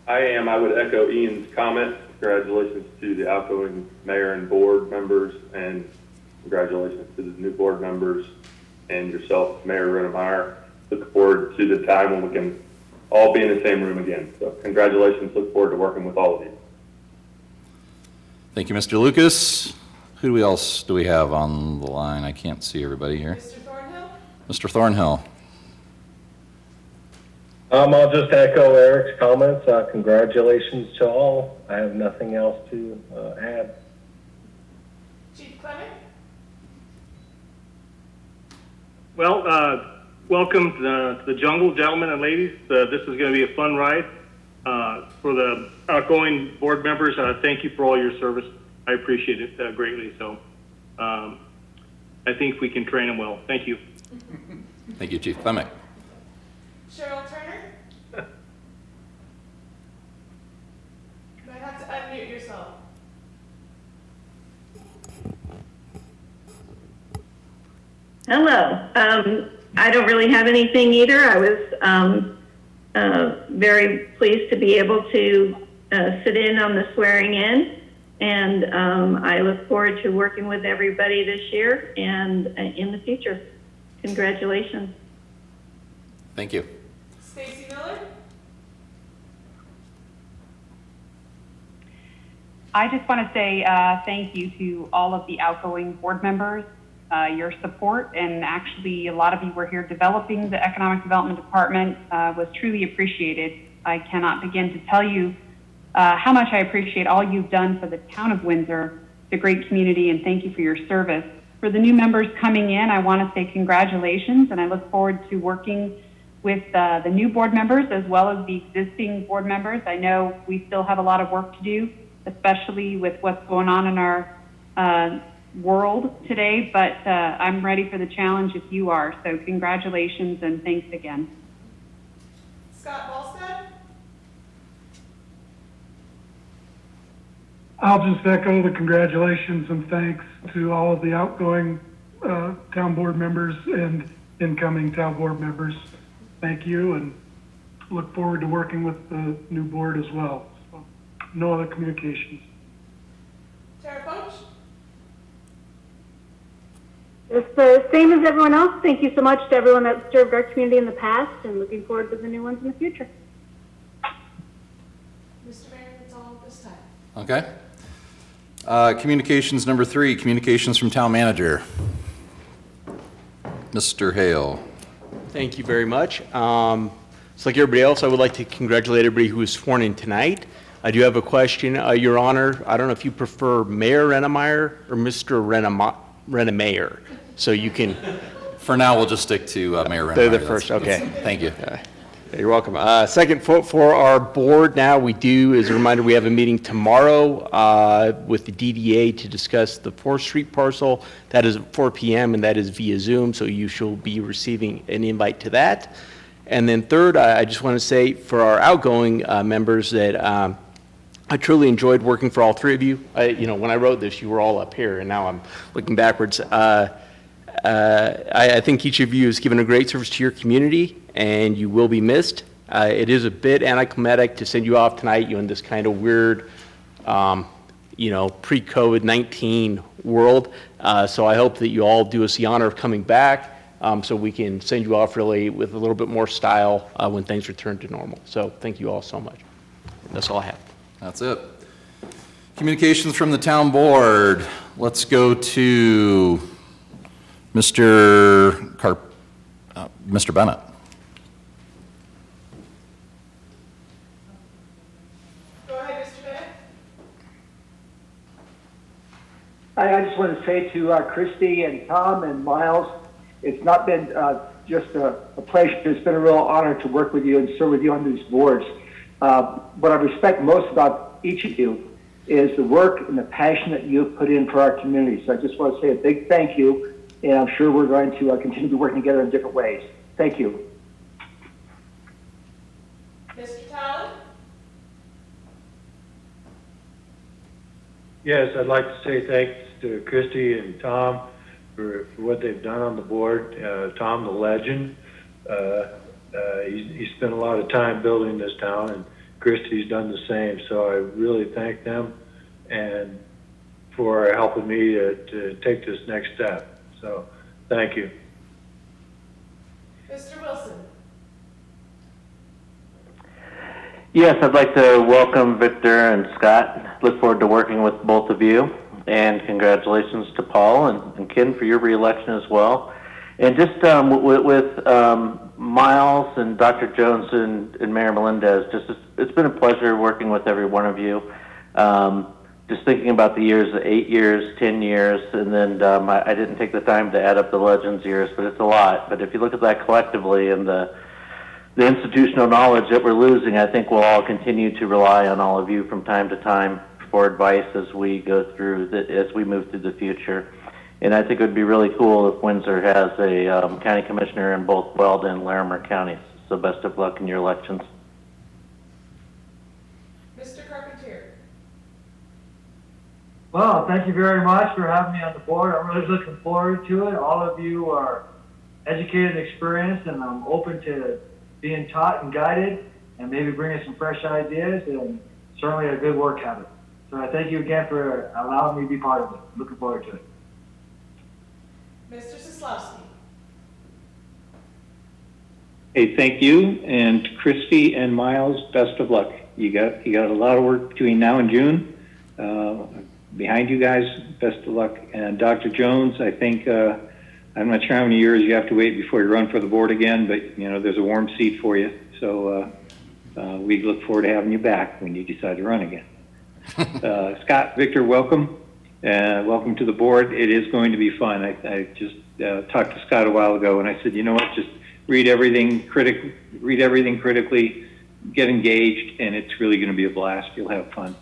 I am. I would echo Ian's comment. Congratulations to the outgoing mayor and board members, and congratulations to the new board members and yourself, Mayor Reynaud. Look forward to the time when we can all be in the same room again. So congratulations. Look forward to working with all of you. Thank you, Mr. Lucas. Who else do we have on the line? I can't see everybody here. Mr. Thornhill? Mr. Thornhill. I'll just echo Eric's comments. Congratulations to all. I have nothing else to add. Chief Clement? Well, welcome to the jungle, gentlemen and ladies. This is going to be a fun ride. For the outgoing board members, thank you for all your service. I appreciate it greatly. So I think we can train them well. Thank you. Thank you, Chief Clement. Cheryl Turner? You might have to unmute yourself. Hello. I don't really have anything either. I was very pleased to be able to sit in on the swearing in, and I look forward to working with everybody this year and in the future. Congratulations. Thank you. Stacy Miller? I just want to say thank you to all of the outgoing board members, your support, and actually a lot of you were here developing the Economic Development Department was truly appreciated. I cannot begin to tell you how much I appreciate all you've done for the town of Windsor, the great community, and thank you for your service. For the new members coming in, I want to say congratulations, and I look forward to working with the new board members as well as the existing board members. I know we still have a lot of work to do, especially with what's going on in our world today, but I'm ready for the challenge if you are. So congratulations and thanks again. Scott Volstead? I'll just echo the congratulations and thanks to all of the outgoing town board members and incoming town board members. Thank you, and look forward to working with the new board as well. So, no other communications. Tara Coach? It's the same as everyone else. Thank you so much to everyone that served our community in the past, and looking forward to the new ones in the future. Mr. Mayor, that's all this time. Okay. Communications number 3, communications from town manager. Mr. Hale. Thank you very much. It's like everybody else, I would like to congratulate everybody who was sworn in tonight. I do have a question, Your Honor. I don't know if you prefer Mayor Reynaud or Mr. Reynaud. So you can. For now, we'll just stick to Mayor Reynaud. They're the first, okay. Thank you. You're welcome. Second for our board now, as a reminder, we have a meeting tomorrow with the DDA to discuss the 4th Street parcel. That is at 4 p.m. and that is via Zoom, so you shall be receiving an invite to that. And then third, I just want to say for our outgoing members that I truly enjoyed working for all 3 of you. When I wrote this, you were all up here, and now I'm looking backwards. I think each of you has given a great service to your community, and you will be missed. It is a bit anticlimactic to send you off tonight, in this kind of weird, pre-COVID-19 world. So I hope that you all do us the honor of coming back, so we can send you off really with a little bit more style when things return to normal. So thank you all so much. That's all I have. That's it. Communications from the town board. Let's go to Mr. Bennett. Go ahead, Mr. Bennett. I just want to say to Christy and Tom and Miles, it's not been just a pleasure. It's been a real honor to work with you and serve with you on these boards. What I respect most about each of you is the work and the passion that you've put in for our community. So I just want to say a big thank you, and I'm sure we're going to continue to be working together in different ways. Thank you. Mr. Tallinn? Yes, I'd like to say thanks to Christy and Tom for what they've done on the board. Tom, the legend, he spent a lot of time building this town, and Christy's done the same. So I really thank them and for helping me to take this next step. So thank you. Mr. Wilson? Yes, I'd like to welcome Victor and Scott. Look forward to working with both of you. And congratulations to Paul and Ken for your reelection as well. And just with Miles and Dr. Jones and Mayor Melendez, it's been a pleasure working with every one of you. Just thinking about the years, 8 years, 10 years, and then I didn't take the time to add up the Legends years, but it's a lot. But if you look at that collectively and the institutional knowledge that we're losing, I think we'll all continue to rely on all of you from time to time for advice as we go through, as we move through the future. And I think it would be really cool if Windsor has a county commissioner in both Weld and Larimer counties. So best of luck in your elections. Mr. Carpentier? Well, thank you very much for having me on the board. I'm really looking forward to it. All of you are educated and experienced, and I'm open to being taught and guided and maybe bringing some fresh ideas and certainly a good work habit. So I thank you again for allowing me to be part of it. Looking forward to it. Mr. Soslowski? Hey, thank you, and Christy and Miles, best of luck. You got a lot of work between now and June. Behind you guys, best of luck. And Dr. Jones, I think I'm not sure how many years you have to wait before you run for the board again, but there's a warm seat for you. So we look forward to having you back when you decide to run again. Scott, Victor, welcome. Welcome to the board. It is going to be fun. I just talked to Scott a while ago, and I said, you know what, just read everything critically, get engaged, and it's really going to be a blast. You'll have fun.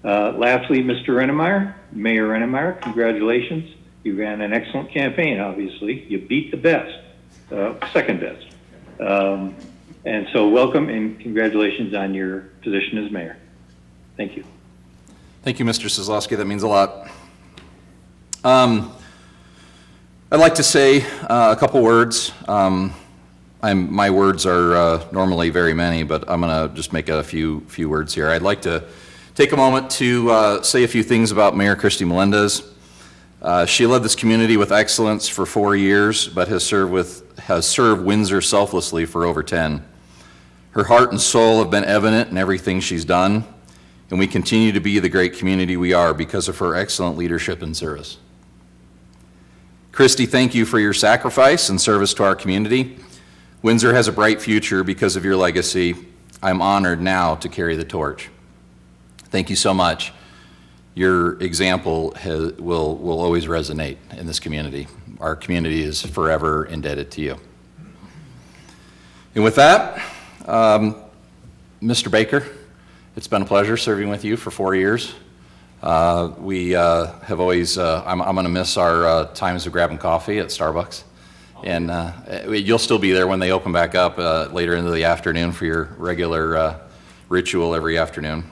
Lastly, Mr. Reynaud, Mayor Reynaud, congratulations. You ran an excellent campaign, obviously. You beat the best, second best. And so welcome and congratulations on your position as mayor. Thank you. Thank you, Mr. Kozlowski. That means a lot. I'd like to say a couple words. My words are normally very many, but I'm going to just make a few words here. I'd like to take a moment to say a few things about Mayor Christy Melendez. She led this community with excellence for 4 years, but has served Windsor selflessly for over 10. Her heart and soul have been evident in everything she's done, and we continue to be the great community we are because of her excellent leadership and service. Christy, thank you for your sacrifice and service to our community. Windsor has a bright future because of your legacy. I'm honored now to carry the torch. Thank you so much. Your example will always resonate in this community. Our community is forever indebted to you. And with that, Mr. Baker, it's been a pleasure serving with you for 4 years. We have always, I'm going to miss our times of grabbing coffee at Starbucks. And you'll still be there when they open back up later into the afternoon for your regular ritual every afternoon,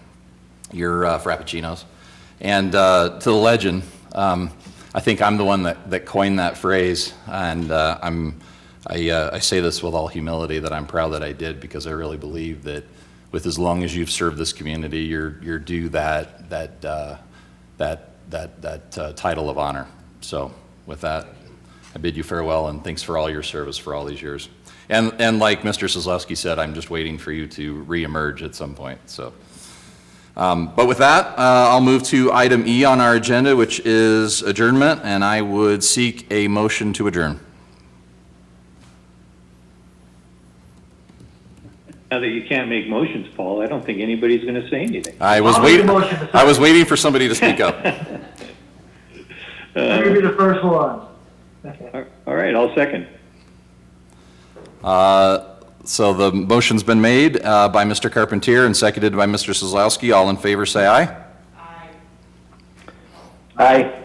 your frappuccinos. And to the legend, I think I'm the one that coined that phrase, and I say this with all humility that I'm proud that I did, because I really believe that with as long as you've served this community, you're due that title of honor. So with that, I bid you farewell, and thanks for all your service for all these years. And like Mr. Kozlowski said, I'm just waiting for you to reemerge at some point. So, but with that, I'll move to item E on our agenda, which is adjournment, and I would seek a motion to adjourn. Now that you can't make motions, Paul, I don't think anybody's going to say anything. I was waiting for somebody to speak up. Let me be the first one. All right, I'll second. So the motion's been made by Mr. Carpentier and seconded by Mr. Kozlowski. All in favor, say aye. Aye. Aye.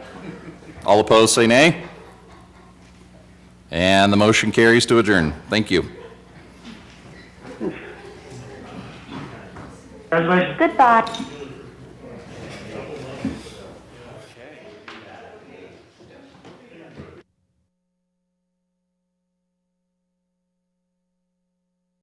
All opposed, say nay. And the motion carries to adjourn. Thank you. Congratulations. Goodbye.